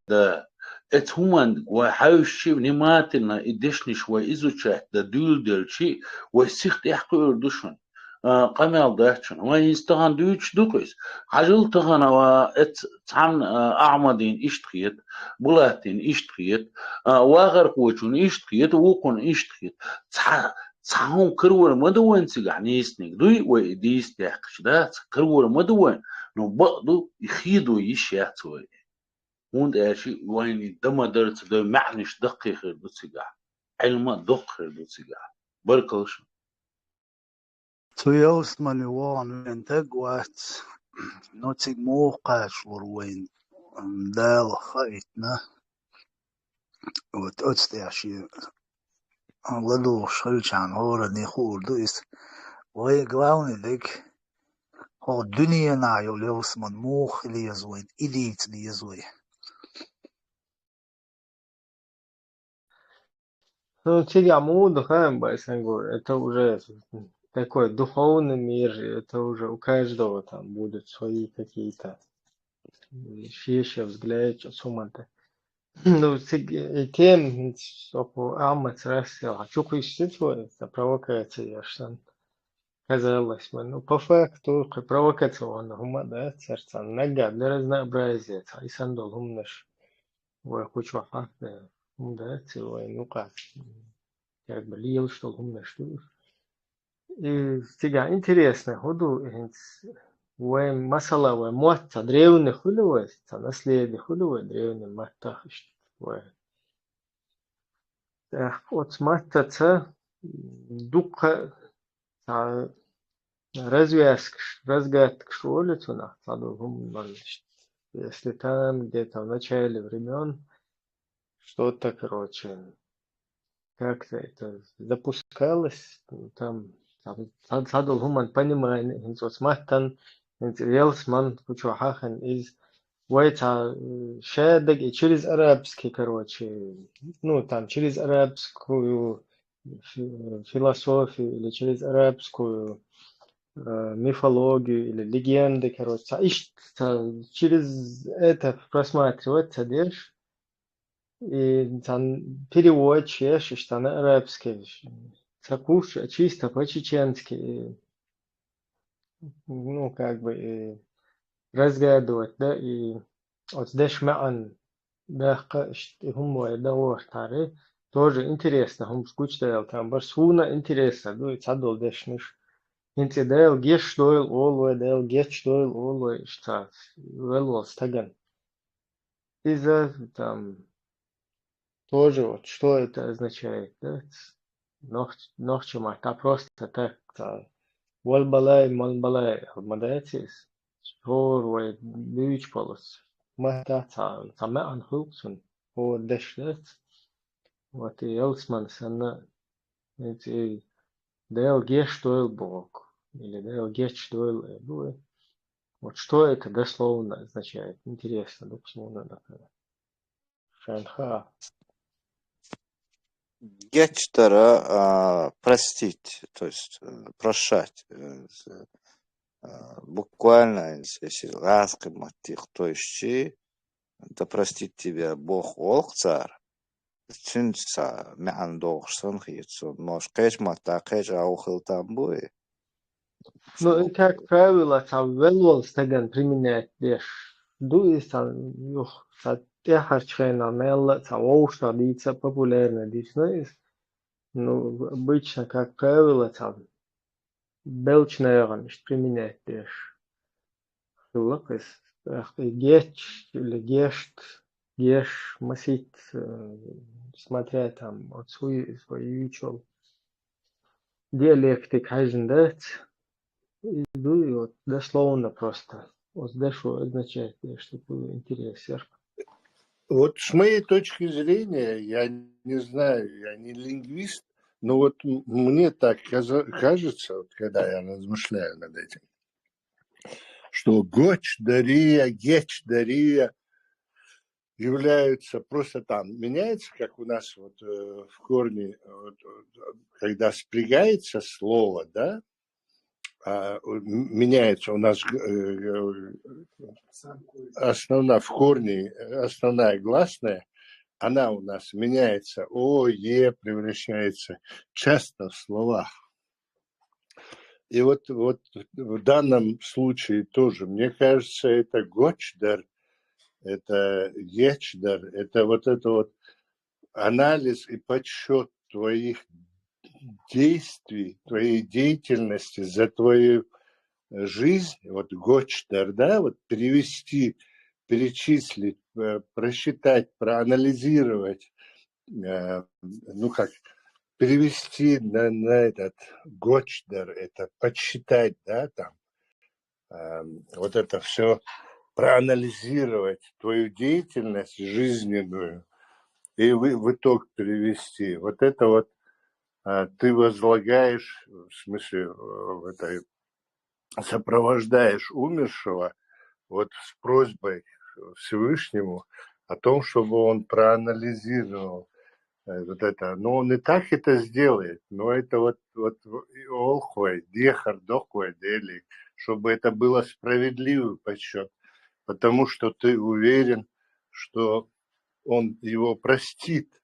اتهمن وحاوش شي نماتنا إدشني شوي إزو تشات دا دول دلشي ويسيخت يحقو يردوشن قمال داشتن ويستغن دوش دوكيس عجل تغن وات تعن أعمدين إشتخيت بلاتين إشتخيت واغر قوتون إشتخيت ووقون إشتخيت تعون كرور مدوين سيقع نيسنك دوي ويديس تحقش دات كرور مدوين نو بقدو يخيدو يشياتوي هوند اشي وين دم درت دو معنش دقيق دوتسيقع علم دق دوتسيقع بركلش تويوست مليون وين تقوات نوتيق موقعش وروين دال خيتنا وتأتستياشي لدو شلشان هورا نيخور دويس وهي قلاوني لك هو الدنيا نايو ليوسمن موخ ليزوين إديت ليزوين Ну, Тигаму духаем байсангур, это уже такой духовный мир, это уже у каждого там будут свои какие-то вещи, взгляды, сумматы. Ну, тем, что амат рассел, а чуку ищет, это провокация, что казалось бы. Ну, по факту, провокационно, хума, да, сердца, нога для разнообразия, и сандал, умнаш, куча факта, да, целый, ну как бы лил, что умнаш, и сега интересно, ходу, وين مسألة وين موتة древних хулевой, наследие хулевой древних матах, от матаца дука развязка, разгадка школицу на если там где-то в начале времен что-то, короче, как-то это запускалось, там Sadol human понимание, hinsos matan, hins reals man кучу хахан из Войца шедек и через арабский, короче, ну там через арабскую философию или через арабскую мифологию или легенды, короче, через это просматривать, садишь, и там перевод чешешь, там на арабский, чисто по-чеченски, ну, как бы, разгадывать, да, и вот здесь معا да, هم دور تاره тоже интересно, هم скучно там, барсуна интересно, ну, и цадол дешниш. Инте дел геш дойл олве, дел геш дойл олве, что, велвол стаган. Из-за там, тоже вот, что это означает, да? Нохчема, та просто так, та, волбалай, малбалай, мадайтис, шор, бюч полос. Мата, та, меан хулксун, о, дешнет. Вот и Элсман, она, эти, дел геш дойл бог, или дел геш дойл эбуэ. Вот что это дословно означает? Интересно, да, почему надо Шанха. Гечтара простить, то есть прощать. Буквально, если ласка матих, то есть да простит тебя Бог Олх царь. Цинца мян долгсон хитсон, нож кэч мата кэч аухил там буи. Ну и как правило, там велвол стаган применяет беш. Дуис там, юх, та техарчена мелла, там оушна лица популярна дична. Ну, обычно, как правило, там белчнерон применяет беш. Хулак из геч или геш масит, смотря там от свою учел. Диалектик хайзендет. Иду и вот дословно просто. Вот что означает, чтобы было интересно. Вот с моей точки зрения, я не знаю, я не лингвист, но вот мне так кажется, вот когда я размышляю над этим, что гоч дария, геч дария являются просто там, меняется, как у нас вот в корне, вот, когда спрягается слово, да, меняется у нас в корне основная гласная, она у нас меняется, превращается часто в словах. И вот в данном случае тоже, мне кажется, это гочдар, это гечдар, это вот анализ и подсчет твоих действий, твоей деятельности за твою жизнь, вот гочдар, да, вот перевести, перечислить, просчитать, проанализировать, перевести на этот гочдар, это подсчитать, да, там, вот это все проанализировать, твою деятельность жизненную и в итог перевести. Вот это вот ты возлагаешь, в смысле, сопровождаешь умершего вот с просьбой Всевышнему о том, чтобы он проанализировал вот это. Но он и так это сделает, но это вот олхой, дехар, дохой, дели, чтобы это было справедливый подсчет, потому что ты уверен, что он его простит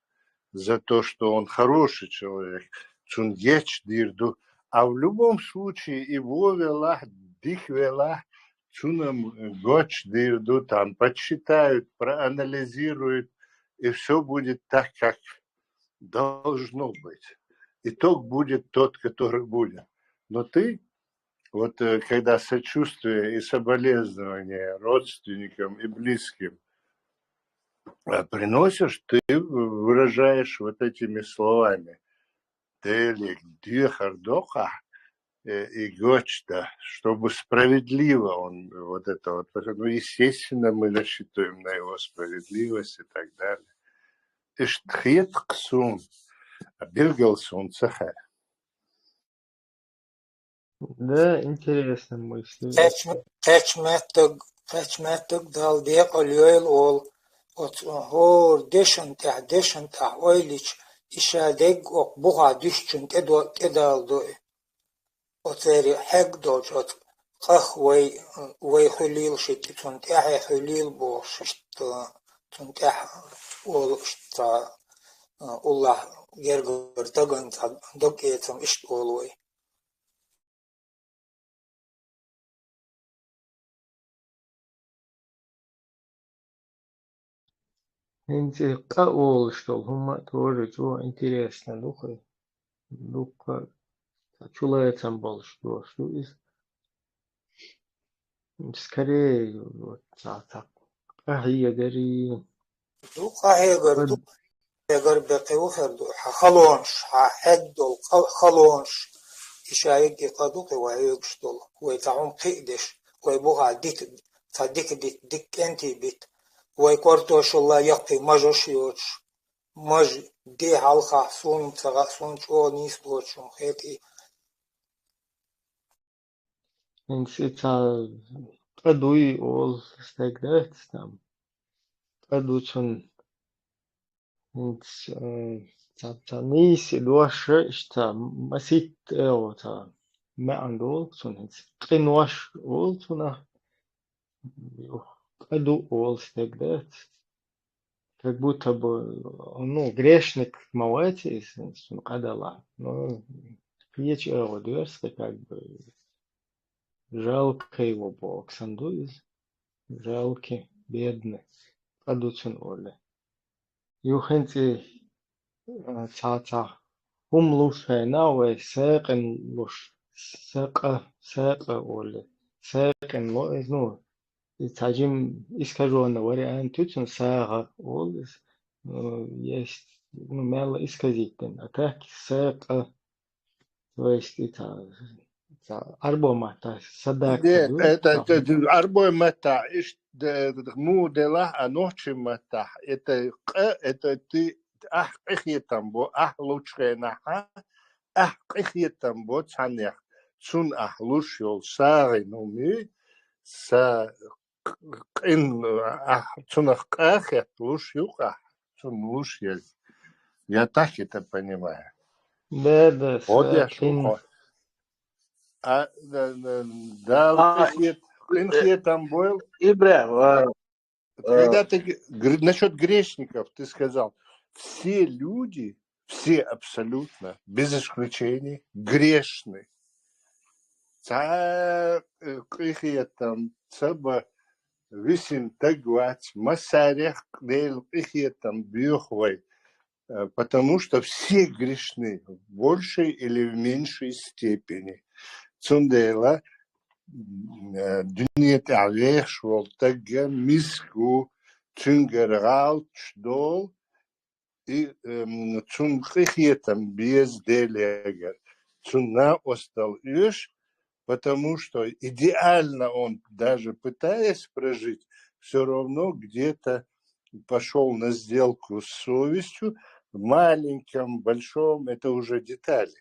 за то, что он хороший человек. Цунгеч дирду. А в любом случае его вела, дих вела, цунам гоч дирду, там подсчитают, проанализируют, и все будет так, как должно быть. Итог будет тот, который будет. Но ты, вот когда сочувствие и соболезнование родственникам и близким приносишь, ты выражаешь вот этими словами. Телек, дюхардоха и гочта, чтобы справедливо он вот это вот. Ну, естественно, мы рассчитываем на его справедливость и так далее. Иштхет ксун, а биргал сун цахар. Да, интересная мысль. Kaçmettik daldiyak alyoyl ol. Hor deşen tah oyliç işadeg ok buha düşçün kedaldu. Oteri heg doç ot qah way hulil şiti tuntah hulil boş işte tuntah ol işte Allah gergör dagan dog etam işte olway. Инте қаол, что хума тоже чего интересно, лука чулается был, что из скорее вот так. هي قري Du qahegar du قد egar beqevu ferdu خلونش حدل خلونش إشايق قدوق ويقشتل ويتعم قيدش ويبوها ديك تصدق ديك أنتي بيت ويكورتوش الله يقي مجوش يوش مج دي حلقة سون تغا سون شو نيس بوشون خيتي انسي تا قدوي أول استقدرت تام قدو تون انت تا نيسي دوش اشتا مسيت او تا ما عندول تون انت قنوش أول تونه قدو أول استقدرت как будто бы, ну, грешник молодец, кадала, но пьечь дверска, как бы, жалко его Бог, сандуиз, жалкий, бедный, кадуцун оле. Юхенти цаца, луш хэнауэ, сэкэн луш, сэкэ оле, сэкэн лоэс, ну, تعجيم إسكاجونا وريان توتن ساغا أولس есть ну мало исказитен атак сака то есть это арбома та садакта Нет, бил это та арбой мата, му дела, а ночи мата. Это ты, их там бо, лучше наха, их там бо, цанях, цун луч йол сари, ну ми, са, цунах луч юка, цун луч есть. Я так это понимаю. да Вот я сакин шухо. Да, их там был. Ибрахим, Когда ты насчет грешников, ты сказал, все люди, все абсолютно, без исключений, грешны. Их там, цаба, висим тагвать, масарях, их там бьюхвай, потому что все грешны в большей или в меньшей степени. Цундейла, Дүниет авеш волтага миску цунгерал чдол и цунгхиетам без делегер. Цуна остал иш, потому что идеально он, даже пытаясь прожить, все равно где-то пошел на сделку с совестью, в маленьком, большом, это уже детали.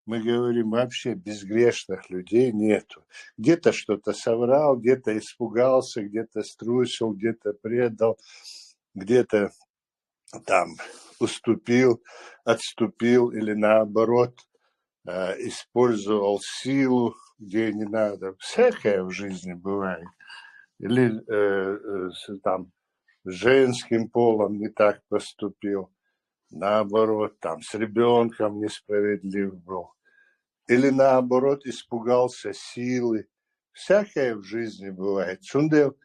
Мы говорим, вообще безгрешных людей нету. Где-то что-то соврал, где-то испугался, где-то струсил, где-то предал, где-то там уступил, отступил или наоборот использовал силу, где не надо. Всякое в жизни бывает. Или там с женским полом не так поступил, наоборот, там с ребенком несправедлив был. Или наоборот, испугался силы. Всякое в жизни бывает. Цундел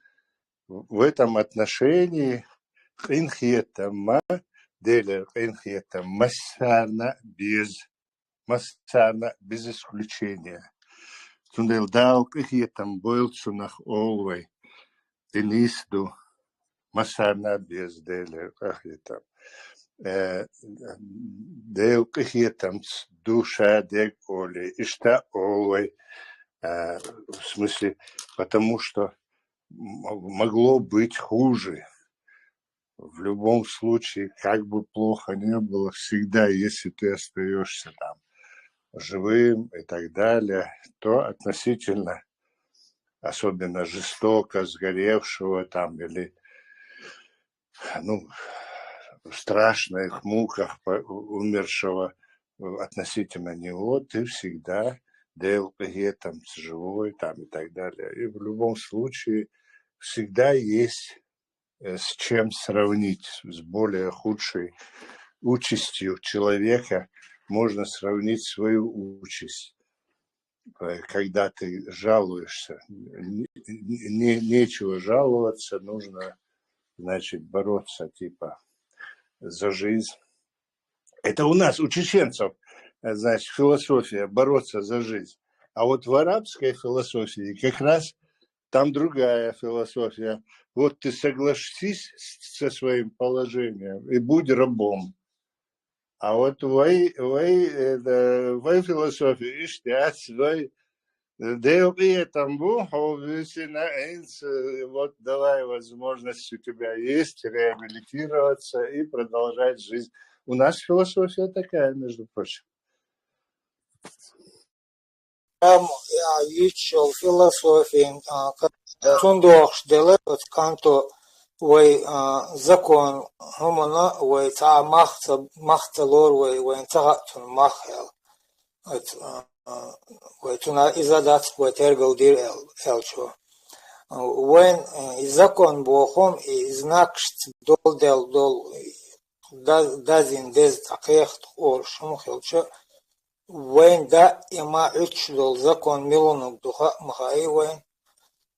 в этом отношении инхиетама, деля инхиета массарна без исключения. Цундел дал инхиетам был цунах олвай. Денисду массарна без деля инхиетам. Дел инхиетам душа дег оли. Ишта олвай. В смысле, потому что могло быть хуже. В любом случае, как бы плохо не было, всегда, если ты остаешься там живым и так далее, то относительно, особенно жестоко сгоревшего там или в страшных муках умершего, относительно него ты всегда там живой там и так далее. И в любом случае всегда есть с чем сравнить, с более худшей участью человека можно сравнить свою участь. Когда ты жалуешься, нечего жаловаться, нужно, значит, бороться за жизнь. Это у нас, у чеченцев, значит, философия бороться за жизнь. А вот в арабской философии как раз там другая философия. Вот ты согласись со своим положением и будь рабом. А вот в философии, ишь, там вот давай возможность у тебя есть реабилитироваться и продолжать жизнь. У нас философия такая, между прочим. Я ючил философии, сундук делает канто вой закон гумана вой та махта лор вой та махел. Вой туна изадат вой тергал дир элчо. Вой закон бохом и знак дол дазин дез такех ор шумхелчо. Войн да има учдол закон милонок духа махай войн.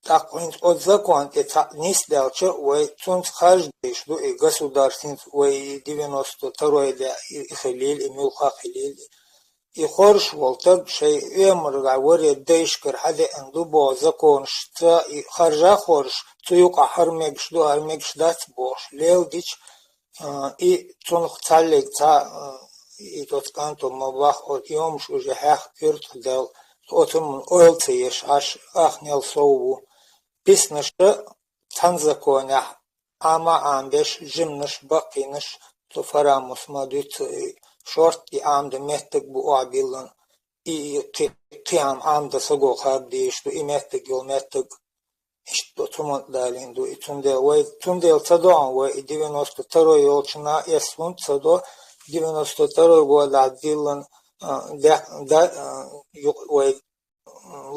Так от закон это не сделча вой цунц каждый что и государственный вой 92-й да и хилил и милха хилил. И хорш волтак шей эмр говори дейшкер хаде эндубо закон что и харжа хорш цуюк ахармег что армег шдат бош лелдич и цунх цаллик ца и тот канто мавах от йомш уже хах кюрт дал отом ойлцееш аш ахнел сову писнашта танзаконя ама амбеш жимнаш бакинаш то фарамус мадут шорт и амда меттек бу абилан и тиам амда сого хабди что и меттек йол меттек что туман далинду и тундел цадон вой 92-й йолчина есвун цадо 92-й год отделан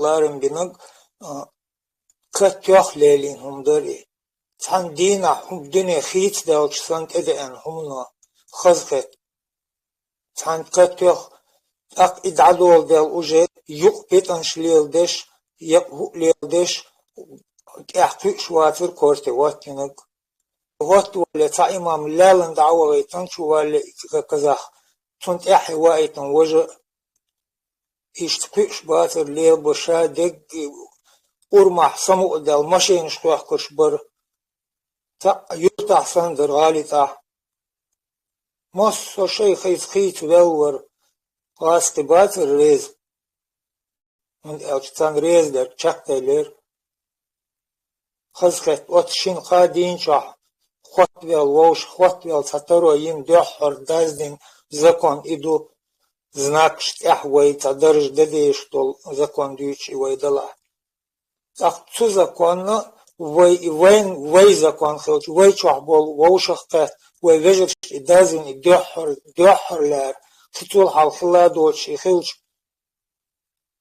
ларым бинаг катёх лелин хумдори цан дина хумдуне хит далчсан эден хумно хазхет цан катёх так идалол дел уже юк петан шлелдеш юк лелдеш ахту шватер корте ватинаг وقت ولا تا إمام لالن دعوة يتنشو ولا كزاخ تنت إحي وايتن وجه يشتقيش باتر ليه بشا دق أرمح سمو دال مشين شتوح كشبر تا يوتح سندر غالي تا مصر شي خيت دور قاست باتر ريز من أجتان ريز در چك دلير خزخت واتشين قادين شح خطوел воуш خطوел цаторой им дёхор даздин закон иду знак штях вой цадырж дедей что закон дючи вой дала так цу законно вой закон хилч вой чох бол воушах кат вой вежер и дазин и дёхор лер цутул хал хиладоч и хилч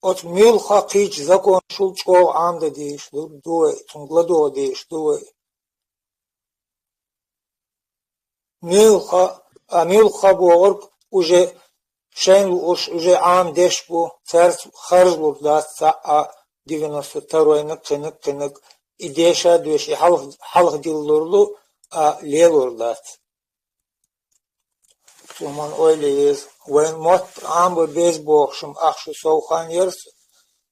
от мил хакич закон шулчкол амда дейш дуой тунгладо дейш дуой милха борг уже шен уже ам дешбу царс харжлур даца а 92-й нак и деша душ и халх диллурлу а лелур дат суман ойлез вен мот ам без бохшим ахшу соухан ерс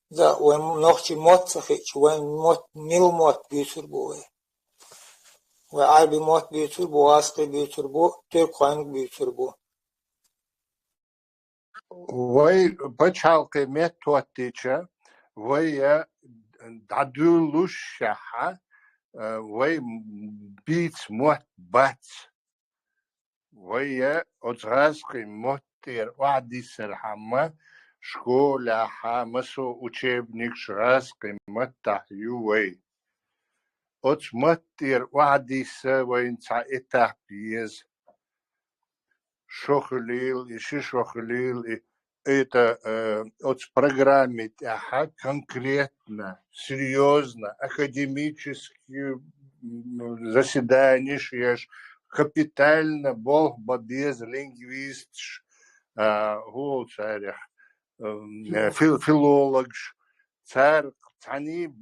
да вен нохчи мот сахич вен мот мил мот бисурбуй وعربي موت بيتربو واسقي بيتربو تركوانك بيتربو Вой почалкой методича, вой дадулушаха, вой бит мот бат, вой отразкой мотер вадисер хамма, школа хамасо учебник шраским маттахювей. От маттир вадиса вайнца этапиез. Шохлил и шишохлил и это от программе конкретно, серьезно, академически заседания, капитально, бог без лингвист, филолог, царь, они,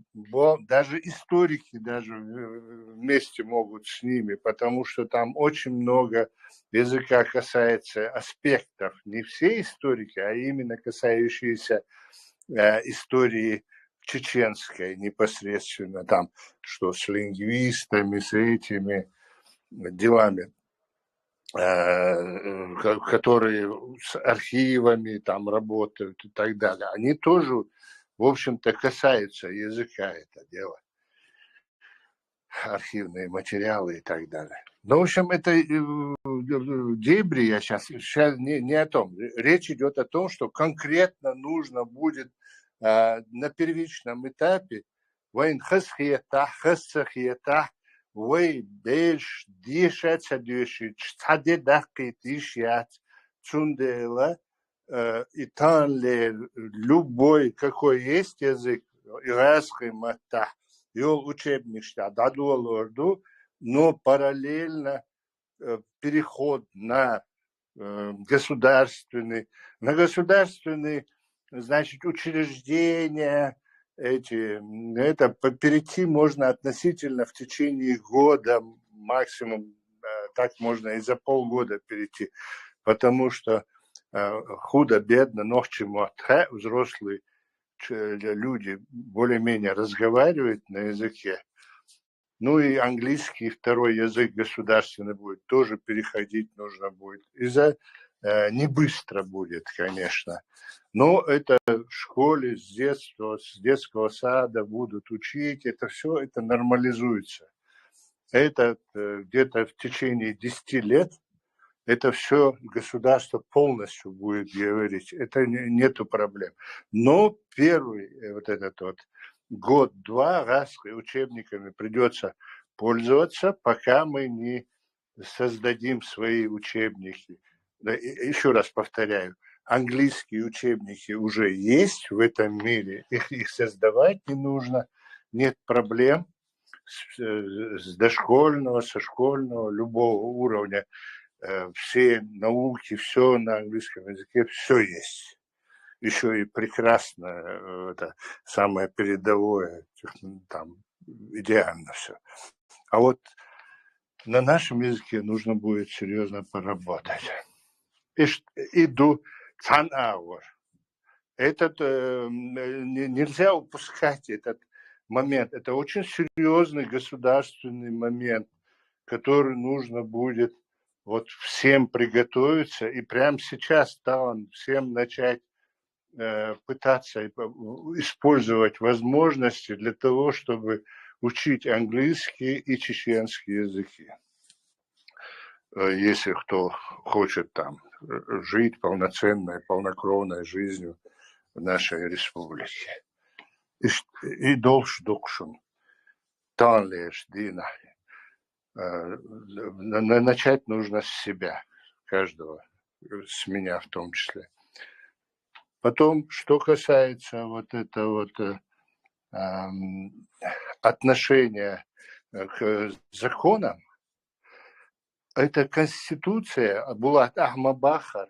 даже историки даже вместе могут с ними, потому что там очень много языка касается аспектов, не все историки, а именно касающиеся истории чеченской непосредственно, там, что с лингвистами, с этими делами, которые с архивами там работают и так далее, они тоже, в общем-то, касаются языка это дело, архивные материалы и так далее. Ну, в общем, это дебри, я сейчас не о том. Речь идет о том, что конкретно нужно будет на первичном этапе войн хасхиета, хасцахиета, вой бельш, дишаца дюшич, цадедаки тишят, цундела, и танле, любой, какой есть язык, ирасхи мата, вел учебник, дадул орду, но параллельно переход на государственный, значит, учреждения, это перейти можно относительно в течение года, максимум, так можно и за полгода перейти, потому что худо-бедно, ночью взрослые люди более-менее разговаривают на языке. Ну и английский второй язык государственный будет, тоже переходить нужно будет. Не быстро будет, конечно. Но это в школе с детского сада будут учить, это все, это нормализуется. Это где-то в течение 10 лет это все государство полностью будет говорить. Это нету проблем. Но первый вот этот вот год-два раз учебниками придется пользоваться, пока мы не создадим свои учебники. Еще раз повторяю, английские учебники уже есть в этом мире, их создавать не нужно, нет проблем с дошкольного, со школьного, любого уровня. Все науки, все на английском языке, все есть. Еще и прекрасно, это самое передовое, там идеально все. А вот на нашем языке нужно будет серьезно поработать. Иду цан-ауэр. Этот нельзя упускать этот момент. Это очень серьезный государственный момент, который нужно будет вот всем приготовиться и прямо сейчас там всем начать пытаться использовать возможности для того, чтобы учить английский и чеченский языки. Если кто хочет там жить полноценной, полнокровной жизнью в нашей республике. И долж дукшун, тан лишь дина. Начать нужно с себя, каждого, с меня в том числе. Потом, что касается вот это вот отношения к законам, это Конституция Булат Ахмабахар,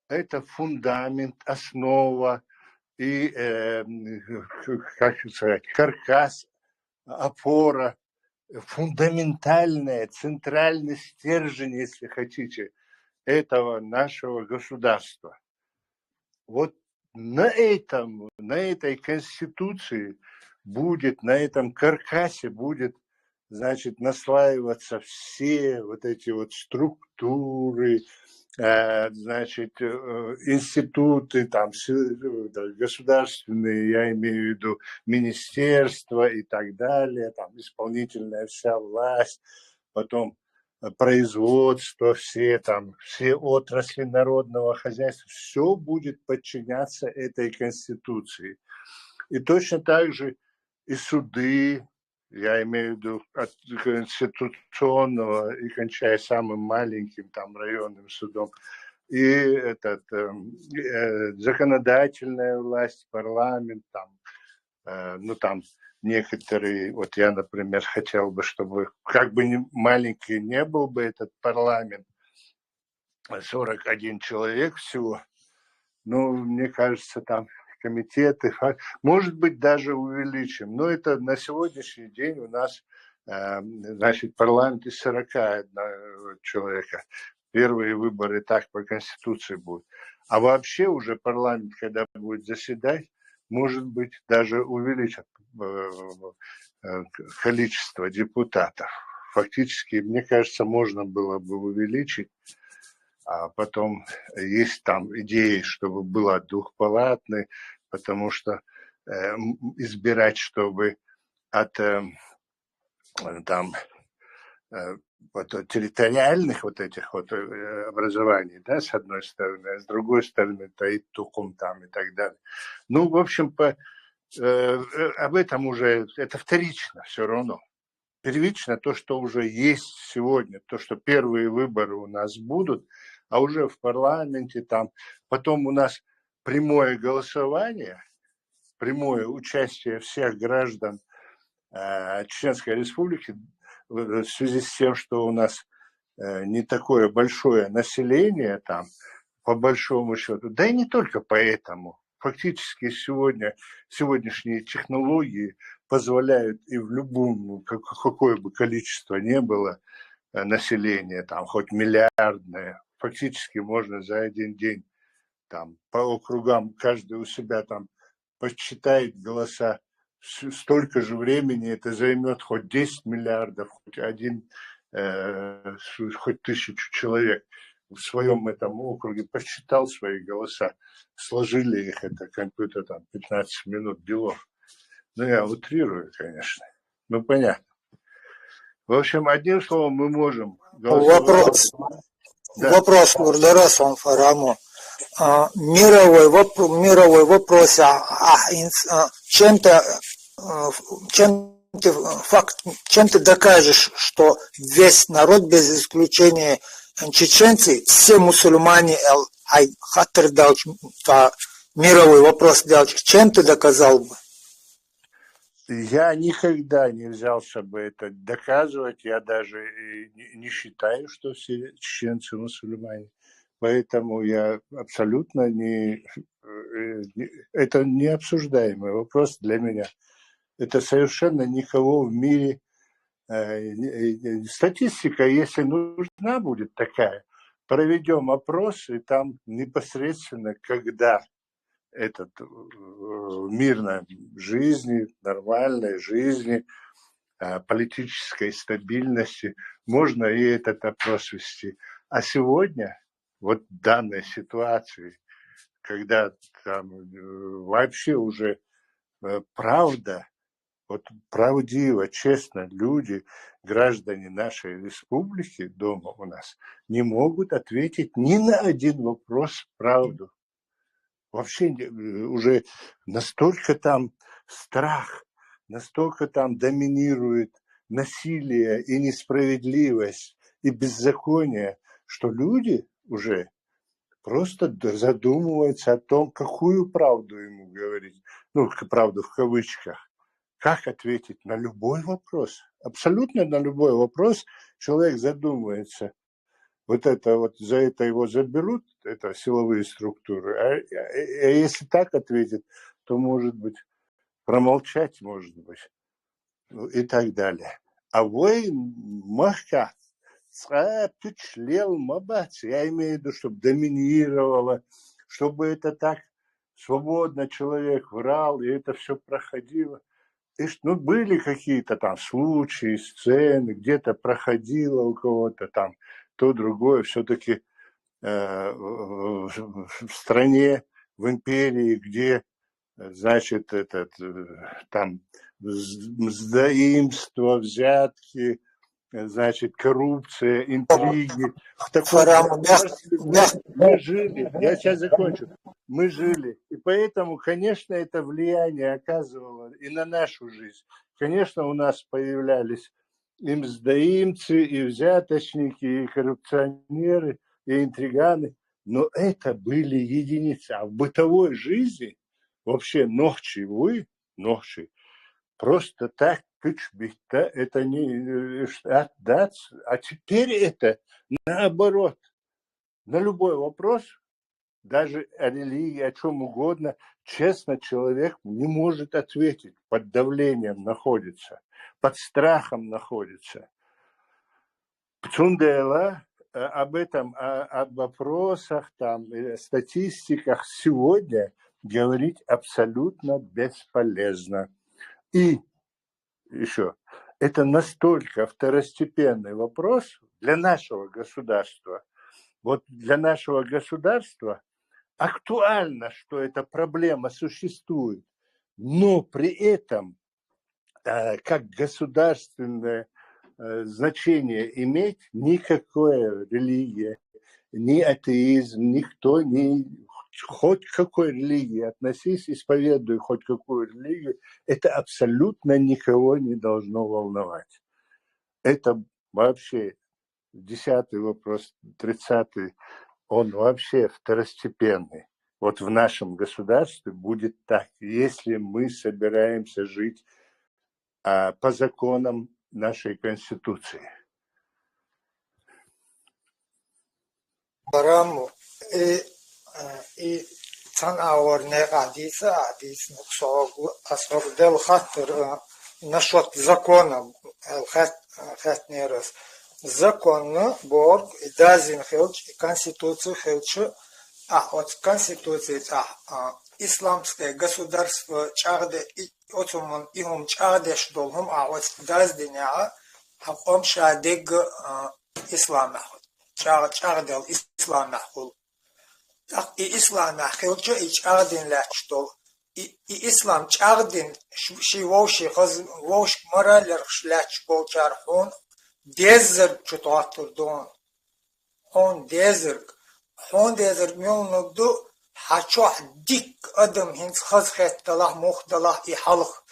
это фундамент, основа и, как сказать, каркас, опора, фундаментальная, центральный стержень, если хотите, этого нашего государства. Вот на этой Конституции будет, на этом каркасе будет, значит, наслаиваться все вот эти вот структуры, значит, институты, там, государственные, я имею в виду министерства и так далее, там, исполнительная вся власть, потом производство, все отрасли народного хозяйства, все будет подчиняться этой Конституции. И точно так же и суды, я имею в виду от конституционного и кончая самым маленьким там районным судом, и законодательная власть, парламент, там некоторые, вот я, например, хотел бы, чтобы как бы маленький не был бы этот парламент, 41 человек всего, но мне кажется, там комитеты, может быть, даже увеличим. Но это на сегодняшний день у нас, значит, парламент из 41 человека. Первые выборы так по Конституции будут. А вообще уже парламент, когда будет заседать, может быть, даже увеличат количество депутатов. Фактически, мне кажется, можно было бы увеличить. А потом есть там идеи, чтобы было двухпалатный, потому что избирать, чтобы от территориальных вот этих вот образований, да, с одной стороны, а с другой стороны, таит тукум там и так далее. Ну, в общем, об этом уже, это вторично все равно. Первично то, что уже есть сегодня, то, что первые выборы у нас будут, а уже в парламенте там, потом у нас прямое голосование, прямое участие всех граждан Чеченской Республики в связи с тем, что у нас не такое большое население там, по большому счету, да и не только поэтому. Фактически сегодняшние технологии позволяют и в любом, какое бы количество ни было населения, там, хоть миллиардное, фактически можно за один день там, по округам, каждый у себя там подсчитает голоса, столько же времени это займет хоть 10 миллиардов, хоть 1000 человек в своем этом округе посчитал свои голоса, сложили их, это компьютер там 15 минут делов. Ну, я утрирую, конечно. Ну, понятно. В общем, одним словом, мы можем голосовать. Вопрос Мурдарасом Фараму. Мировой вопрос, чем ты докажешь, что весь народ, без исключения чеченцы, все мусульмане, мировой вопрос, чем ты доказал бы? Я никогда не взялся бы это доказывать, я даже не считаю, что все чеченцы мусульмане. Поэтому я абсолютно это не обсуждаемый вопрос для меня. Это совершенно никого в мире. Статистика, если нужна будет такая, проведем опрос, и там непосредственно, когда этот мирной жизни, нормальной жизни, политической стабильности, можно и этот опрос вести. А сегодня, вот в данной ситуации, когда там вообще уже правда, вот правдиво, честно, люди, граждане нашей республики дома у нас, не могут ответить ни на один вопрос правду. Вообще уже настолько там страх, настолько там доминирует насилие и несправедливость и беззаконие, что люди уже просто задумываются о том, какую правду ему говорить. Ну, правду в кавычках. Как ответить на любой вопрос. Абсолютно на любой вопрос человек задумывается. Вот за это его заберут, это силовые структуры. А если так ответит, то, может быть, промолчать, может быть, и так далее. А вы махка, я имею в виду, чтобы доминировало, чтобы это так свободно человек врал, и это все проходило. И, были какие-то там случаи, сцены, где-то проходило у кого-то там то, другое, все-таки в стране, в империи, где, значит, там заимство, взятки, значит, коррупция, интриги. В таком Харам, государстве мы жили. Я сейчас закончу. Мы жили. И поэтому, конечно, это влияние оказывало и на нашу жизнь. Конечно, у нас появлялись и мздоимцы, и взяточники, и коррупционеры, и интриганы. Но это были единицы. А в бытовой жизни вообще ногчи ногчи, просто так да, это не отдаться. А теперь это наоборот. На любой вопрос, даже о религии, о чем угодно, честно человек не может ответить. Под давлением находится, под страхом находится. Пчундела об этом, о вопросах, там, статистиках сегодня говорить абсолютно бесполезно. И еще, это настолько второстепенный вопрос для нашего государства. Вот для нашего государства актуально, что эта проблема существует, но при этом как государственное значение иметь никакая религия, ни атеизм, никто, ни хоть к какой религии относись, исповедуй хоть какую религию, это абсолютно никого не должно волновать. Это вообще 10-й вопрос, 30-й, он вообще второстепенный. Вот в нашем государстве будет так, если мы собираемся жить по законам нашей Конституции. Хараму. И цан аорне адиса асор хаттер насчет закона хатнерас. Закон борг дазин хелч конституцию хелчу от конституции исламское государство чарде отуман ихом чардеш долхом от даздиня хом шадег ислам чардел ислам нахул. И ислам нахилчу и чардин лачтол. И ислам чардин шивоши хаз вош маралер шлач болчархон дезер чутатур дон. Хон дезер мёлнуду хачох дик адам хинц хаз хетталах мухдалах и халх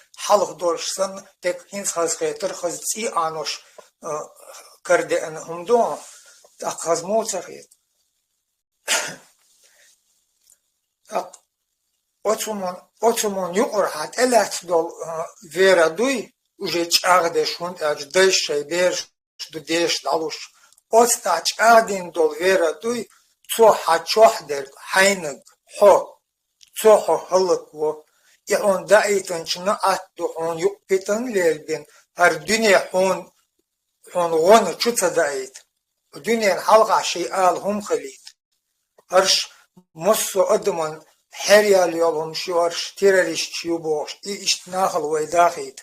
доршсан тек хинц хаз хеттер хаз ци анош карде ан хумдон так хаз моцахет. Отсумон юқорхат элят дол верадуй уже чагдеш хунд аж дэшэй берш дудеш далуш отста чагдин дол верадуй цо хачох дер хайныг хо цо хо хылык во и он даитон чна ат ду он юқпитан лелбин ар дүния он гон чуца даит дүния халга шей ал хум халит арш моссо адман هريال يوم شوارش تيراليش تشيوبوش إيش ناخل ويداخيت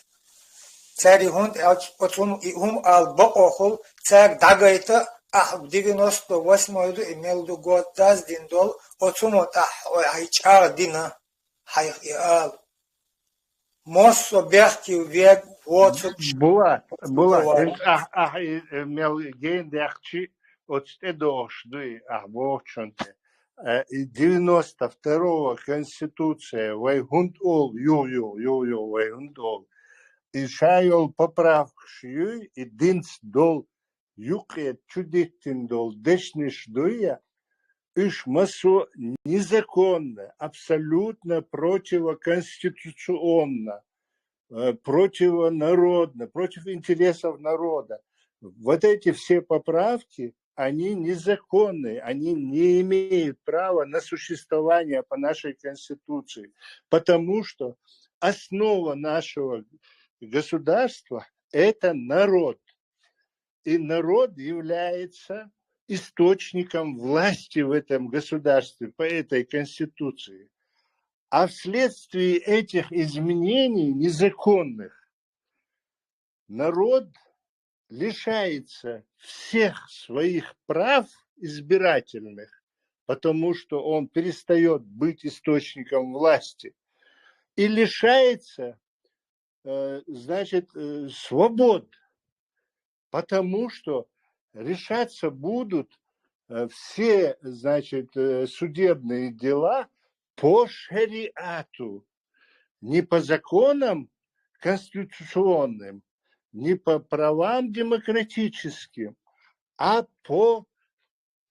تاري هند أتوم هم البقوخل تاك دعايتا ديفينوس دو واسمايدو إميلدو غوت داز دين دول أتوم هيتشار دينا هيال موسو بيحكي ويك واتساب Булат, мел гейндахчи от стедош, дуй, вовчонте. 92-го Конституция вайгунд ол, вайгунд ол. И шайол поправкшию, и динс дол юкет чудиттин дол дешниш дуя, иш массу незаконно, абсолютно противоконституционно, противонародно, против интересов народа. Вот эти все поправки, они незаконные, они не имеют права на существование по нашей Конституции, потому что основа нашего государства – это народ. И народ является источником власти в этом государстве по этой Конституции. А вследствие этих изменений незаконных народ лишается всех своих прав избирательных, потому что он перестает быть источником власти и лишается, значит, свобод. потому что решаться будут все, значит, судебные дела по шариату, не по законам конституционным, не по правам демократическим, а по,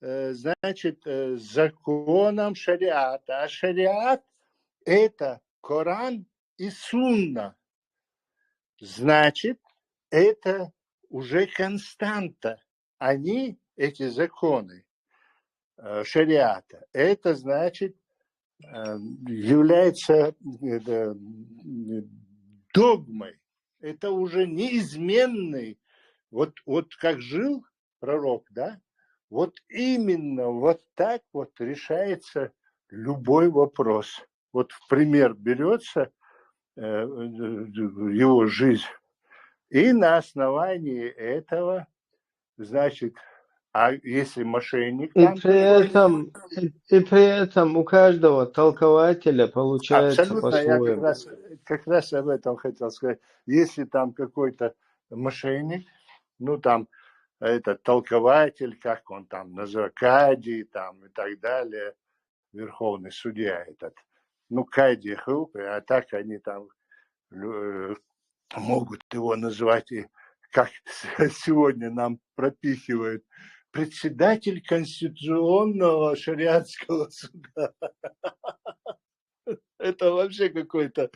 значит, законам шариата. А шариат – это Коран и Сунна. Значит, это уже константа. Они, эти законы шариата, это значит, является догмой. Это уже неизменный. Вот как жил пророк, да? Вот именно вот так вот решается любой вопрос. Вот в пример берется его жизнь. И на основании этого, значит, а если мошенник И там при этом у каждого толкователя получается абсолютно, я по-своему. как раз об этом хотел сказать. Если там какой-то мошенник, ну там этот толкователь, как он там называется, кади там и так далее, верховный судья этот, ну кади хруп, а так они там могут его называть, и как сегодня нам пропихивают, председатель Конституционного шариатского суда. Это вообще какое-то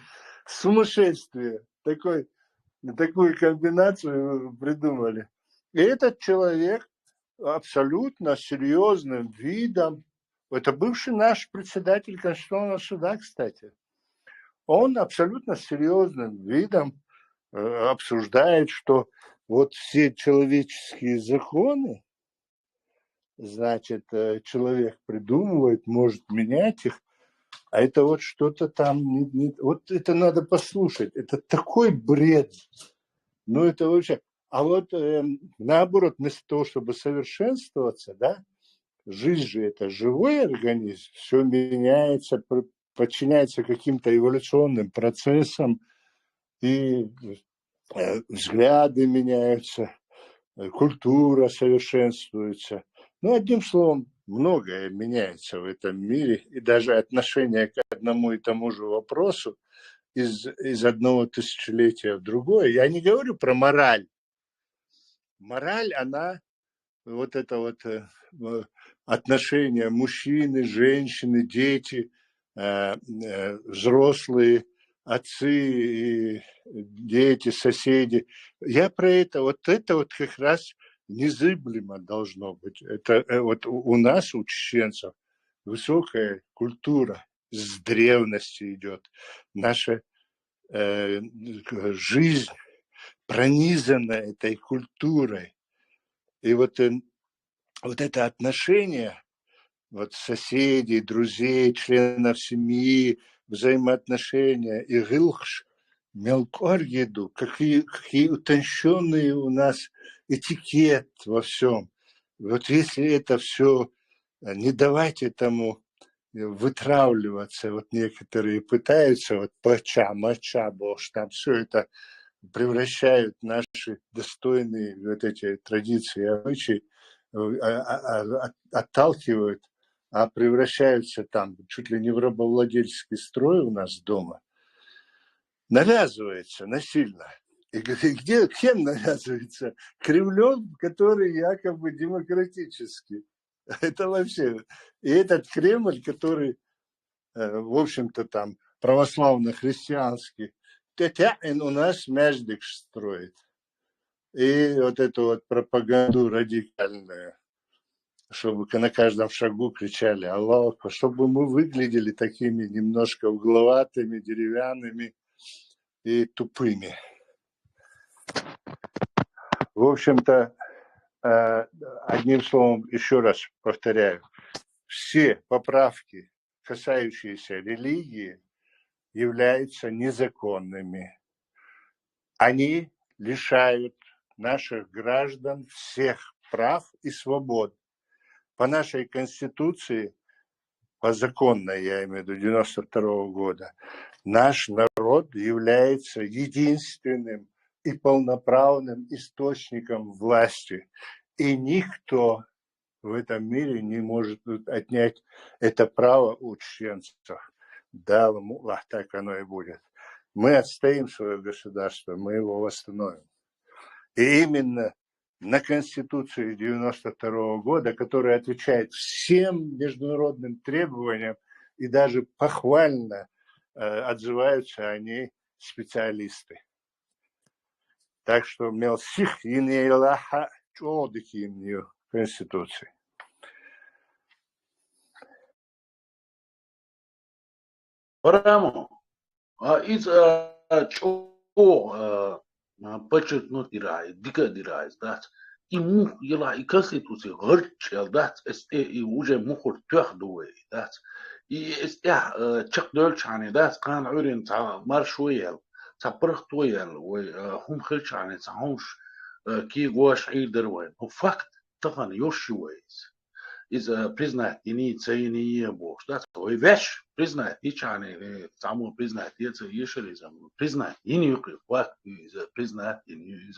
сумасшествие. Такую комбинацию придумали. И этот человек абсолютно серьезным видом, это бывший наш председатель Конституционного суда, кстати, он абсолютно серьезным видом обсуждает, что вот все человеческие законы, значит, человек придумывает, может менять их, а это вот что-то там, вот это надо послушать, это такой бред, ну это вообще, а вот наоборот, вместо того, чтобы совершенствоваться, да, жизнь же это живой организм, все меняется, подчиняется каким-то эволюционным процессам, и взгляды меняются, культура совершенствуется. Ну, одним словом, многое меняется в этом мире, и даже отношение к одному и тому же вопросу из одного тысячелетия в другое. Я не говорю про мораль. Мораль, она вот это вот отношения мужчины, женщины, дети, взрослые, отцы и дети, соседи. Я про это вот как раз незыблемо должно быть. Это вот у нас, у чеченцев, высокая культура с древности идет. Наша жизнь пронизана этой культурой. И вот это отношение вот соседей, друзей, членов семьи, взаимоотношения и гилхш, мелкоргиду, какие утонченные у нас этикет во всем. Вот если это все не давать этому вытравливаться, вот некоторые пытаются, вот моча, бож, там все это превращают наши достойные вот эти традиции и обычаи, отталкивают, а превращаются там чуть ли не в рабовладельческий строй у нас дома, навязывается насильно. И кем навязывается? Кремлем, который якобы демократический. Это вообще... И этот Кремль, который, в общем-то, там православно-христианский, у нас мяждик строит. И вот эту вот пропаганду радикальную, чтобы на каждом шагу кричали Аллах, чтобы мы выглядели такими немножко угловатыми, деревянными и тупыми. В общем-то, одним словом, еще раз повторяю, все поправки, касающиеся религии, являются незаконными. Они лишают наших граждан всех прав и свобод. По нашей Конституции, по законной, я имею в виду, 92 года, наш народ является единственным и полноправным источником власти. И никто в этом мире не может отнять это право у чеченцев. Да, так оно и будет. Мы отстоим свое государство, мы его восстановим. И именно на Конституции 92 года, которая отвечает всем международным требованиям и даже похвально отзываются о ней специалисты. Так что мелсих и не лаха чодики им Конституции. Прямо. Из подчеркнуть дирай, да. Ему ела и Конституции горчил, да, и уже мухор тяхдуй, да. И чакдольчани, да, кан урин та маршуел, та прохтуел, هم خلчани, та همش كي غواش عيدروين. هو فقط طبعا يوشويز. Is признать не ценение Бог. Да, то и вещь признать, и чане, само признать, это ешеризм, признать, и не факт, признать, и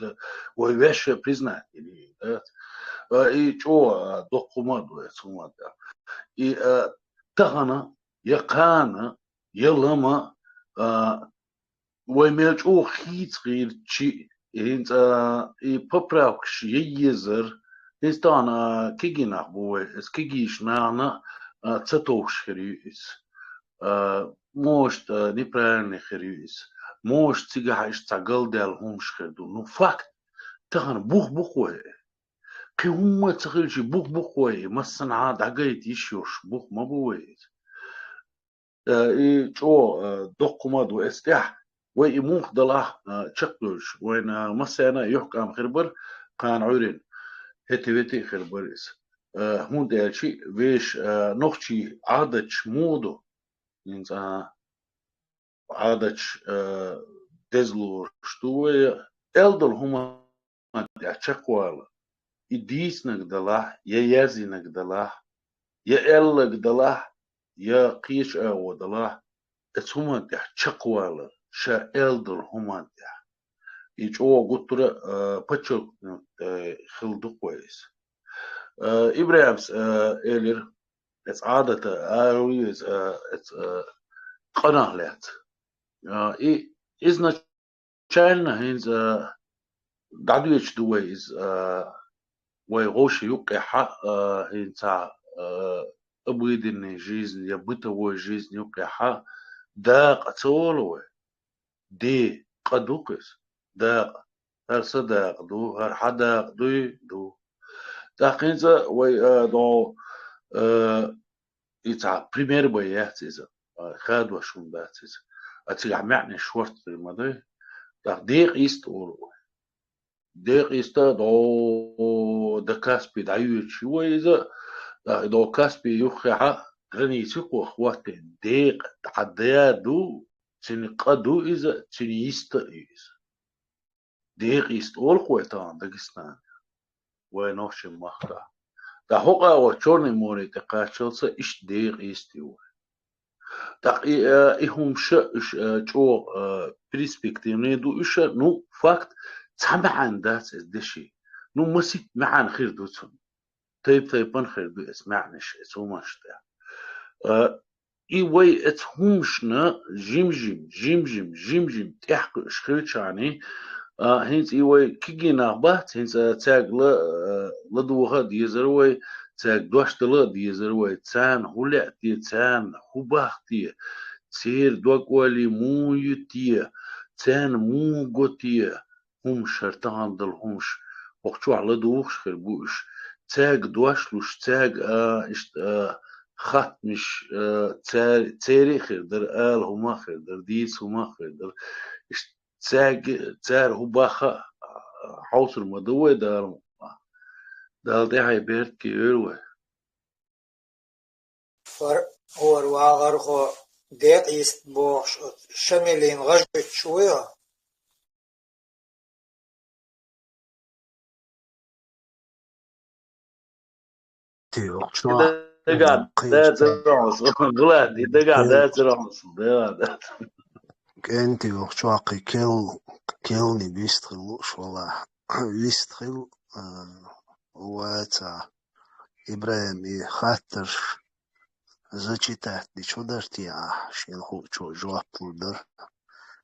ой вещь признать, и что документует сумата. И тахана, якана, елама, ой мелч о хитскир, чи, и поправкш, езер, Instana kigina boy, es kigish nana tsatosh khirius. Most nipran khirius. Most tsigahish tsagal del humsh khirdu. No fakt. Tahan buch way. Ki humma tsagilshi buch way. Masan aad agayt ishosh buch mabuways. I cho dokumadu estih. Way imukh dalah chaklush. When masana yuhkam khirbar kan urin. هتبتي خربريس هون ده شيء ويش نوخشي عادش مودو إنسان عادش دزلور شتوه إلدل هما يشكوال إديس نقدله يا يزي نقدله يا إل نقدله يا قيش أودله هما يشكوال شا إلدل هما إيش أو قطرة بتشوك خلدو كويس إبراهيمس إيلر إتس عادة أرويز إتس قناة لات إذا نشالنا هينز دعويش دويز ويغوش يوقع هينز أبغيد إن جيزن يبتوه جيزن يوقع داق أتولوه دي قدوكس داق هر صداق دو هر حداق دو داقينزا وي دو يتع بريمير بياتيزا خاد وشون باتيزا اتيع معني شورت المدى داق ديق يستولو ديق يستا دو دكاسبي دعيوتشي ويزا دو كاسبي يوخيحا غنيتك واخواتي ديق تعديادو تني قدو إذا تني يستا إذا ديق يستول خويتان داقستان وينوش مخدا دا هوقا وچورني موري تقاشلسا إش ديق يستيو دا إهم شش چو بريسبكتيفني دو إش نو فاكت تسمعان داس دشي نو مسيت معان خير دوتون تيبان خير دو اسمعنش اسوماش دا إي وي اتهمشنا جيم تحق شخيرشاني هنس إي وي كيجينا بات هنس تاج لدوها ديزروي تاج دوشت لا ديزروي تان هلا دي تان هباختي تير دوغولي مو يتي تان مو غوتي هم شرطان دل همش وقتو على دوخش خربوش تاج دوشلوش تاج خط مش تاريخ در آل هما خردر ديس هما خردر تاج هباخا حوصر مدوي دال دي هاي بيرت كي يروي فر اور واغر خو ديق يست بوش شملين غجت شوية تيوق شو دقاد ده ترانس غلط دقاد ده ترانس كأنتي وخشواقي كيلني بيستخل شولا بيستخل واتا إبراهيم خاطر زوجته دي شودرتي شين هو شو جواب بولدر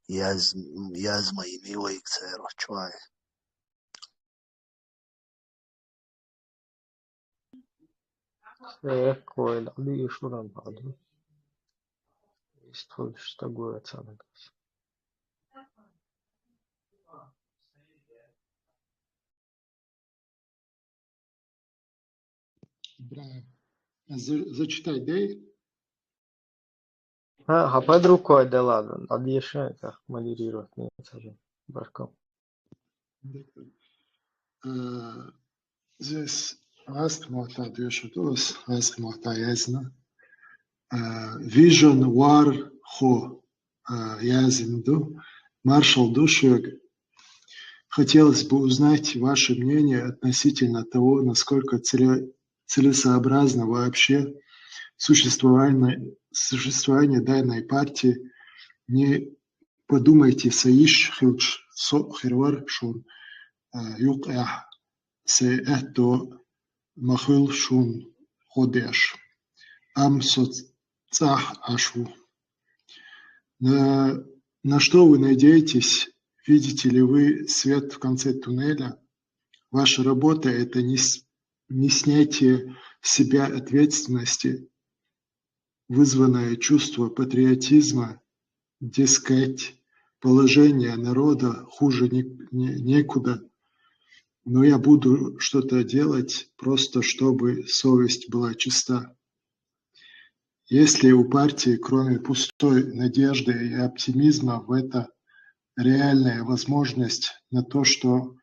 ياز ما يمي ويكسر وشواي Ecco, la lì sono andato. Sta guardando. Браво. Зачитай, дай. А под рукой, да ладно. Объясняй, как модерировать. Нет, уже. Барком. Здесь разгмота дюшатус, разгмота ясна. Vision war ho язинду. Маршал Душек. Хотелось бы узнать ваше мнение относительно того, насколько целесообразно вообще существование данной партии. Не подумайте, Саиш Хирвар Шун Юках Се это Махил Шун Ходеш Ам Соцах Ашу. На что вы надеетесь? Видите ли вы свет в конце туннеля? Ваша работа – это не снятие с себя ответственности, вызванное чувство патриотизма, дескать, положение народа хуже некуда, но я буду что-то делать просто, чтобы совесть была чиста. Есть ли у партии, кроме пустой надежды и оптимизма, в это реальная возможность на то, что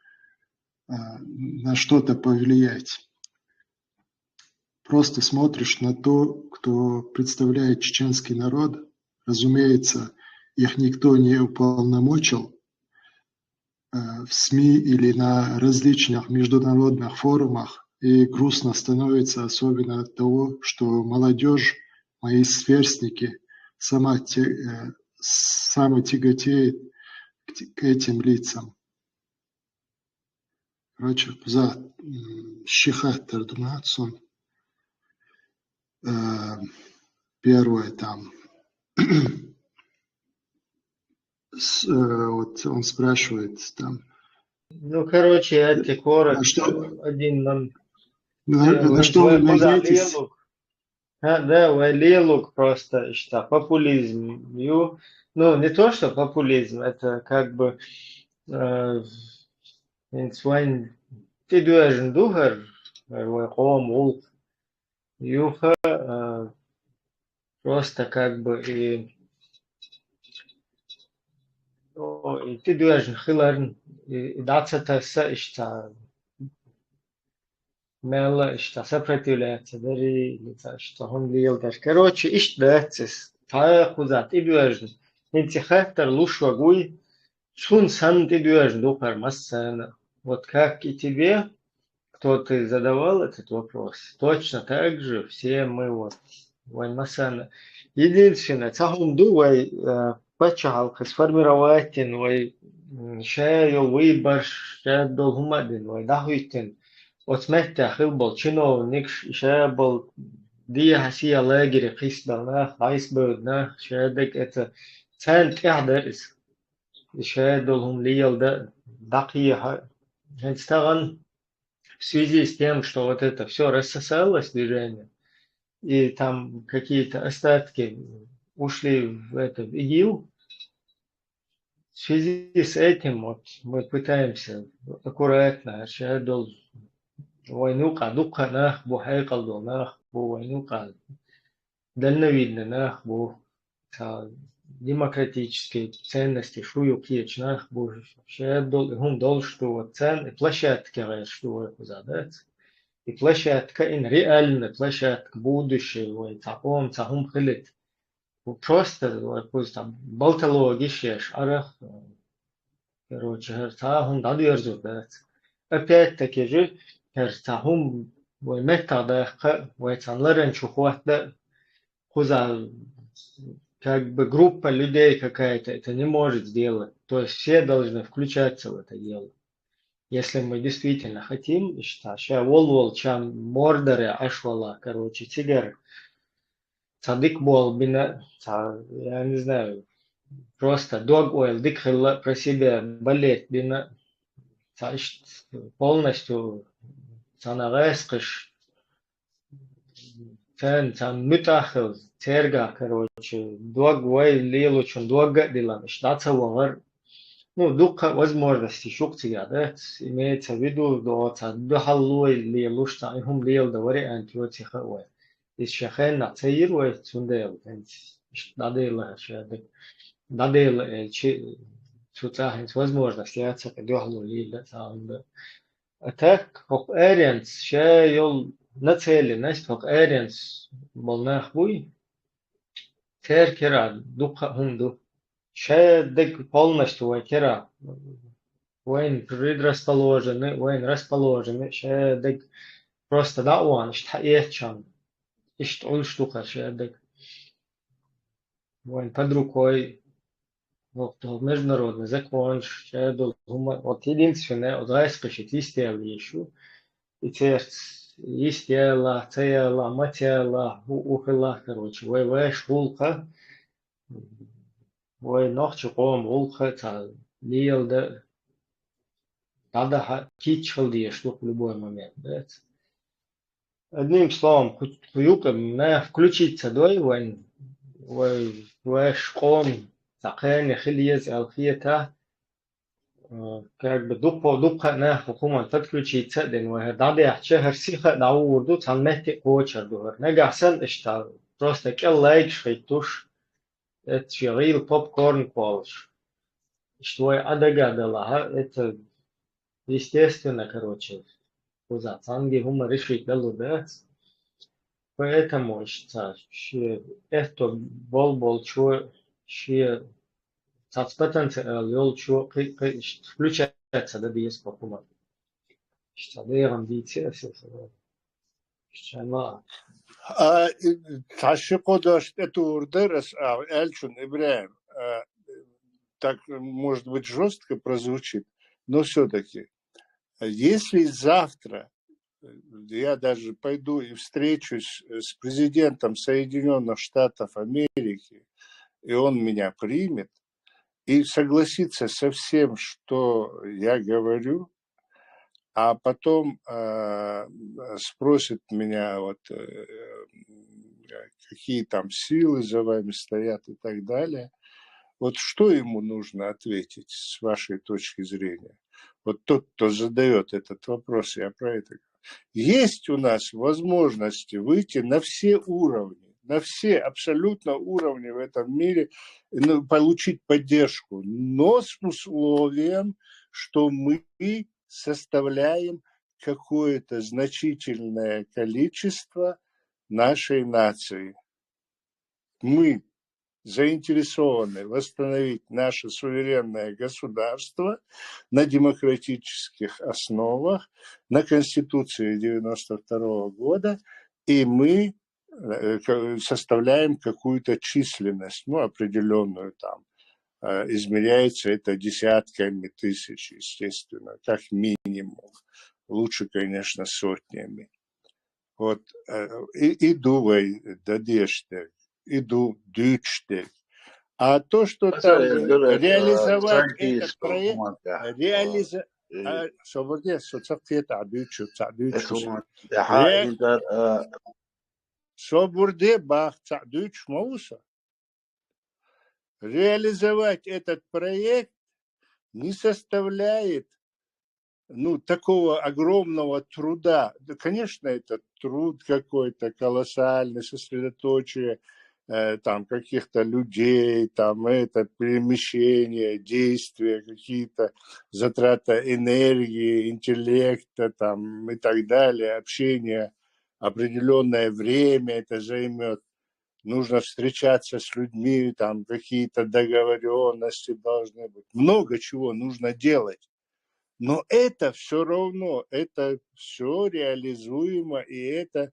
на что-то повлиять? Просто смотришь на то, кто представляет чеченский народ. Разумеется, их никто не уполномочил в СМИ или на различных международных форумах. И грустно становится особенно от того, что молодежь, мои сверстники, сама тяготеет к этим лицам. Короче, за Щихаттер Думатсон. Первое там. Вот он спрашивает там. Ну, короче, это коротко. Один нам... На что вы надеетесь? Да, лелук просто, что популизм. Ну, не то, что популизм, это как бы... Инсвайн, ты должен духар, ком, улк. Юха просто как бы и ты должен хиларн и даться что мелла что сопротивляться дари что он лил даже короче даться та хузат ты должен инти хаттер лушвагуй шун сан ты должен духар массана вот как и тебе кто ты задавал этот вопрос точно так же все мы вот مثلا единственное цахум дуй почал сформироватен вой шею выбор шедол хумадин вой дахуйтен отметта хилбол чиновник шебол دي هسيا لاجري قيس دلنا عايز بودنا شادك это цент احدث شادلهم ليل ده دقيقة هنستغن в связи с тем, что вот это все рассосалось движение, и там какие-то остатки ушли в ИГИЛ, в связи с этим вот мы пытаемся аккуратно, войну кадука нах, бухайкалду нах, войну кад, дальновидно нах, демократические ценности, шуюкич нах, хум дол, что площадки, что задать. И площадка, и реальная площадка, будущее, цахум хилит. Просто, там, болтологи шеш, арах, короче, цахум дадуерзу, да. Опять-таки же, цахум, метадах, цанларен чухуат, да, хуза как бы группа людей какая-то это не может сделать. То есть все должны включаться в это дело. Если мы действительно хотим, что сейчас волвол чам мордеры ашвала, короче, тигр, цадык бол бина, я не знаю, просто дог ойл, дик про себя болеть бина, полностью цанарескаш, цан мытахил, терга, короче, дог ой лилу чун дога дилан, штаца вовар. Ну, дука возможности шуктига, да, имеется в виду, до халлой ли лушта ихум лил да вари антиотиха ой. Из шахен на цейр ой цундел, дадел шадек, дадел цуцахин возможность я цака дохлу ли да цаунда. А так, хок эрианс, ша йол нацели, насть хок эрианс молнах буй, тер кера дука хунду. Шедек полностью вайкера, وين расположены, шедек просто дауан, штаетчан, иштул штука шедек, وين под рукой, вот международный закон, шедул, вот единственное, вот райскошит истиали еще, и терц, истиала, цеяла, матяла, ухила, короче, вай шулка, وای نقش قوم улха лил да надо кичл что в любой момент, да. Одним словом, хуюка на включиться дой вай шком такая хилиез алхиета как бы дупа на хукума подключиться ден вай дады ахча сиха даурду цанмете кочер дор нагасан ишта просто келлайк шейтуш это шерил попкорн полш. Что адага дала, это естественно, короче, куза цанги хума решить дало, да. Поэтому, что это бол чё, что потенциал йол чё, включается, да, без покума. Что дерам дитя, что Ташико дашь это урдерас, Эльчун Ибраим, так, может быть, жестко прозвучит, но все-таки, если завтра я даже пойду и встречусь с президентом Соединенных Штатов Америки, и он меня примет, и согласится со всем, что я говорю, а потом спросит меня, вот, какие там силы за вами стоят и так далее, вот что ему нужно ответить с вашей точки зрения? Вот тот, кто задает этот вопрос, я про это говорю. Есть у нас возможности выйти на все уровни, на все абсолютно уровни в этом мире, получить поддержку, но с условием, что мы составляем какое-то значительное количество нашей нации. Мы заинтересованы восстановить наше суверенное государство на демократических основах, на Конституции 92 года, и мы составляем какую-то численность, ну, определенную там. Измеряется это десятками тысяч, естественно, как минимум. Лучше, конечно, сотнями. Вот, иду вой дадеште, иду дючте. А то, что там реализовать этот проект, реализовать этот проект не составляет, ну, такого огромного труда. Да, конечно, это труд какой-то колоссальный, сосредоточие там каких-то людей, там это перемещение, действия, какие-то затраты энергии, интеллекта там и так далее, общение, определенное время это займет. Нужно встречаться с людьми, там какие-то договоренности должны быть. Много чего нужно делать. Но это все равно, это все реализуемо, и это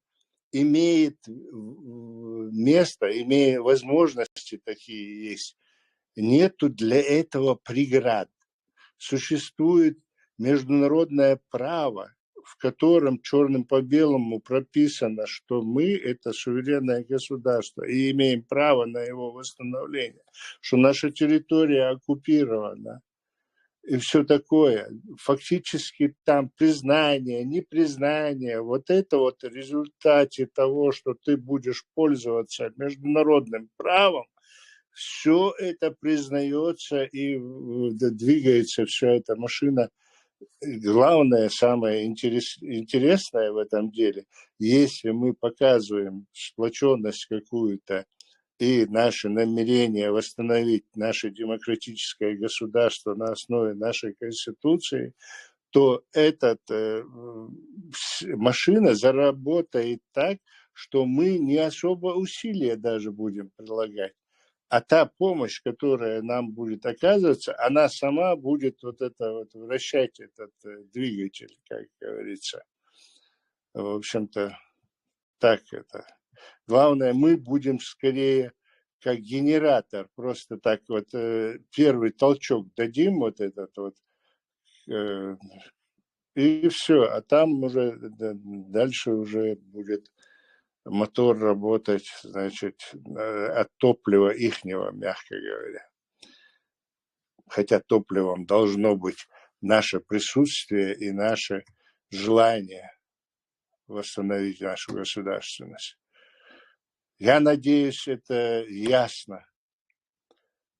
имеет место, имеет возможности такие есть. Нету для этого преград. Существует международное право, в котором черным по белому прописано, что мы – это суверенное государство и имеем право на его восстановление, что наша территория оккупирована и все такое. Фактически там признание, непризнание, вот это вот в результате того, что ты будешь пользоваться международным правом, все это признается и двигается вся эта машина. Главное, самое интересное в этом деле, если мы показываем сплоченность какую-то и наше намерение восстановить наше демократическое государство на основе нашей Конституции, то эта машина заработает так, что мы не особо усилия даже будем прилагать. А та помощь, которая нам будет оказываться, она сама будет вот это вот вращать этот двигатель, как говорится. В общем-то, так это. Главное, мы будем скорее как генератор, просто так вот первый толчок дадим вот этот вот, и все, а там уже дальше уже будет мотор работать, значит, от топлива ихнего, мягко говоря. Хотя топливом должно быть наше присутствие и наше желание восстановить нашу государственность. Я надеюсь, это ясно.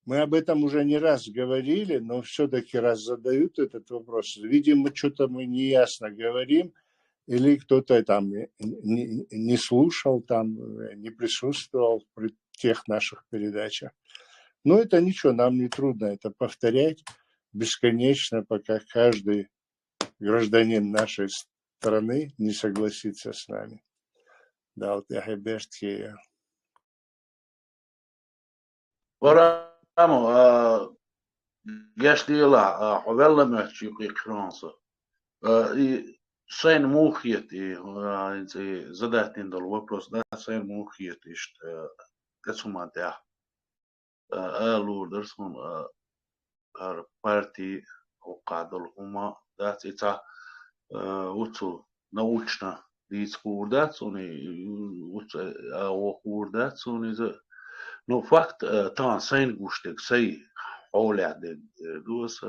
Мы об этом уже не раз говорили, но все-таки раз задают этот вопрос. Видимо, что-то мы неясно говорим, или кто-то там не слушал, там, не присутствовал при тех наших передачах. Но это ничего, нам не трудно это повторять бесконечно, пока каждый гражданин нашей страны не согласится с нами. Да, вот я говорю, ورامو جاش ليلا حوالله محشيقي فرنسا سين موخيتي زداتين دل وبروس دا سين موخيتي اشت كسوما دا آلو درسون هر بارتي وقعدل هما دات إتا وتو научно дискурдацияны охурдацияны но факт тан сайн гуштек сай оляд дус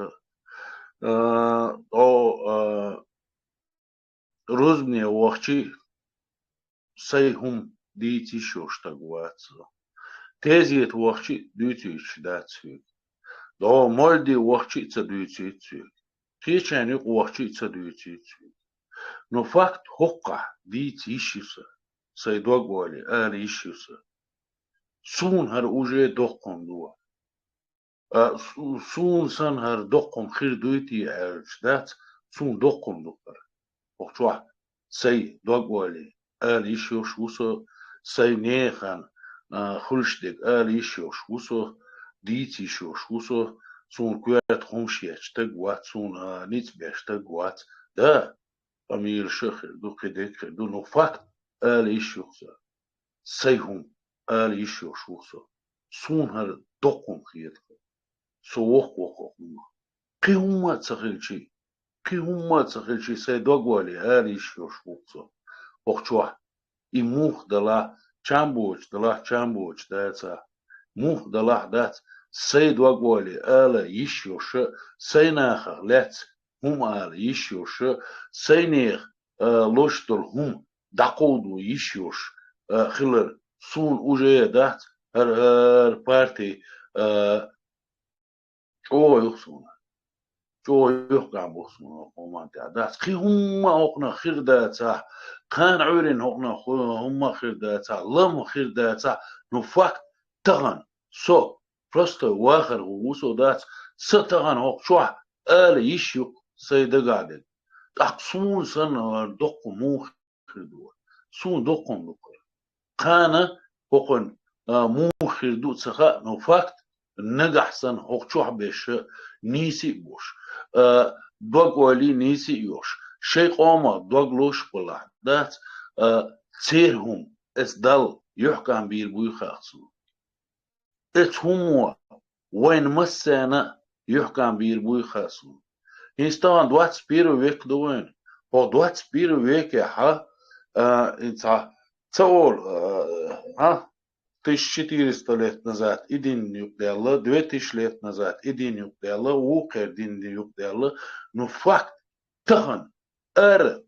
о розмне вахчи сай хум дити шоштагуац тезиет вахчи дютич дацвик до мольди вахчи ца дютич кичани вахчи ца дютич но факт хокка дити ишуса сай доголи али ишуса سون هر اوجه دقم دو سون سن هر دقم خیر دویتی ارشدت سون دقم دو پر وقتوا سی دقوالی آلیش یوش وسو سی نیخن خلشدک آلیش یوش وسو دیتی یوش وسو سون کویت خمشیش تگوات سون نیت بیش تگوات ده امیر شخر دو کدک دو نفاق آلیش یوش سی هم آلیش یوش وسو سون هر دقم خیر سوق وقوم قيومات سخيلشي قيومات سخيلشي سيدوغوالي آلیش یوش وسو وقتوا إموه دلا چامبوچ داتا موه دلا دات سيدوغوالي آلیش یوش سيناخر لات هم آلیش یوش سينيخ لوشتل هم دقودو يشيوش خلر سون اوجه دات هر بارتي يخسون يخقام بخسون قومان دات خي هم أقنا خير داتا كان عورين أقنا هم خير داتا لم خير داتا نفاق تغن سو просто واخر ووسو دات ستغن هق شوح يشيو سيدقادل أقسون سن دق موخ خردو سون دقم دقر كان هقن موخ خردو سخا نفاق نجح سن هق شوح بيش نيسي بوش دوغ ولي نيسي يوش شيء قوما دوغ لوش بلا دات سيرهم اس دل يحكم بير بوي خاصو ات هم وين مسانا يحكم بير بوي خاصو هيستان دوات سبيرو ويك دوين هو دوات سبيرو ويك ها انت تصور ها 1400 лет назад един югдела, 2000 лет назад един югдела, укер един югдела, но факт тăхăн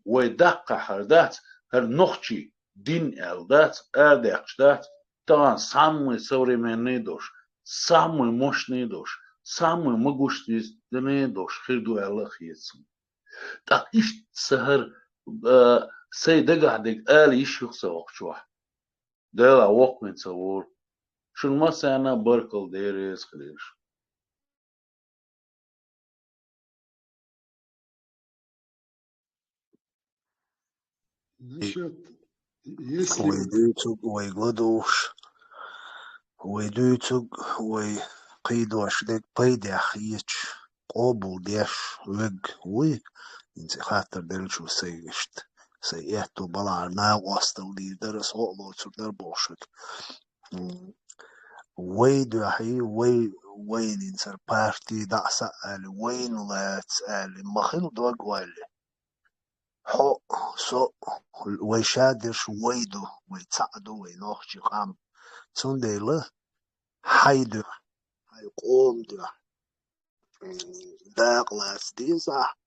ويدقى حردات نخشي دين элдат эрдяхчдат тăхăн самый современный дош, самый мощный дош, самый могущественный дош хирду эллах يتسم. Так иш сахар سيدقعدك إيش يخسوق شوح دلا وق من تصور شو المسألة بركل ديريس خليش Насчет, если ويدوتوغ ويغلدوش ويدوتوغ ويقيدوش ديك بيديخ يتش قوبو ديش وي انت خاطر دلشو سيشت سيئتو بلع ناقوستو دي درس غلو تقدر بوشك ويدو حي وين انسر بارتي دا سأل وين لا تسأل مخيل دوغ والي حو سو ويشادرش ويدو ويتسعدو وينوخشي قام تسونديله حيدو هيقوم دو داق لاس دي صح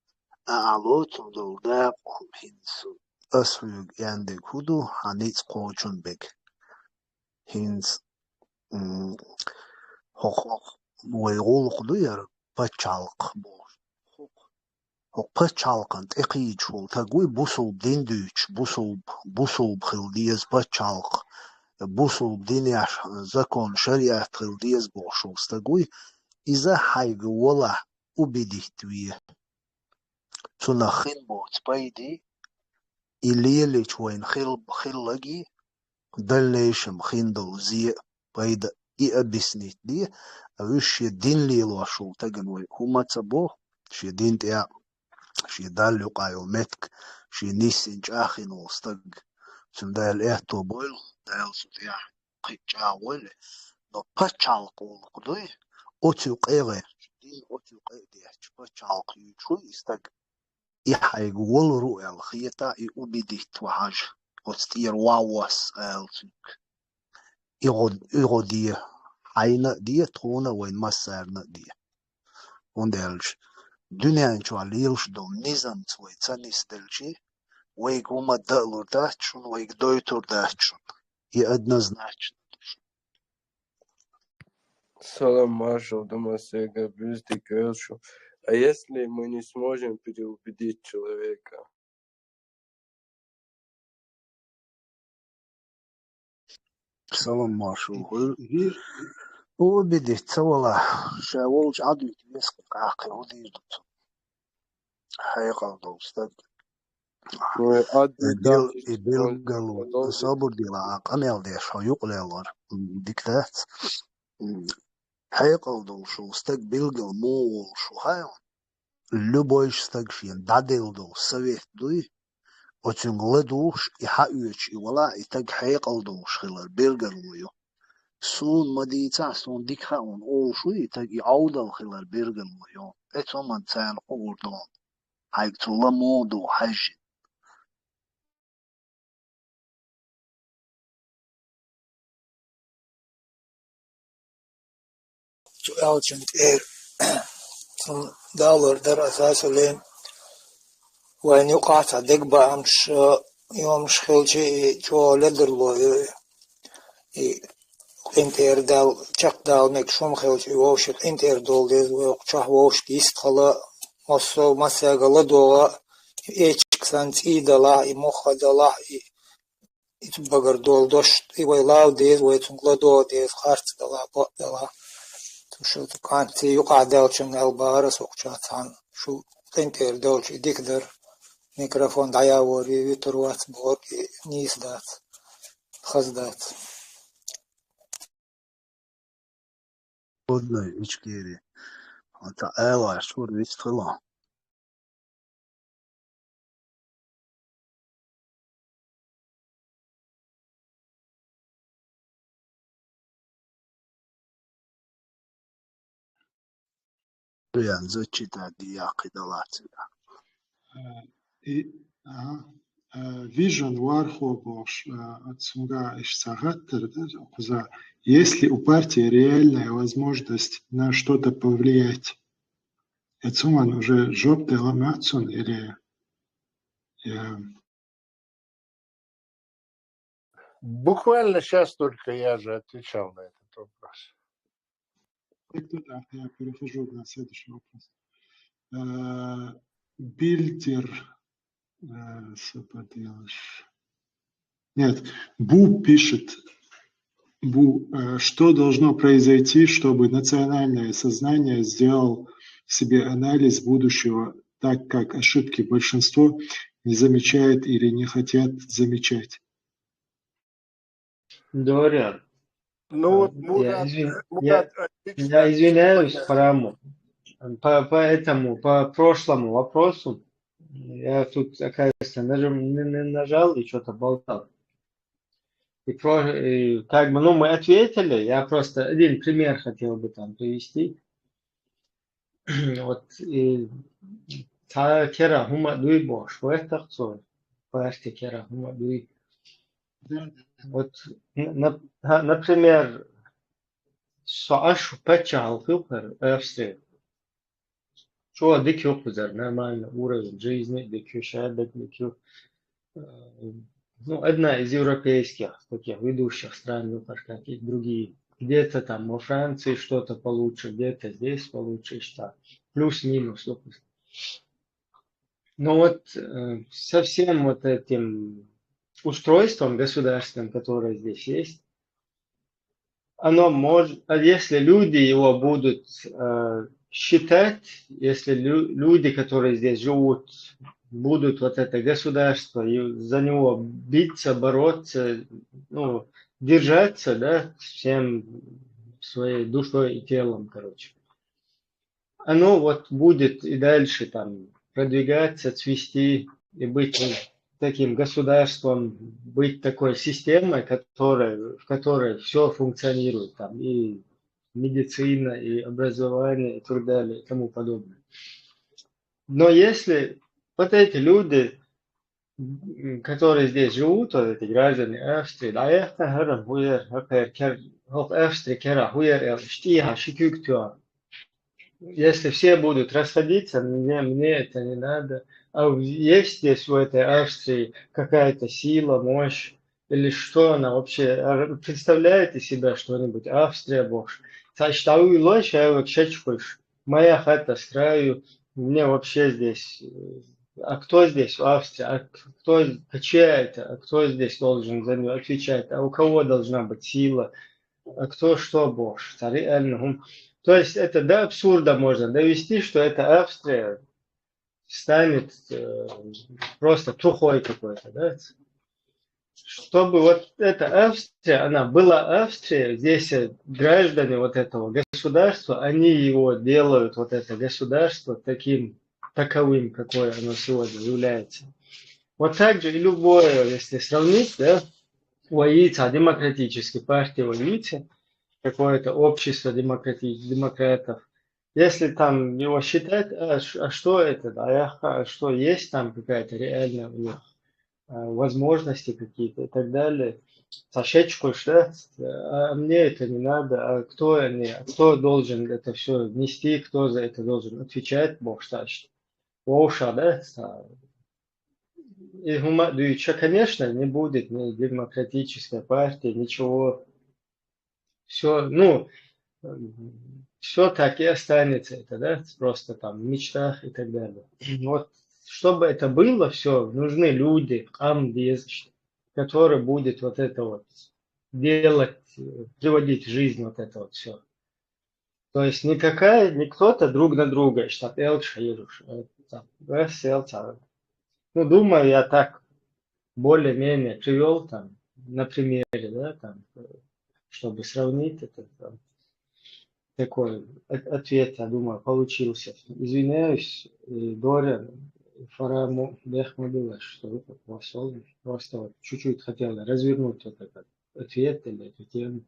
أعلوتو دو داق هنسو أسويق ياندك هدو هنيت قوچون بك هنس حقوق ويغولق دو ير بچالق بو بچالقنت إقيجو تقوي بوصوب دين دوش بوصوب خلديز بچالق بوصوب دين ياش زكون شريعة خلديز بوشوس تقوي إذا حيق ولا وبديتوية تنخين بوت بايدي إليلي وين خلقي دلنيشم خندو زي بايدا إأبسنيت دي أوش يدين ليلو شو تقنوي هما تبوه شي دين تيا شي دالو قايو متك شي نيسنج آخين وستق سندال إهتو بويل دال سوتيا قيتشا ويل نو بچالق ولقدوي أوتيو قيغي دين أوتيو قيدي بچالق يوشو يستق إحايق والرؤى الخيطة إؤبديت وحاج وستير واواس آلتك إغو دي حينا دي تخونا وين مسارنا دي وندالش دنيا شو عليلش دو نظام توي تانيس دلشي ويك وما دالو داتشون ويك دويتور داتشون يأدنا значит. Салам, маршал, Дамаса, я говорю, а если мы не сможем переубедить человека? Салам, маршал. وبديت والله شاولش عدو يسقط عاقل وديرت حقيقة دوستك يبيل صبر دي العاق أميل ديش هو يقليلر ديكتات حقيقة دوشو استقبل مو شو هاي لبويش استقشين داديل دو سويت دوي وتنغلدوش يحقوش ولا يتق حقيقة دوش خلال بيلغل ويو سون مديتا سون ديكها اون او شوي تاقي عودة خلال بيرغل ويو اتو من تان قوردون هايك تولا مودو حاجة سؤال كنت دالر در أساس لين وين يقع تعدق بامش يوم شخلشي جو لدرلو انتر دال چق دال مك شوم خلشي ووش انتر دول ديز وقچه ووش ديست خلا مصو مساغلا دولا ايچك سانت ايدلا مخ دلا يتبغر دول دوش ويلاو ديز ويتنقلا دول ديز خارت دلا بوت دلا شو كانت يقع دالشن البارس وقچاتان شو انتر دولش ديكدر ميكروفون دعياوري ويتروات بور نيس دات خز دات قدنا إيش كيري أنت آلا شور ويستخلا Луян зачитать дияки далатина. Vision Warhol от Сунга Ишсагаттер, если у партии реальная возможность на что-то повлиять, это уже жоп деламацун или Буквально сейчас только я же отвечал на этот вопрос. Да, я перехожу на следующий вопрос. Бильдер, что поделаешь? Нет, Бу пишет, что должно произойти, чтобы национальное сознание сделал себе анализ будущего, так как ошибки большинство не замечает или не хотят замечать. Дорян, Ну вот я Мурат извиняюсь, Параму. По прошлому вопросу я тут, оказывается, нажал и что-то болтал. И как бы, мы ответили, я просто один пример хотел бы там привести. Вот, та кера хума дуй бош, в этом цой, парти кера хума дуй. Вот, например, соаш печал хупер Австрия. Что дикю кузар, нормально, уровень жизни, дикю шадок, дикю. Одна из европейских таких ведущих стран, какие другие. Где-то там во Франции что-то получше, где-то здесь получше, что плюс-минус. Но вот со всем вот этим устройством государственным, которое здесь есть, оно может, а если люди его будут считать, если люди, которые здесь живут, будут вот это государство и за него биться, бороться, держаться, да, всем своей душой и телом, короче. Оно вот будет и дальше там продвигаться, цвести и быть таким государством, быть такой системой, в которой все функционирует, там и медицина, и образование, и так далее, и тому подобное. Но если вот эти люди, которые здесь живут, вот эти граждане Австрии, если все будут расходиться, мне это не надо. А есть здесь в этой Австрии какая-то сила, мощь, или что она вообще представляет из себя что-нибудь? Австрия, боже. Сочтаю лошадь, я вообще чувствуешь. Моя хата с краю, мне вообще здесь. А кто здесь в Австрии? А кто, чья это? А кто здесь должен за нее отвечать? А у кого должна быть сила? А кто что, боже? Реально. То есть это до абсурда можно довести, что эта Австрия станет просто тухой какой-то, да? Чтобы вот эта Австрия, она была Австрией, здесь граждане вот этого государства, они его делают, вот это государство, таковым, какое оно сегодня является. Вот так же и любое, если сравнить, да, Уаица, демократической партии Уаица, какое-то общество демократов. Если там его считать, что это, да, что есть там какая-то реальная у них возможности какие-то и так далее. Сашечку, что? А мне это не надо, а кто они, кто должен это все внести, кто за это должен отвечать, Бог штачит. Воуша, да? И конечно, не будет ни демократической партии, ничего. Все, все так и останется, это, да, просто там в мечтах и так далее. Вот, чтобы это было все, нужны люди, которые будет вот это вот делать, приводить в жизнь вот это вот все. То есть не кто-то друг на друга, штат думаю, я так более-менее привел там на примере, да, там, чтобы сравнить это там. Такой ответ, я думаю, получился. Извиняюсь, Доря, Фараму Бехмадулаш, что вы вошел. Просто вот чуть-чуть хотел развернуть вот этот ответ или эту тему.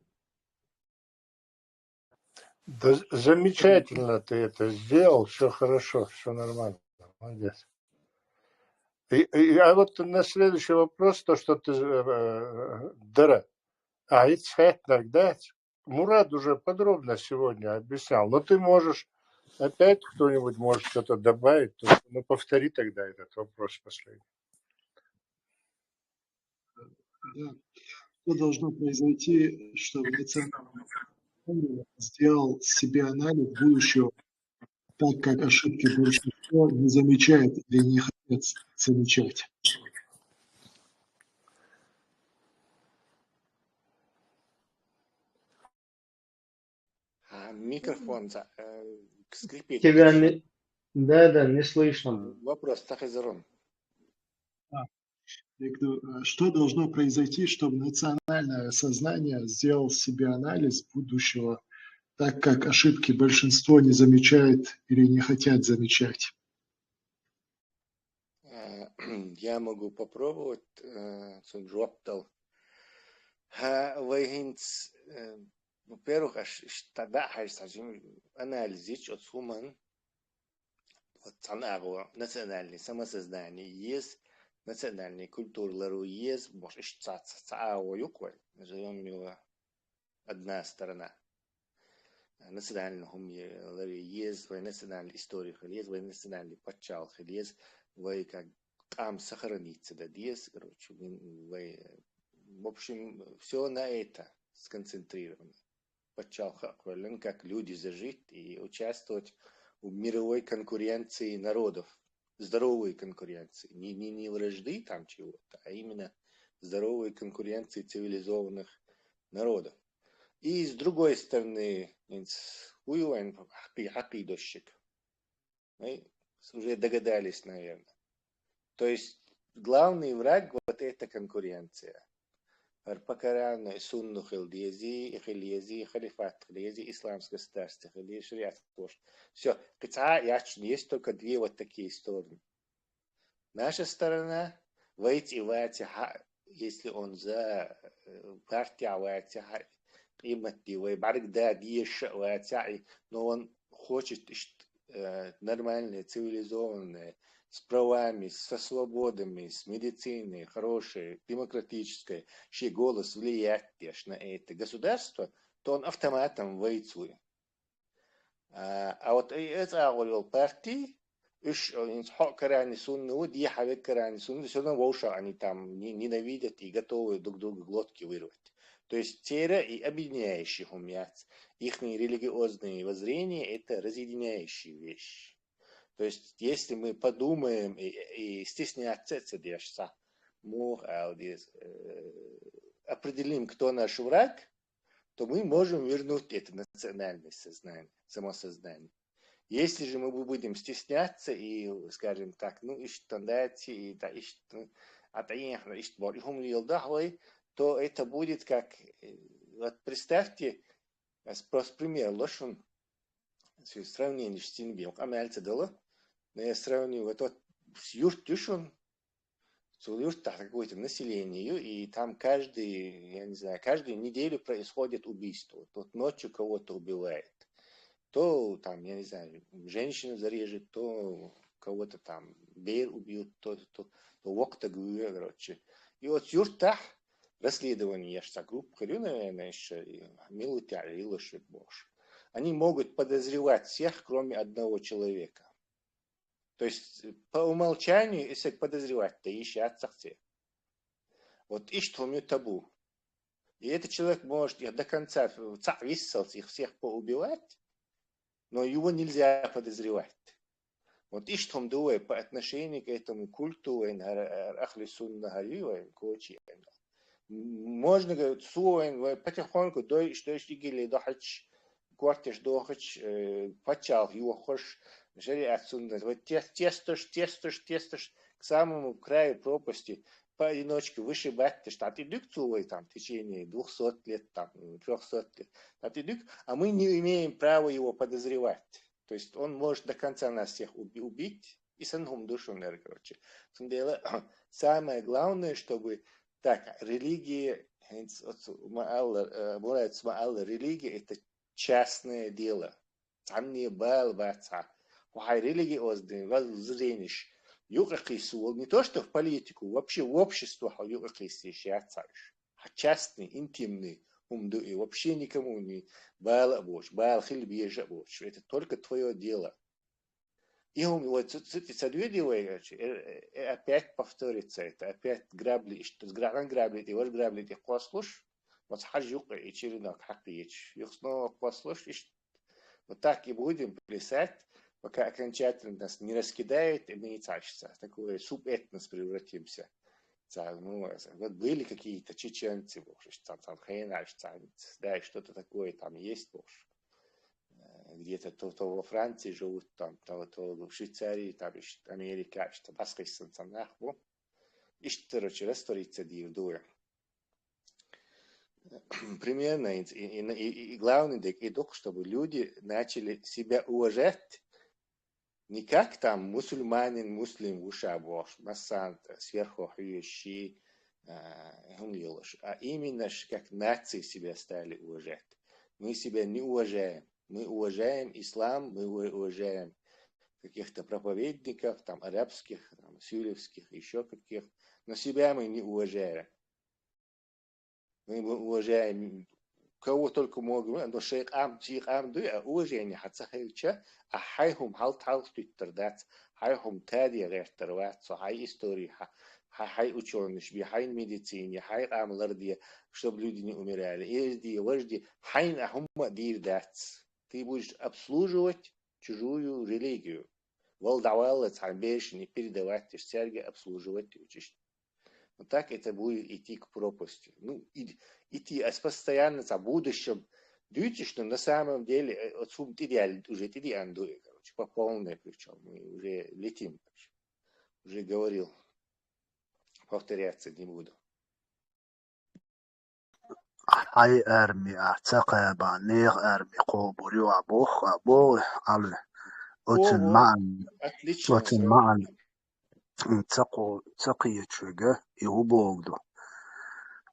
Да, замечательно ты это сделал, все хорошо, все нормально, молодец. А вот на следующий вопрос, то, что ты... Дара, да? Мурад уже подробно сегодня объяснял, но ты можешь, опять кто-нибудь может что-то добавить, ну повтори тогда этот вопрос последний. Да. Что должно произойти, чтобы национальный сделал себе анализ будущего, так как ошибки большинства не замечает или не хотят замечать? Микрофон скрипит. Тебя не... Да, не слышно было. Вопрос, Тахазарон. Что должно произойти, чтобы национальное сознание сделал себе анализ будущего, так как ошибки большинство не замечает или не хотят замечать? Я могу попробовать, джоб дал. Во-первых, тогда анализить от суман национальное самосознание есть, национальной культуры есть, может, назовем его одна сторона. Национальном есть, национальной истории есть, национальный подчал есть, как там сохранится, да, есть, короче, в общем, все на это сконцентрировано. Подчал как люди зажить и участвовать в мировой конкуренции народов, здоровой конкуренции, не вражды там чего-то, а именно здоровой конкуренции цивилизованных народов. И с другой стороны, мы уже догадались, наверное. То есть главный враг вот эта конкуренция. Покараны сунну хилдези, халифат хилдези, исламское государство, хилдези, шариат. Все, есть только две вот такие стороны. Наша сторона, если он за партия, но он хочет нормальное, цивилизованное, с правами, со свободами, с медициной, хорошее, демократическое, чей голос влияет на это государство, то он автоматом воюет. А вот это говорил партии, карани сунну, дьявол карани сунну, все равно воша они там ненавидят и готовы друг друга глотки вырвать. То есть тера и объединяющих умят. Их религиозные воззрения – это разъединяющие вещи. То есть, если мы подумаем и стесняться, определим, кто наш враг, то мы можем вернуть это национальное сознание, самосознание. Если же мы будем стесняться и, скажем так, то это будет как, вот представьте, просто пример, лошун, сравнение с тем, но я сравню вот с юртюшун, с какое-то население, и там каждую неделю происходит убийство. Вот ночью кого-то убивает. То там, женщину зарежет, то кого-то там бер убьют, то вокта гуя, короче. И вот в юртах расследование, я же группа, наверное, еще милутяри, лошадь боже. Они могут подозревать всех, кроме одного человека. То есть, по умолчанию, если подозревать-то ищут всех. Вот ищут у табу. И этот человек может их до конца их всех поубивать, но его нельзя подозревать. Вот ищут он дует по отношению к этому культу, ахли сунна хари, кочи. Можно говорить, потихоньку, что игили дохач, квартиш дохач, почал его хош, шариат сунна. Вот тестуш к самому краю пропасти, поодиночке вышибать, что ты дюк там в течение 200 лет, там, 300 лет. А мы не имеем права его подозревать. То есть он может до конца нас всех убить и сангум душу, короче. Самое главное, чтобы так, религия, религия это частное дело. Там не бал баца. Вахай религиозный, воззрениш. Юкакису, не то что в политику, вообще в общество юкакиси щацаешь. А частный, интимный, умду и вообще никому не бал боч, бал хильбежа боч. Это только твое дело. И вот соответствует, опять повторится это, опять грабли, что с грабли, и ваш грабли, ты послушаешь, вот хажука и черенок хакиич, их снова послушаешь, вот так и будем плясать, пока окончательно нас не раскидает и мы не царщица. Такой субэтнос превратимся. Ну, вот были какие-то чеченцы, там хайнальцы, да, и что-то такое там есть, где-то то во Франции живут, там, то в Швейцарии, там, Америка, что баской санцанах, и что, короче, раствориться дивдуя. Примерно, и главный итог, чтобы люди начали себя уважать, не как там мусульманин, муслим, ушабош, массан, сверху хующий, а именно как нации себя стали уважать. Мы себя не уважаем. Мы уважаем ислам, мы уважаем каких-то проповедников, там, арабских, там, сюлевских, еще каких, но себя мы не уважаем. Мы уважаем кого только можем, но шейх ам, а уважение хацахайча, а хайхум халталт титтардат, хайхум тади гэртарват, со хай истории, хай ученыш, хай медицине, хай амлардия, чтобы люди не умирали. Езди, вожди, хай ахумма дирдат. Ты будешь обслуживать чужую религию. Волдавала, царбеш, не передавать, ты серги обслуживать ты учишь. Вот так это будет идти к пропасти. Ну, идти постоянно за будущем. Видите, что на самом деле отсюда идеально, уже идеально, короче, по полной причем. Мы уже летим. Уже говорил. Повторяться не буду. هاي أرمي أعتقد نيغ أرمي قوبري وأبوخ أبوه على أتن معن أتن معن تقي تشجع يهبوغدو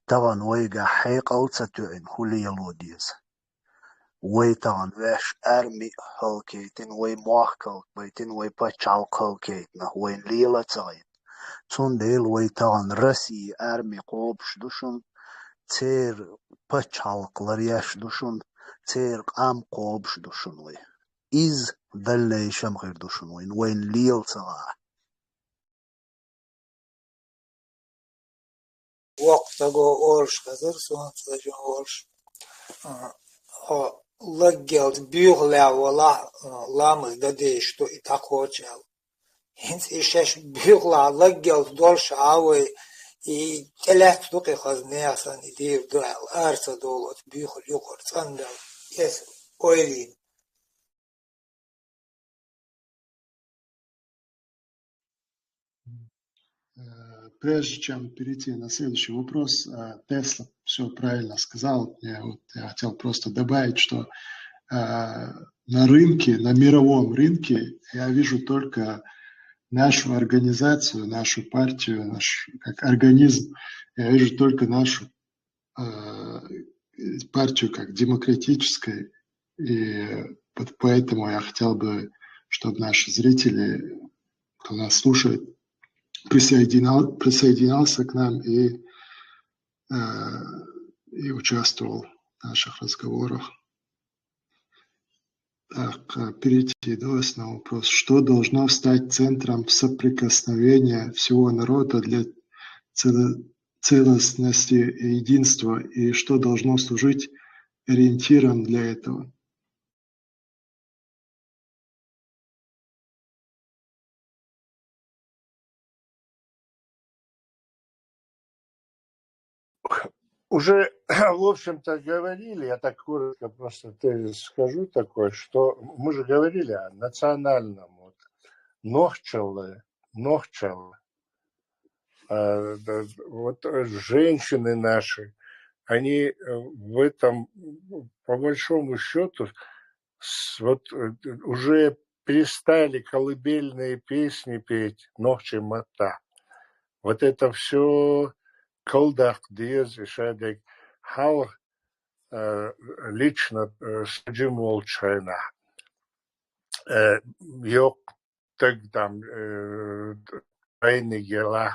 طبعا ويجا حيق أو تتوين هولي يلوديز وي طبعا واش أرمي هالكيتين وي موحكل بيتين وي باتشال هالكيتنا وين ليلة تغين تون ديل وي طبعا رسي أرمي قوبش دوشن تير باتشالقلر ياش دوشن تير قام قوبش دوشن وي إز ذلي شمغير دوشن وين ليل تغا وقت أقو أورش خزر سوان سجن أورش لقيت بيغلا ولا لامز دديش تو إتاقوچال هنس إيشاش بيغلا لقيت دولش عاوي и телят туки хазнеясан идею дуал арса долот бихол юкор цандал yes ойлин. Прежде чем перейти на следующий вопрос, Тесла все правильно сказал. Я хотел просто добавить, что на рынке, на мировом рынке я вижу только нашу организацию, нашу партию, наш как организм. Я вижу только нашу партию как демократической. И поэтому я хотел бы, чтобы наши зрители, кто нас слушает, присоединялся к нам и участвовал в наших разговорах. Так, перейти до основного вопроса. Что должно стать центром соприкосновения всего народа для целостности и единства, и что должно служить ориентиром для этого? Уже, в общем-то, говорили, я так коротко просто тезис скажу такой, что мы же говорили о национальном вот, нохчалы, вот женщины наши, они в этом, по большому счету, вот уже перестали колыбельные песни петь, нохчи мата. Вот это все колдах диез и шадек. How лично Саджим Волчайна. Yok так там айны гела,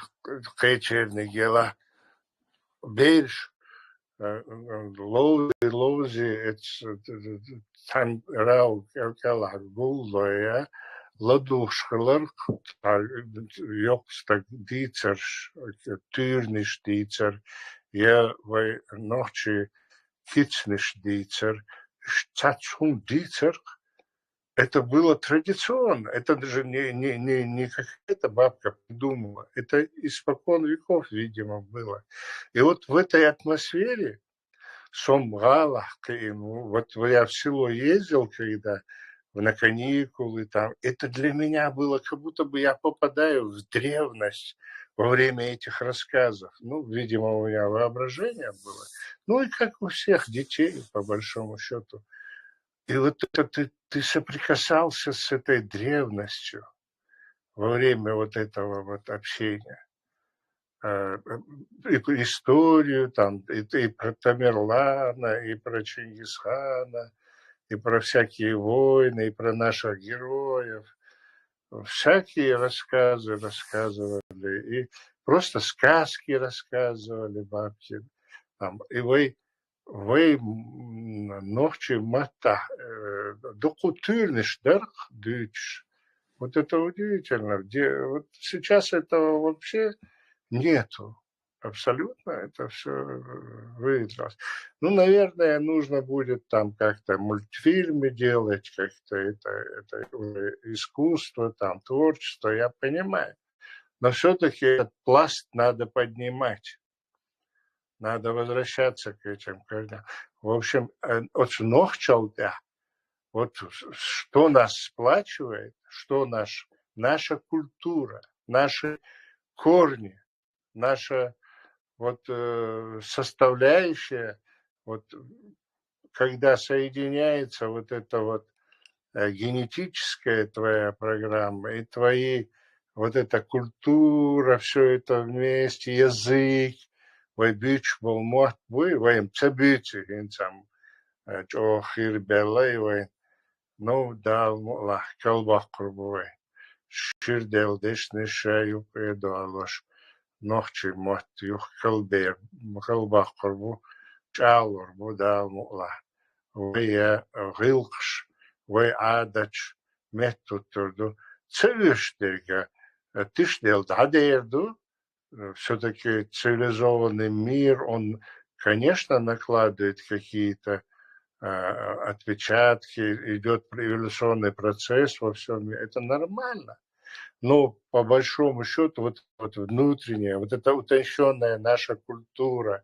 кечерны гела, бейш, лоузи, там рау кела гуллоя, ладушхалар, yok так дицер, тюрниш дицер, я вай ночи кицниш дицер, цачун дицер. Это было традиционно, это даже не какая-то бабка придумала, это испокон веков, видимо, было. И вот в этой атмосфере, вот я в село ездил, когда на каникулы там, это для меня было, как будто бы я попадаю в древность во время этих рассказов. Ну, видимо, у меня воображение было. Ну, и как у всех детей, по большому счету. И вот это ты соприкасался с этой древностью во время вот этого вот общения. И про историю, там, и про Тамерлана, и про Чингисхана, и про всякие войны, и про наших героев. Всякие рассказы рассказывали, и просто сказки рассказывали бабки. Там, и вы ночи мата, докутырниш дерх дыч. Вот это удивительно. Вот сейчас этого вообще нету. Абсолютно это все выветрилось. Ну, наверное, нужно будет там как-то мультфильмы делать, как-то это искусство, там, творчество, я понимаю. Но все-таки этот пласт надо поднимать. Надо возвращаться к этим. В общем, очень нохчалда. Вот что нас сплачивает, что наша культура, наши корни, наша вот составляющая, вот когда соединяется вот эта вот генетическая твоя программа и твои вот эта культура, все это вместе, язык, vai bijuši vēl motbuļi, vai cebijuši, viņam ir belai, vai, nu, dāl, la, kalbakurbu, vai, širdēl dešnišēju pēdāloš, nohči mot, juh kalbakurbu, čālurbu, dāl, la, vai, rilkš, vai ādač, metuturdu, cevišķirga, tišdēl dadērdu, все-таки цивилизованный мир, он, конечно, накладывает какие-то отпечатки, идет эволюционный процесс во всем мире. Это нормально. Но по большому счету вот внутренняя, вот эта утонченная наша культура,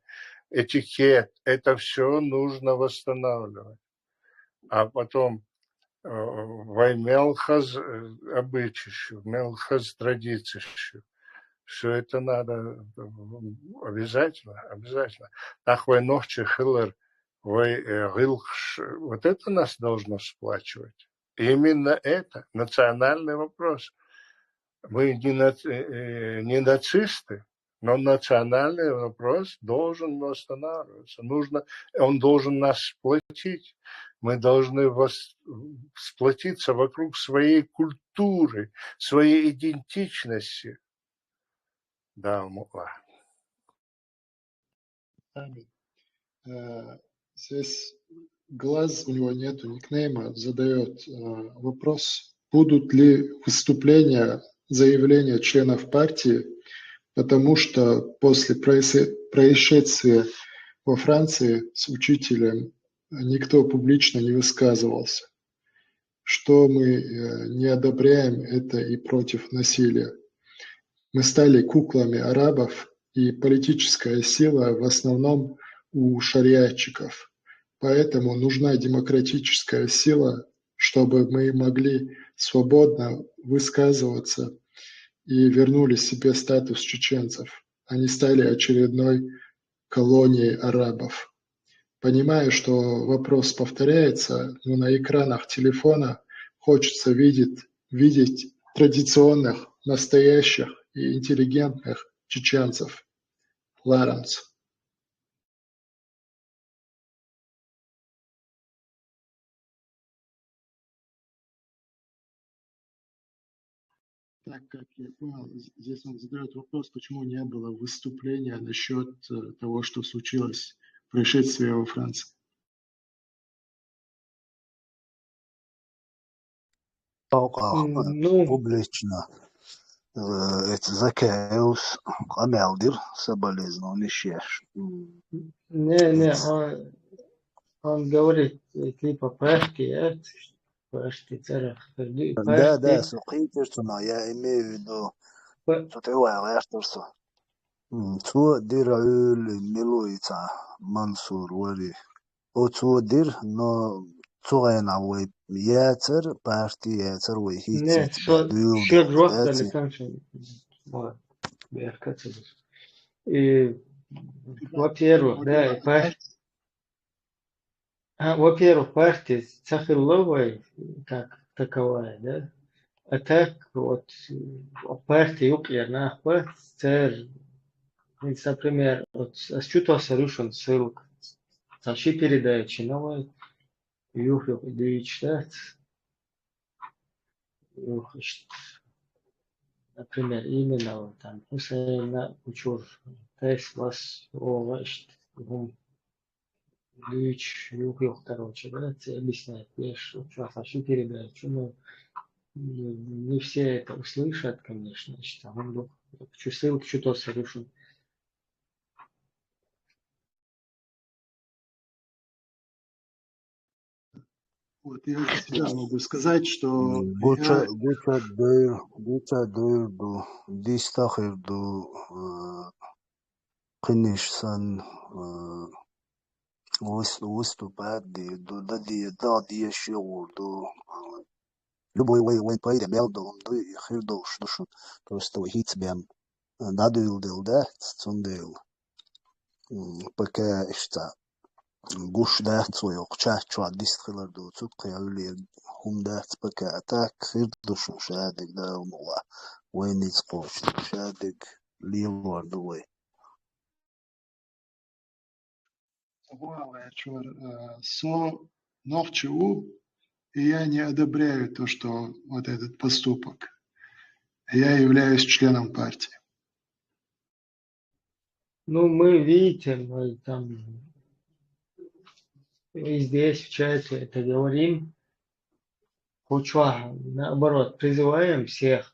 этикет, это все нужно восстанавливать. А потом мелхаз обычающий, мелхаз традициющий. Все это надо обязательно. Нахвай нохче хиллер, вот это нас должно сплачивать. Именно это национальный вопрос. Мы не нацисты, но национальный вопрос должен восстанавливаться. Он должен нас сплотить. Мы должны сплотиться вокруг своей культуры, своей идентичности. Да, Аминь. Здесь глаз, у него нету никнейма, задает вопрос, будут ли выступления, заявления членов партии, потому что после происшествия во Франции с учителем никто публично не высказывался, что мы не одобряем это и против насилия. Мы стали куклами арабов, и политическая сила в основном у шариатчиков. Поэтому нужна демократическая сила, чтобы мы могли свободно высказываться и вернули себе статус чеченцев. Они стали очередной колонией арабов. Понимаю, что вопрос повторяется, но на экранах телефона хочется видеть традиционных, настоящих и интеллигентных чеченцев. Ларенс. Так как я понял, здесь он задает вопрос, почему не было выступления насчет того, что случилось, происшествие во Франции. توقع Ну, публично это Закеус Амелдир соболезнования шеш. не, он говорит, типа, пешки, царах, Да, сухитертуна, я имею в виду, что ты говоришь, تو دیر اول ملویتا منصور وری او تو دیر نو تو غینا وی یاتر پارتی یاتر وی هیتیت не, بدویل что دو жестко داتی Александр, и, во-первых, да, во-первых, партия Цахиловой, как таковая, да, а так вот партия Юклер, например, вот что-то совершен ссылка, сообщи передачи, новой, юхил, да, читать, например, именно там, Хусейна, Учур, Теслас, Овашт, Лич, юхил, короче, да, тебе объясняет, что сообщи передачу, но не все это услышат, конечно, там он ссылку что-то совершен. Вот я за себя могу сказать, что гуча дойр ду дистахир ду қинишсан выступать ду да шиур ду любой вой пайда белдом ду хирдол шдушун просто хит бям надуил да цундел пока что گوش دهت سویق چه دیست خیلی دو تو قیالی هم دهت بکه اتاک خیلی دوشون شادک دار مولا وینیز قوش شادک لیل وردوی со Новчу, и я не одобряю то, что вот этот поступок. Я являюсь членом партии. Ну, мы, видите, мы там и здесь в чате это говорим, наоборот, призываем всех.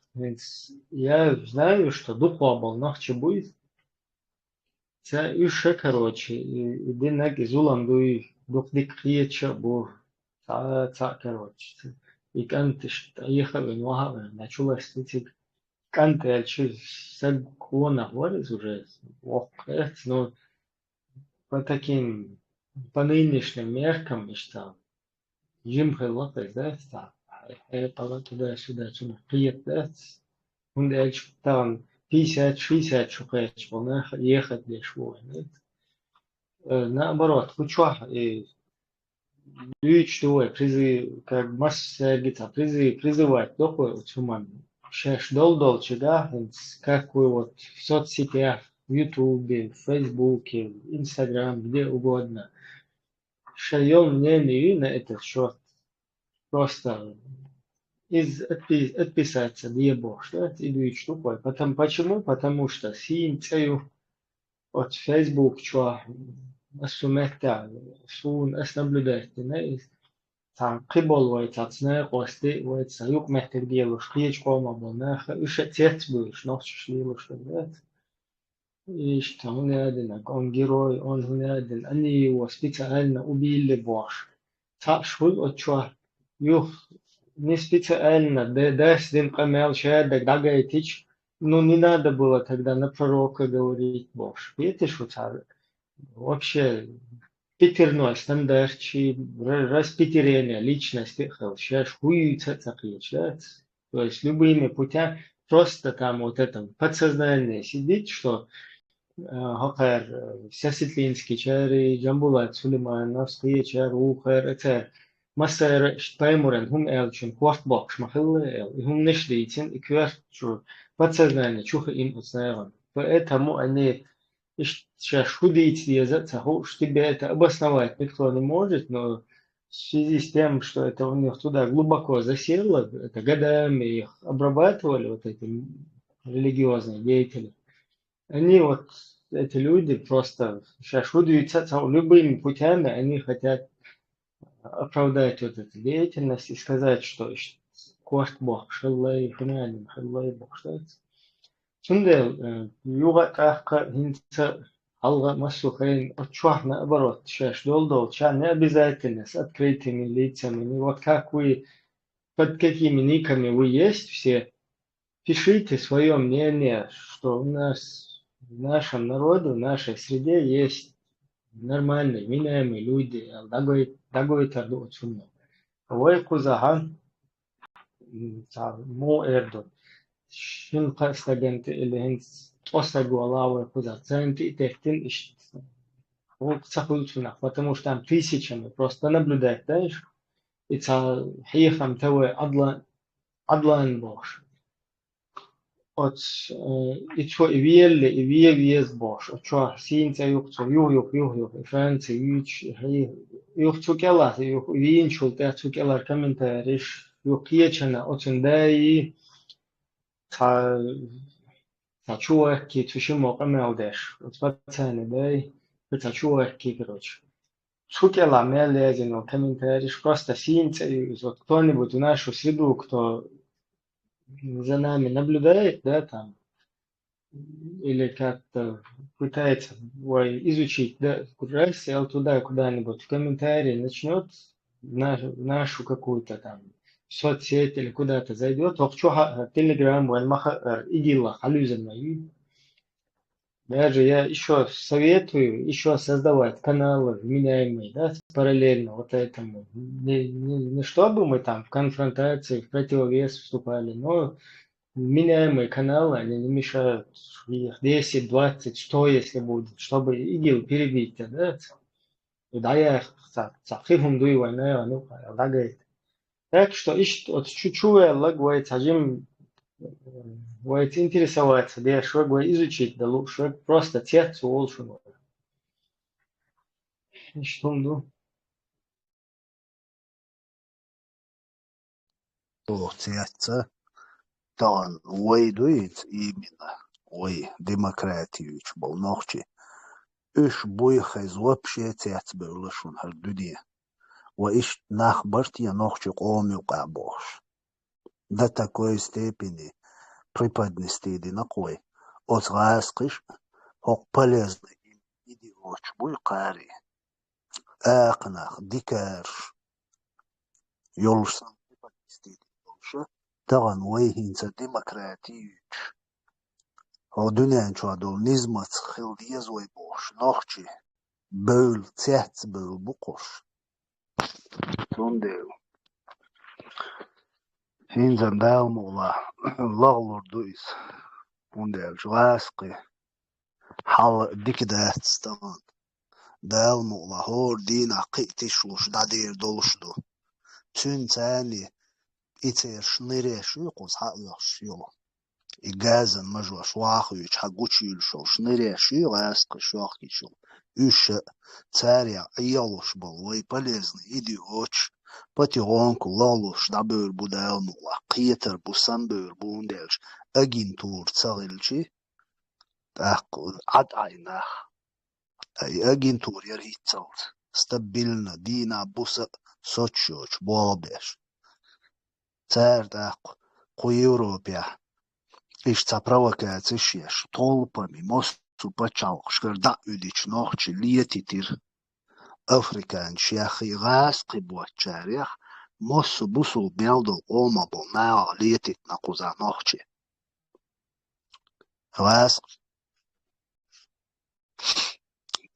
Я знаю, что дух оболнахче будет. Це іще, короче, іди на зулам дух дикрієча, бо це, короче. І кантиш, їхав і ногав, начула стицик. Канте, чи все клона говорить уже, но по таким, по нынешним меркам, что Jim Helopes, да, туда-сюда, приехать, он там 50-60 шукаешь, ехать лишь войны. Наоборот, куча и призыв, как масса гита, призывать такой чуман. Сейчас дол чего, как вы вот в соцсетях, в Ютубе, в Фейсбуке, в Инстаграм, где угодно. Шаем мнение на этот счет. Просто отписаться, ебошь, да, и штукой. Почему? Потому что синцею от Facebook, что асумета, сун наблюдательный, там приболвает от сна, костывает, саюк мехтер делаешь, хлечко мабонах, еще цец будешь, ночь шли, что да. И что он один, он герой, он один, они его специально убили, боже. Так швы от чего? Юх, не специально, да, с ним камел шедек, да, гаитич, ну не надо было тогда на пророка говорить, боже. Видите, что вообще пятерной стандарт, распятерение личности, сейчас хуюется цакич, да? То есть любыми путями, просто там вот это подсознание сидит, что Сяситлинский чари, Джамбулат, Сулеймановский чар, Ухер, etc. Масса Штаймурен, хум элчин, хвастбокс, махилле, и хум нешлитин, и кверчу, подсознание, чуха им узнаван. Поэтому они сейчас худить язык, что тебе это обосновать никто не может, но связи с тем, что это у них туда глубоко засело, это годами их обрабатывали, вот эти религиозные деятели, они вот, эти люди просто сейчас выдвигаются любыми путями, они хотят оправдать вот эту деятельность и сказать, что кошт бог, шаллай, хунянин, шаллай бог, что это. Сунде, юга кахка, хинца, алга масухайн, отчух наоборот, шаш долдол, не обязательно с открытыми лицами, не вот как вы, под какими никами вы есть все, пишите свое мнение, что у нас, в нашем народе, в нашей среде есть нормальные, меняемые люди, дагой тарду отсюда. Ой, кузахан, мо эрдо. Шин қастагенті иліхін осагу алауы куза. Центи тектин иш. Вот сахулчунах, потому что там тысячами просто наблюдать, знаешь, и хихам тавы адлан бошь. От и чё и виелли и виез бошь. От чё синца юхцу юх. И францы юч юх цукела юх винчул те цукела комментариш юх киечена отсюда Тачуахки тушимо мелдеш. Вот пацаны, да, тачуахки, короче. Шукела мелезино, комментариев, просто синца, вот кто-нибудь в нашу среду, кто за нами наблюдает, да, там, или как-то пытается изучить, да, сел туда куда-нибудь в комментарии, начнет нашу какую-то там соцсеть или куда-то зайдет, Телеграм, идила, халюза. Даже я еще советую еще создавать каналы вменяемые, да, параллельно вот этому. Не чтобы мы там в конфронтации, в противовес вступали, но вменяемые каналы, они не мешают их 10, 20, 100, если будет, чтобы ИГИЛ перебить, да. Да, я цахихум дуй война, ну, лагает. Так что от чуть-чуть лагает, сажим будет интересоваться, да, что будет изучить, да лучше просто текст лучше. Что, ну, Получается, тан уйдует именно, ой, демократию был ночи. Уж буйхайз вообще тец был шун хардуди. وإيش نخبرت я ночью قومي وقابوش. До такой степени преподнести динакой. От раскиш, хок полезный им идиоч буй кари. Акнах, дикарш. Йолшсан преподнести динакой. Таган уйхинца демократию. О дунян чуадол низмац хилдиез уйбош. Ночи. Бöl, цец бöl букош. Тундел. Hinzan daalmulla laglur duis. Pundel jwaasqi. Hal dikdaats taman. Daalmulla hor dina qitishlush dadir dolshdu. Tün tani iter shnire shuqus haqyosh yo. Igazan majwa shwakhuych haguchil sho shnire shuqasqi shwaqi sho. Üş царя iyalosh bol way полезный идиоч. Потихоньку лолуш дабыр будайлнула, қиетер бусан бөр бундельш, агентур царилчи, так ад айнах, агентур ярхицалт, стабильно дина буса сочоч болбеш. Царь так ку Европе, ишца провокацииш, толпами мосту почал, шкерда удич ночи летитир. Afrikaan شيخي غاسقي بوتشاريخ موسو بوسو بيلدو قوما بونا ليتت نقوزا نوخشي غاسق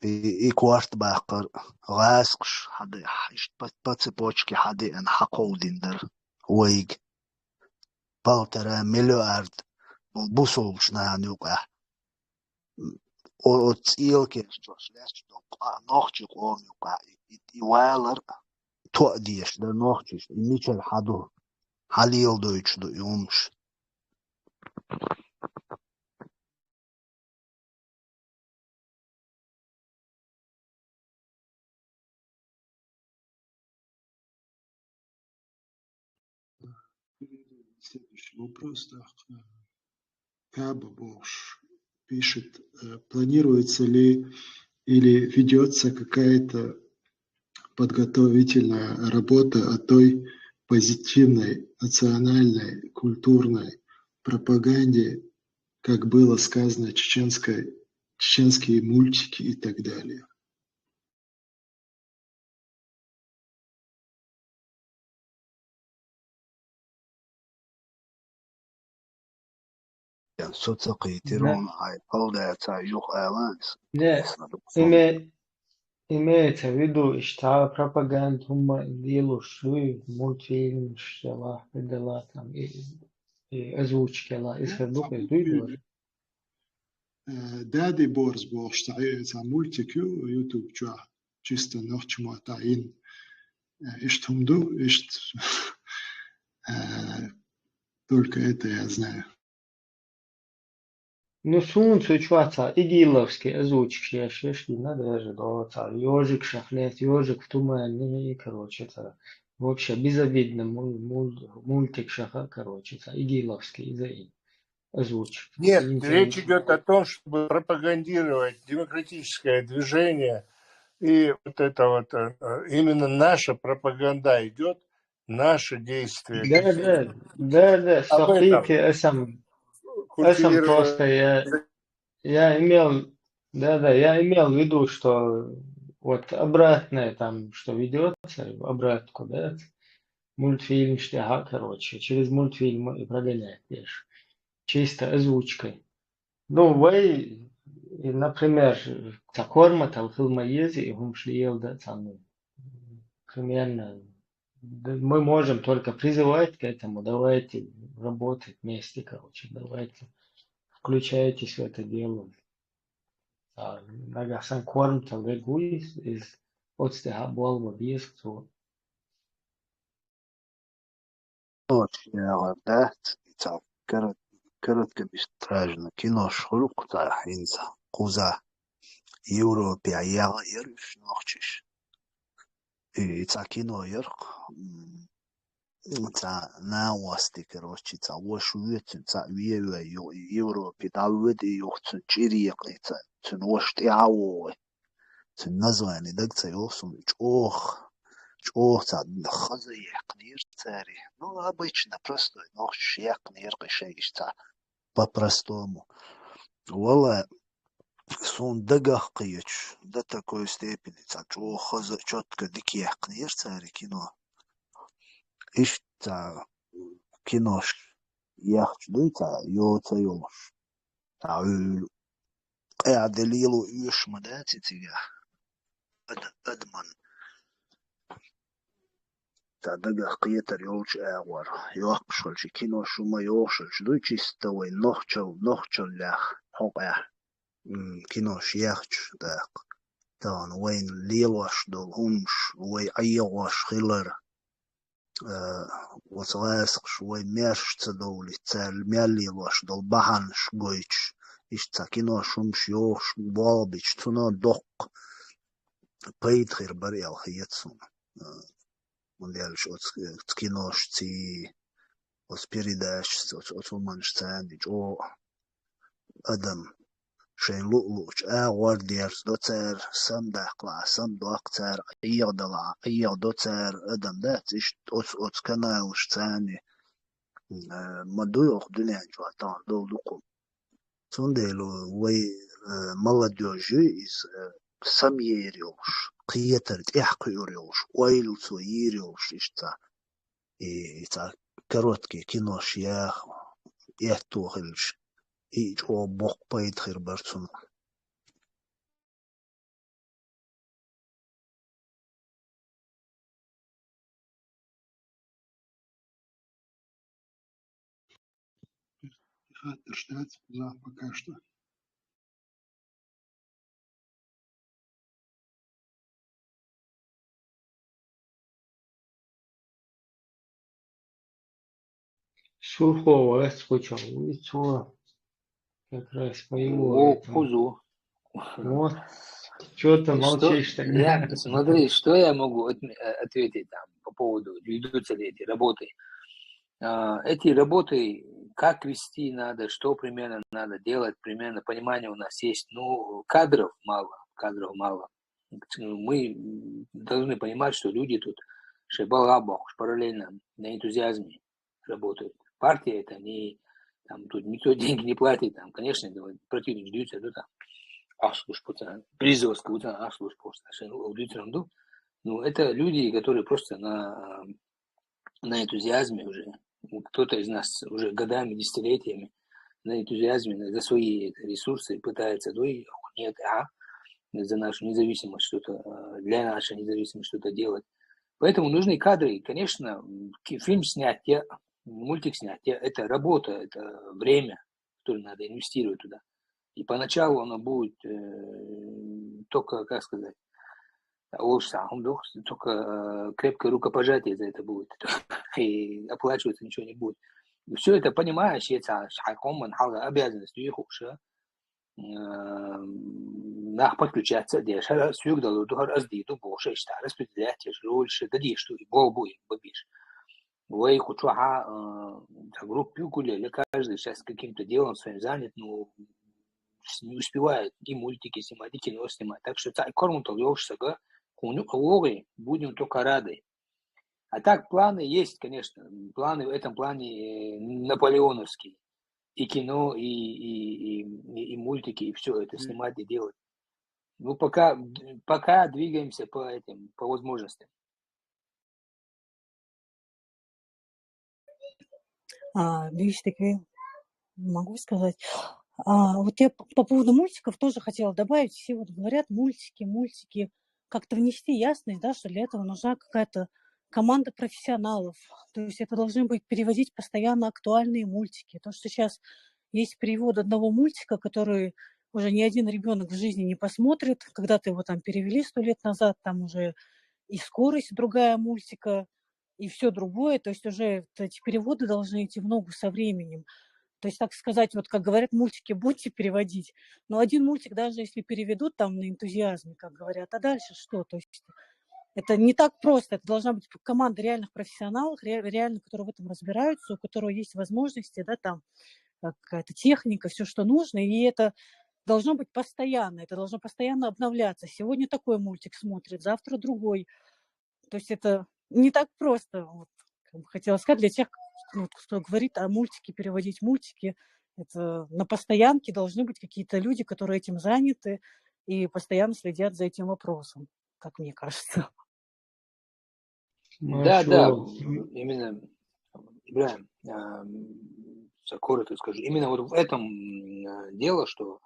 и кварт бақыр غاسقش حدي حشت باتسي بوچكي حدي ان حقو ديندر ويگ بالترا مليارد بوسولش نانيوقا o cielkieši nohči qomjuqa iwalar to dieš da nohčiš i mičel hadu halil doičdu i umš Следующий вопрос. Каба Бош пишет, планируется ли или ведется какая-то подготовительная работа о той позитивной национальной культурной пропаганде, как было сказано, чеченские мультики и так далее. Соцсети ай полдается юг айландс. Не, имеется в виду, что пропаганда делают мультфильм, что там и озвучки, из Хердука, из Дуйдора. Дяди Борс был, что это мультик, YouTube, чисто ночью таин. Иштумду, только это я знаю. Ну, сунцу чуаца, игиловский озвучки, я шешли, надо же, да, ежик шахлет, ежик в тумане, короче, это вообще безобидный мультик шаха, короче, это игиловский, из-за озвучек. Нет, речь идет о том, чтобы пропагандировать демократическое движение, и вот это вот, именно наша пропаганда идет, наши действия. Да, сохрики, эсам просто я имел в виду, что вот обратное там, что ведется, обратку, да, мультфильм, что, короче, через мультфильм и прогонять лишь, чисто озвучкой. Ну, вы, например, такорма, талхилма ези, и хум шлиел, да, там, примерно, мы можем только призывать к этому, давайте работать вместе, короче, давайте включайтесь в это дело. Нагасан корм талве гуис из отстега болва бискту. Я дат, это коротко бестражно кино шхурукта инса куза Европе аяга ерш нохчиш. И это кино ерк. Это на уасти, короче, это вошует, это Европе давид и юхтун чирик, это вошт яуой. Это название, да, это ёсум чох, это хазаек нир цари. Ну, обычно простой, но шек нир кишегишта по-простому. Вала сон дагах кыч до такой степени, это чох хаза четко диких нир цари кино. Ишта кинош яхч дуйта йоца йош. Таул قاعدليلو يوش مداتي تيجا أدمن تعدقا قيتر يوش آغور يوقشل شكينو شما يوشل شدوي چيستوي نوخشل لاخ حقا كينوش ياخش داق تان وين ليلوش دول همش وي أيوش خلر وصغاسق شوي ميرش تدولي تال مياليلوش دول بحنش قويتش إشتا كينو شمش يوش بالبيش تنا دق بيد خير بريال خيتسون منديالش كينوش تي وسبيريداش أتومانش تاندي جو أدم شين لؤلؤش آغور ديرس دوتر سم داقلا سم دوقتر أيغ دلع أيغ دوتر أدم دات إشت أت كناوش تاني مدويوخ دنيا جواتان دقم Sondelo way молодежи из самьерёш, қиетер тяхкёрёш, ойлцо ерёш ишта. И это короткий кинош я тухельш. И чё бог поет хербарцун. Ждать, да, пока что. Сухого скучал, лицо как раз по его Кузу. Вот, что-то молчишь тогда. Смотри, что я могу ответить там по поводу, ведутся ли эти работы. Эти работы, как вести надо, что примерно надо делать, примерно понимание у нас есть, но кадров мало. Мы должны понимать, что люди тут шебалабах параллельно на энтузиазме работают. Партия это не, там, тут никто деньги не платит, там, конечно, противник ждется, да, там, призовска, вот она, ну, это люди, которые просто на энтузиазме уже, кто-то из нас уже годами, десятилетиями на энтузиазме за свои ресурсы пытается, нет, за нашу независимость что-то, для нашей независимости что-то делать. Поэтому нужны кадры. Конечно, фильм снять, мультик снять, это работа, это время, которое надо инвестировать туда. И поначалу оно будет только, как сказать, только крепкое рукопожатие за это будет. И оплачиваться ничего не будет. И все это понимаешь, это обязанность подключаться, дешево, сюк дало, духар аздиду, больше, распределять, больше, дадишь, и болбу, и бабишь. Вы кучуха группе гуляли, каждый сейчас каким-то делом своим занят, ну, не успевает и мультики снимать, и кино снимать. Так что корму-то лёгшего, будем только рады. А так планы есть, конечно, планы в этом плане наполеоновские. И кино, и мультики, и все это снимать и делать. Ну, пока двигаемся по возможностям. Видишь, могу сказать. Вот я по поводу мультиков тоже хотела добавить. Все вот говорят мультики, как-то внести ясность, да, что для этого нужна какая-то команда профессионалов. То есть это должны быть переводить постоянно актуальные мультики. То, что сейчас есть перевод одного мультика, который уже ни один ребенок в жизни не посмотрит. Когда-то его там перевели 100 лет назад, там уже и скорость другая мультика, и все другое. То есть уже эти переводы должны идти в ногу со временем. То есть, так сказать, вот как говорят, мультики будете переводить, но один мультик, даже если переведут там на энтузиазме, как говорят, а дальше что? То есть это не так просто. Это должна быть команда реальных профессионалов, реально, которые в этом разбираются, у которых есть возможности, да, там какая-то техника, все, что нужно, и это должно быть постоянно, это должно постоянно обновляться. Сегодня такой мультик смотрит, завтра другой. То есть это не так просто. Вот, хотела сказать для тех, кто говорит о мультике, переводить мультики. Это на постоянке должны быть какие-то люди, которые этим заняты и постоянно следят за этим вопросом, как мне кажется. Да, именно, Ибрахим, коротко скажу, именно вот в этом дело, что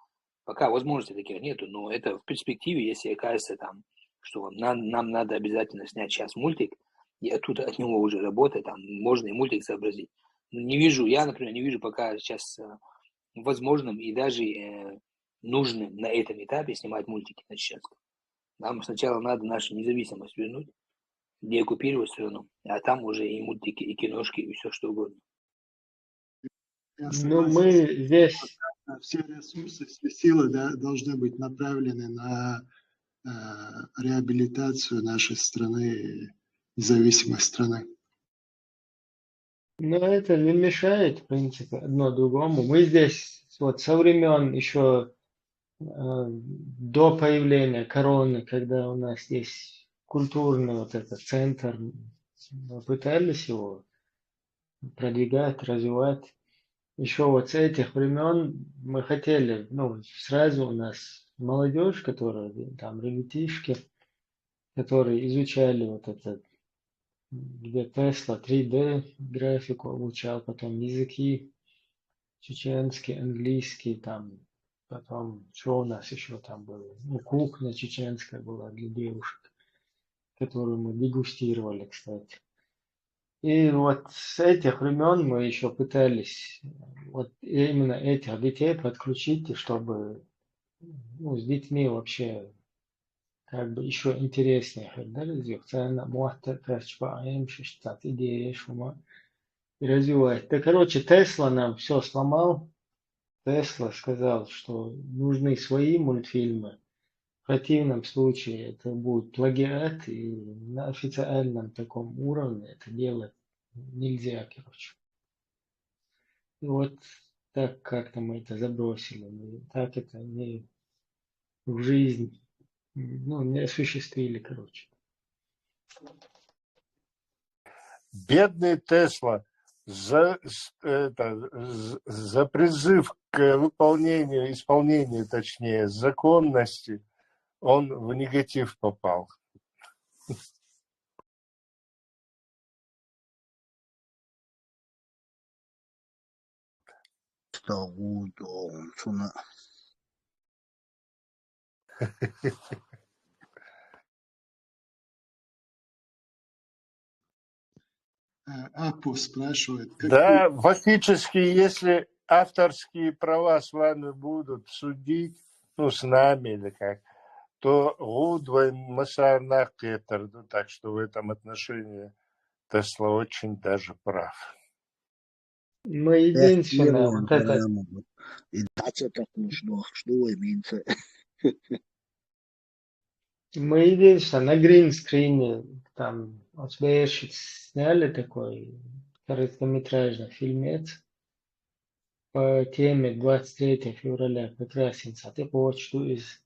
пока возможностей таких нету, но это в перспективе, если кажется там, что нам надо обязательно снять сейчас мультик, и оттуда от него уже работать, там можно и мультик сообразить. Я, например, не вижу пока сейчас возможным и даже нужным на этом этапе снимать мультики на чеченском. Нам сначала надо нашу независимость вернуть, деоккупировать страну, а там уже и мультики, и киношки, и все что угодно. Ну, мы здесь... Все ресурсы, все силы должны быть направлены на реабилитацию нашей страны, независимой страны. Но это не мешает, в принципе, одно другому. Мы здесь вот со времен еще до появления короны, когда у нас есть культурный вот этот центр, мы пытались его продвигать, развивать. Еще вот с этих времен мы хотели, сразу у нас молодежь, которая там ребятишки, которые изучали вот этот, где Тесла 3D графику обучал, потом языки чеченский, английский, там, потом, что у нас еще там было, кухня чеченская была для девушек, которую мы дегустировали, кстати. И вот с этих времен мы еще пытались вот именно этих детей подключить, чтобы с детьми вообще как бы еще интереснее. И развивать. Да, короче, Тесла нам все сломал. Тесла сказал, что нужны свои мультфильмы. В противном случае это будет плагиат, и на официальном таком уровне это делать нельзя, короче. И вот так как-то мы это забросили. Так это не в жизнь, ну, не осуществили, короче. Бедный Тесла за призыв к исполнению, точнее, законности, он в негатив попал. Апу спрашивает, Да, фактически, если авторские права с вами будут судить, ну, с нами или как, то Гудвайн Масарнах Кетер, так что в этом отношении Тесла очень даже прав. Мы единственное, Первым вот это, прямо вот. И дать это нужно, что имеется. мы единственное, на гринскрине, там, от Сберщиц сняли такой короткометражный фильмец по теме 23 февраля, как раз инициатива почту из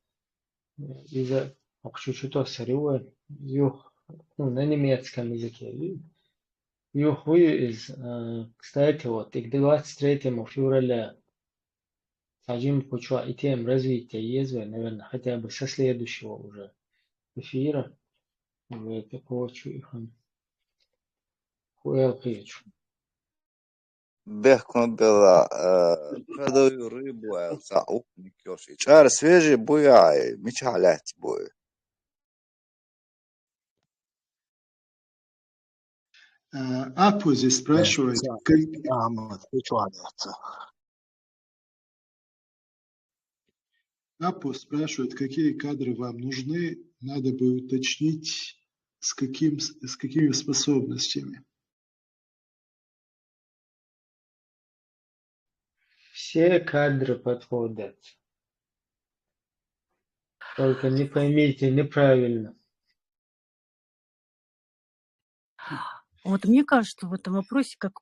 чуть-чуть сырье, ну, на немецком языке. Кстати, вот, и к 23 февраля Сажим почва и тем развития ЕЗВ, наверное, хотя бы со следующего уже эфира, в это почву их хуэлкичу. Бехкон была продаю рыбу, а за укник ёши. Чар свежий буяй, мечалять буй. Апу здесь спрашивает, Апу спрашивает, какие кадры вам нужны, надо бы уточнить, с какими способностями. Все кадры подходят. Только не поймите неправильно. Вот мне кажется, в этом вопросе как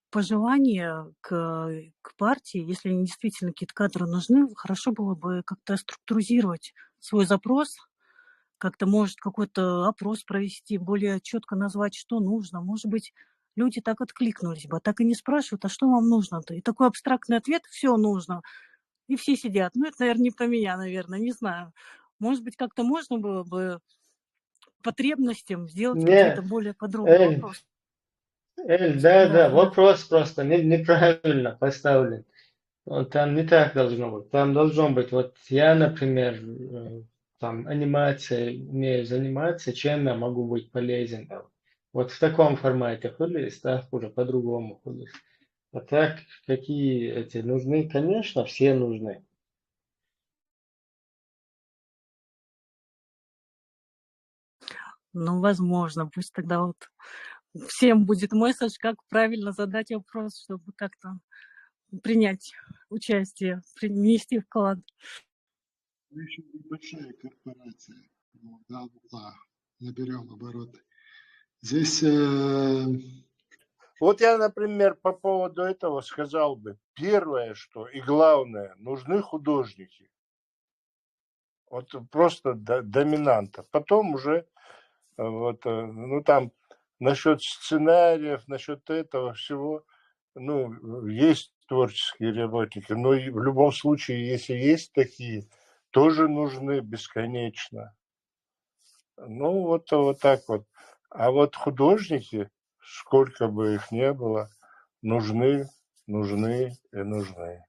пожелание к партии, если они действительно какие-то кадры нужны, хорошо было бы как-то структуризировать свой запрос, как-то, может, какой-то опрос провести, более четко назвать, что нужно. Может быть, люди так откликнулись бы, а так и не спрашивают, а что вам нужно-то? И такой абстрактный ответ – все нужно. И все сидят. Ну, это, наверное, не про меня, наверное, не знаю. Может быть, как-то можно было бы потребностям сделать какие-то Нет, более подробные вопросы. да, вопрос просто неправильно поставлен. Вот там не так должно быть. Там должно быть, вот я, например, там анимацией умею заниматься, чем я могу быть полезен. Там. Вот в таком формате ходишь, так уже по-другому ходишь. А так, какие эти нужны? Конечно, все нужны. Ну, возможно, пусть тогда вот всем будет месседж, как правильно задать вопрос, чтобы как-то принять участие, внести вклад. Мы еще небольшая корпорация, да, наберем обороты. Здесь... Вот я, например, по поводу этого сказал бы, первое, что и главное, нужны художники. Вот просто доминанта. Потом уже вот, ну там насчет сценариев, насчет этого всего, ну, есть творческие работники, но и в любом случае, если есть такие, тоже нужны бесконечно. Ну, вот так вот. А вот художники, сколько бы их ни было, нужны и нужны.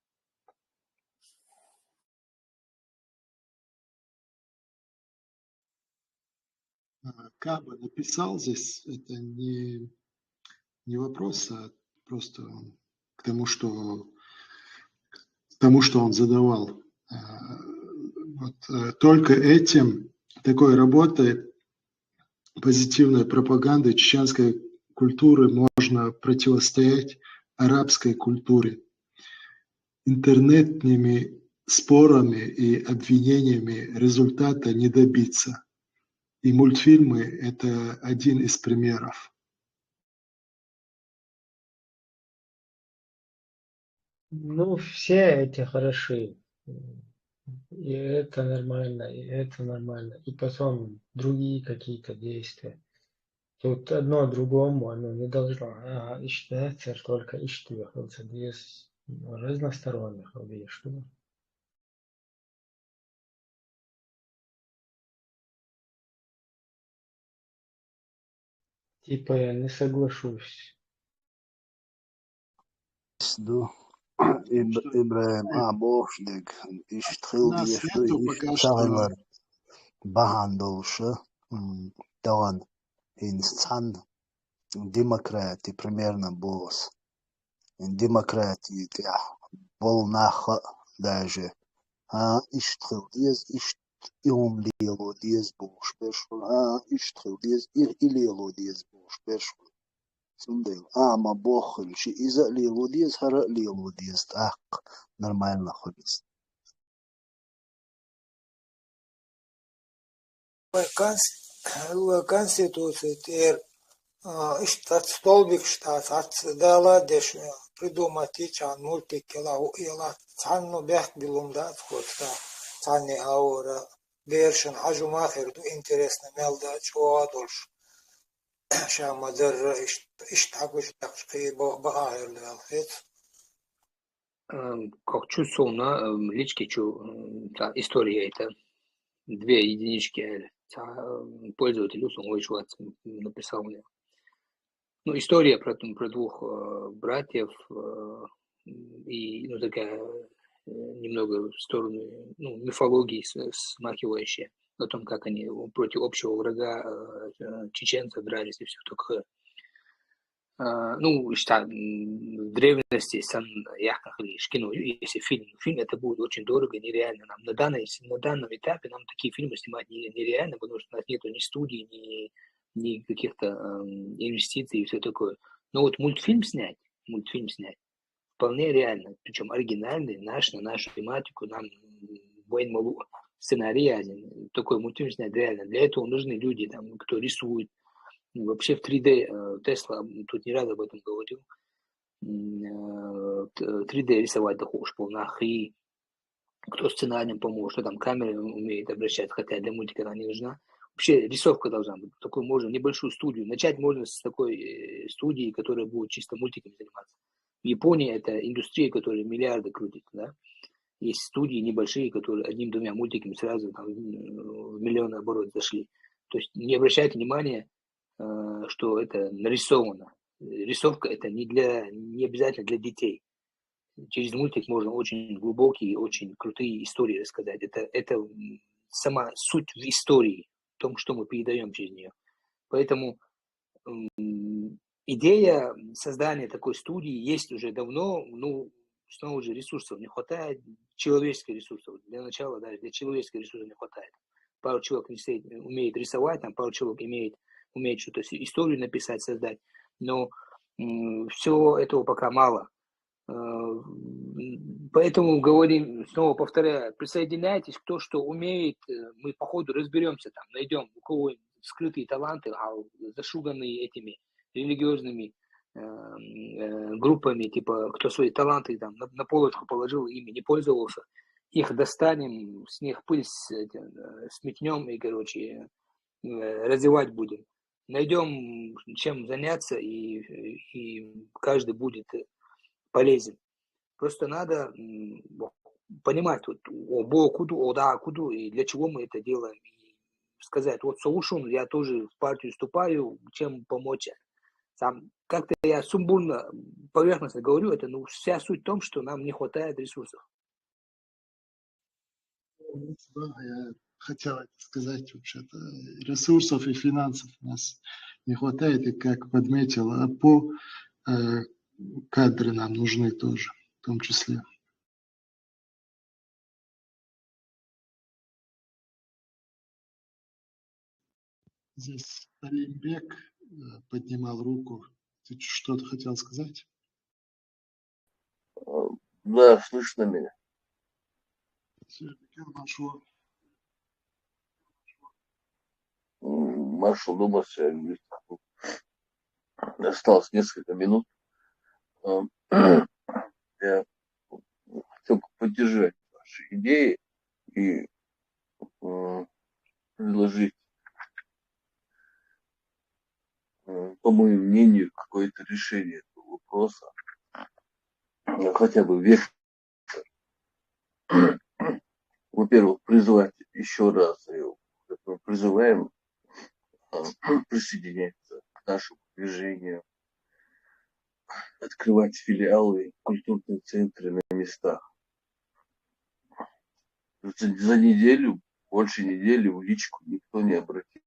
Каба написал здесь, это не вопрос, а просто к тому, что он задавал. Вот, только этим, такой работой, позитивной пропагандой чеченской культуры можно противостоять арабской культуре. Интернетными спорами и обвинениями результата не добиться. И мультфильмы – это один из примеров. Ну, все эти хороши. И это нормально, и это нормально. И потом другие какие-то действия. Тут одно другому, оно не должно. İşte только işliyor. Есть разносторонних объектов. Типа я не соглашусь. دو إبراهيم بوشدك У اشتخيل нас ديشتو нету пока что. اشتغل بهاندلش دوان инстан демократи примерно босс. Демократии волнах даже. اشتخيل ديز يوم ليلو ديز بوش بشول اشتخيل ديز إليلو ديز بوش بشول سندل ما بوخل شي إذا ليلو ديز هرق ليلو ديز нормально ходит. Конституция теперь штат столбик штат отдала деш придумать и чан мультики ла цанно бях билум да хотка цанни аура вершин ажумахер интересно мелда чуадолш шама дер штагуш такшки бахер лалхет. Как чувствовал на личке, история это две единички пользователю написал мне. Ну, история про двух братьев и такая немного в сторону мифологии смахивающая о том, как они против общего врага чеченцев дрались и все такое. В древности если фильм это будет очень дорого, нереально. Нам на данном этапе нам такие фильмы снимать нереально, потому что у нас нету ни студий, ни каких-то инвестиций и все такое. Но вот мультфильм снять вполне реально, причем оригинальный, на нашу тематику, нам сценарий один, такой мультфильм снять реально. Для этого нужны люди, кто рисует. Вообще в 3D Тесла, тут не раз об этом говорил, 3D рисовать дохож полнах, и кто сценарием поможет, кто там камерой умеет обращаться, хотя для мультика она не нужна. Вообще рисовка должна быть. Такой можно небольшую студию. Начать можно с такой студии, которая будет чисто мультиками заниматься. В Японии это индустрия, которая миллиарды крутит, да. Есть студии небольшие, которые одним-двумя мультиками сразу в миллионы оборот зашли. То есть не обращайте внимания, что это нарисовано. Рисовка это не обязательно для детей. Через мультик можно очень глубокие, очень крутые истории рассказать. Это сама суть в истории, в том, что мы передаем через нее. Поэтому идея создания такой студии есть уже давно, снова же ресурсов не хватает, человеческих ресурсов. Для начала даже для человеческих ресурсов не хватает. Пару человек умеет рисовать, пару человек умеет что-то, историю написать, создать, но всего этого пока мало. Поэтому говорим, снова повторяю, присоединяйтесь, кто что умеет, мы по ходу разберемся там, найдем у кого скрытые таланты, зашуганные этими религиозными группами, типа, кто свои таланты там на полочку положил, ими не пользовался, их достанем, с них пыль сметнем и, развивать будем. Найдем, чем заняться, и каждый будет полезен. Просто надо понимать, куду, и для чего мы это делаем. И сказать, Соушун, я тоже в партию вступаю, чем помочь. Как-то я сумбурно, поверхностно говорю, это вся суть в том, что нам не хватает ресурсов. Да, я хотел это сказать вообще-то. Ресурсов и финансов у нас не хватает, и как подметил, по кадры нам нужны тоже, в том числе. Здесь Алимбек поднимал руку. Ты что-то хотел сказать? Да, слышно меня. Маршал думался, осталось несколько минут. Я поддержать ваши идеи и предложить, по моему мнению, какое-то решение этого вопроса. Хотя бы вектор. Во-первых, призвать еще раз, мы призываем присоединяться к нашему движению, открывать филиалы, культурные центры на местах. За неделю, больше недели в личку никто не обратил.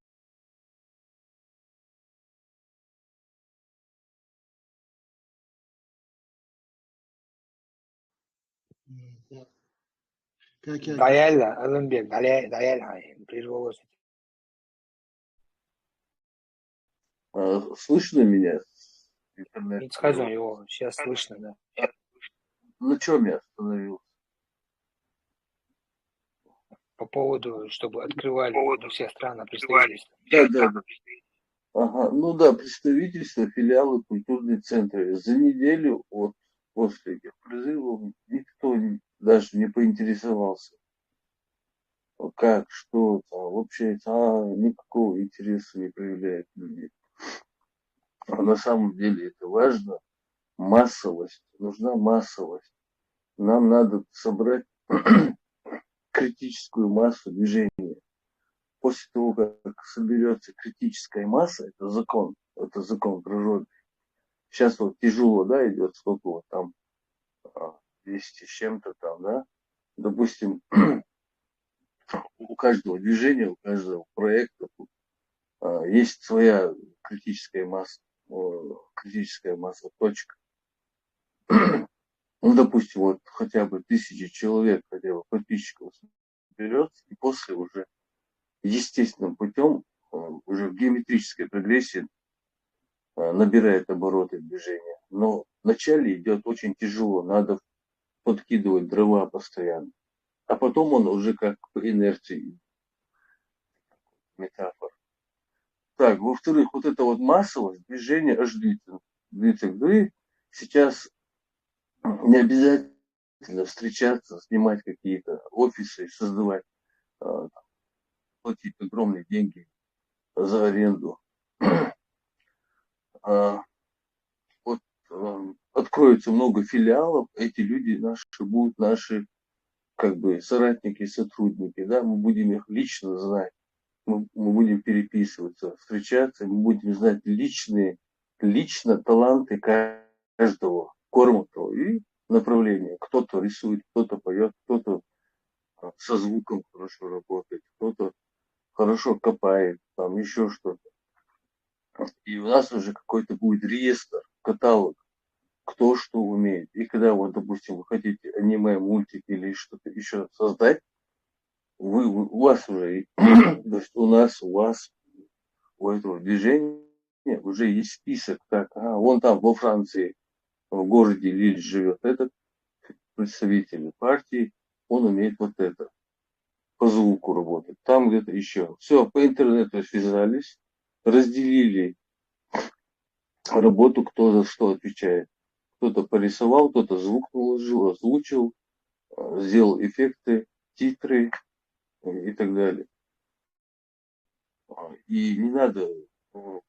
Как я Даяля, Алымбек, Даяля, прервалось. Слышно меня? Интернет. Не сказал его, сейчас слышно, да. На чем я остановился? По поводу, чтобы открывали во всех странах представительства. Да. Ага, ну да, представительства, филиалы, культурные центры. За неделю после этих призывов никто даже не поинтересовался. Как, что там, вообще, никакого интереса не проявляет люди. А на самом деле это важно. Массовость. Нужна массовость. Нам надо собрать критическую массу движения. После того, как соберется критическая масса, это закон природный. Сейчас вот тяжело, да, идет, сколько вот там 200 с чем-то там, да. Допустим, у каждого движения, у каждого проекта есть своя критическая масса, точка. Ну, допустим, вот хотя бы 1000 человек, хотя бы подписчиков соберется, и после уже естественным путем, уже в геометрической прогрессии набирает обороты движения. Но вначале идет очень тяжело, надо подкидывать дрова постоянно. А потом он уже как по инерции. Метафора. Так, во-вторых, вот эта вот массовость движения аж длится. Сейчас не обязательно встречаться, снимать какие-то офисы, создавать, платить огромные деньги за аренду. Вот откроется много филиалов, эти люди наши будут наши как бы соратники, сотрудники, да, мы будем их лично знать, мы будем переписываться, встречаться, мы будем знать лично таланты каждого Кормутова и направления. Кто-то рисует, кто-то поет, кто-то со звуком хорошо работает, кто-то хорошо копает, там еще что-то. И у нас уже какой-то будет реестр, каталог, кто что умеет. И когда вот, допустим, вы хотите аниме, мультик или что-то еще создать, у вас уже, то есть у вас, у этого движения уже есть список, так, вон там во Франции, в городе Лиль живет этот представитель партии, он умеет вот это, по звуку работать, там где-то еще. Все, по интернету связались, разделили работу, кто за что отвечает. Кто-то порисовал, кто-то звук наложил, озвучил, сделал эффекты, титры и так далее. И не надо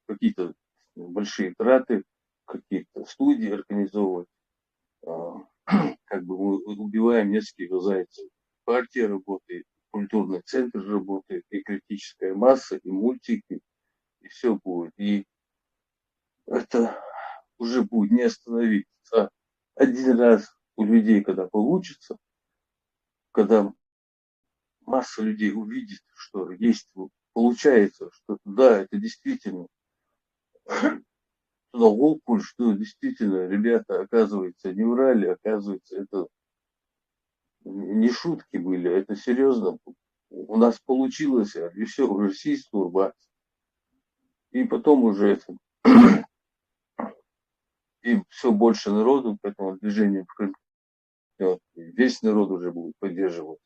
какие-то большие траты, какие-то студии организовывать. Как бы мы убиваем нескольких зайцев. Партия работает, культурный центр работает, и критическая масса, и мультики, и все будет. И это уже будет не остановиться. Один раз у людей, когда получится, когда масса людей увидит, что есть, получается, что да, это действительно туда волкуль, что действительно ребята, оказывается, не врали, оказывается, это не шутки были, это серьезно. У нас получилось, и все, уже сесть турбат. И потом уже это, и все больше народу к этому движению весь народ уже будет поддерживать.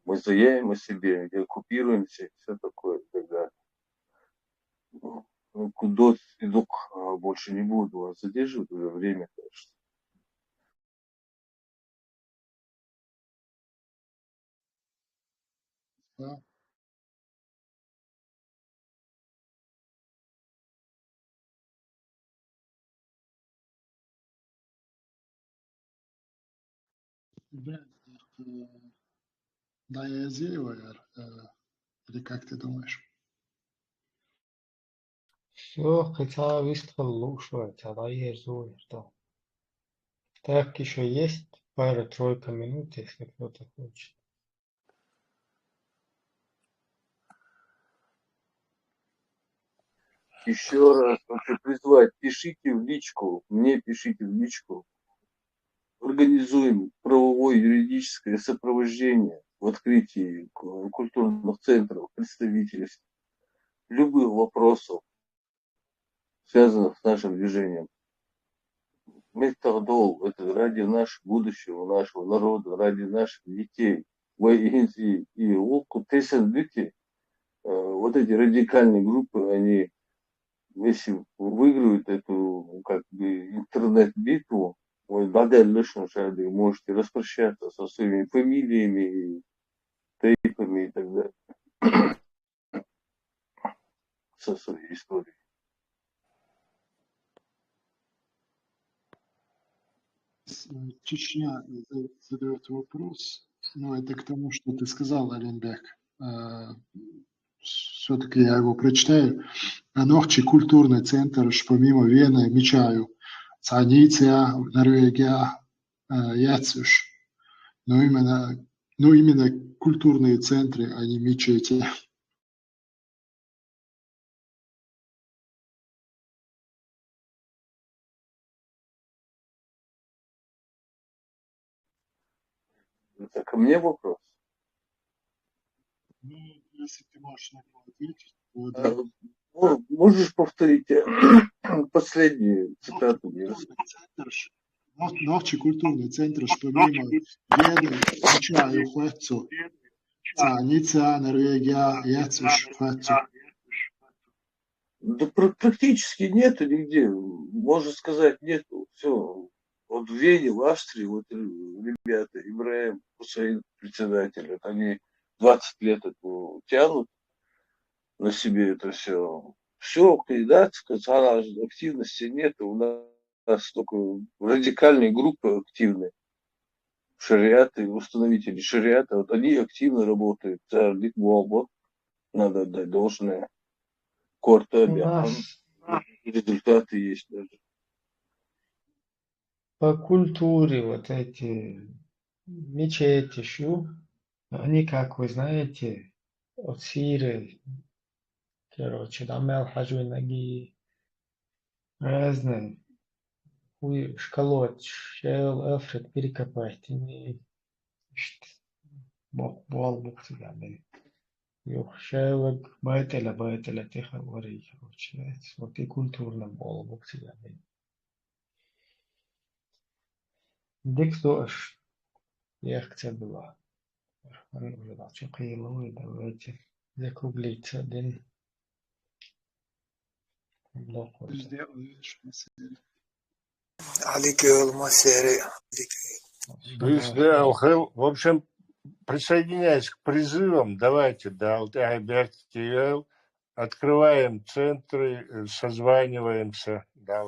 Мы заявим о себе, не оккупируемся, все такое и так далее. Ну, куда больше не буду вас задерживать, уже время, конечно. Да? Да, да, я или как ты думаешь? Все, хотя выстрел шо, тогда зоер, да. Так еще есть пара-тройка минут, если кто-то хочет. Еще раз хочу призвать, пишите в личку, мне пишите в личку. Организуем правовое юридическое сопровождение в открытии культурных центров, представительств, любых вопросов, связанных с нашим движением. Методол, это ради нашего будущего, нашего народа, ради наших детей. И вот эти радикальные группы, они, если выиграют эту как бы интернет-битву, вы можете распрощаться со своими фамилиями, тейпами и так далее, со своей историей. Чечня задает вопрос, но это к тому, что ты сказал, Аленбек. Все-таки я его прочитаю. Норчи культурный центр, помимо Вены, Мичаю, Цаниция, Норвегия, Яцюш. Но именно культурные центры, а не мечети. Это ко мне вопрос? Ну, если ты можешь на него ответить, то да. Можешь повторить последнюю цитату? Норчи культурный центр, помимо Вены, Мичаю, Хуэцу, Цаница, Норвегия, Яцюш, Хуэцу. Да практически нету нигде. Можно сказать, нету. Все. Вот в Вене, в Австрии, вот ребята, Ибраим Хусейн, председатель, вот они 20 лет это тянут на себе это все. Все, кандидатская активности нет. У нас только радикальные группы активные. Шариаты, установители шариата, вот они активно работают. Царь Болбо, надо отдать должное. Корта, результаты есть даже. По культуре вот эти мечети, они, как вы знаете, от Сирии, короче, там Хажуинаги, разные. Шкалот, шел, Элфред, перекопать, и бог тебя, шелок, байтеля, тихо говори, короче, вот и культурно бог тебя. Дик аж реакция была. Он уже начал и давайте закруглиться один блок. عليك المساري В общем, присоединяясь к призывам, давайте, да, открываем центры, созваниваемся, да,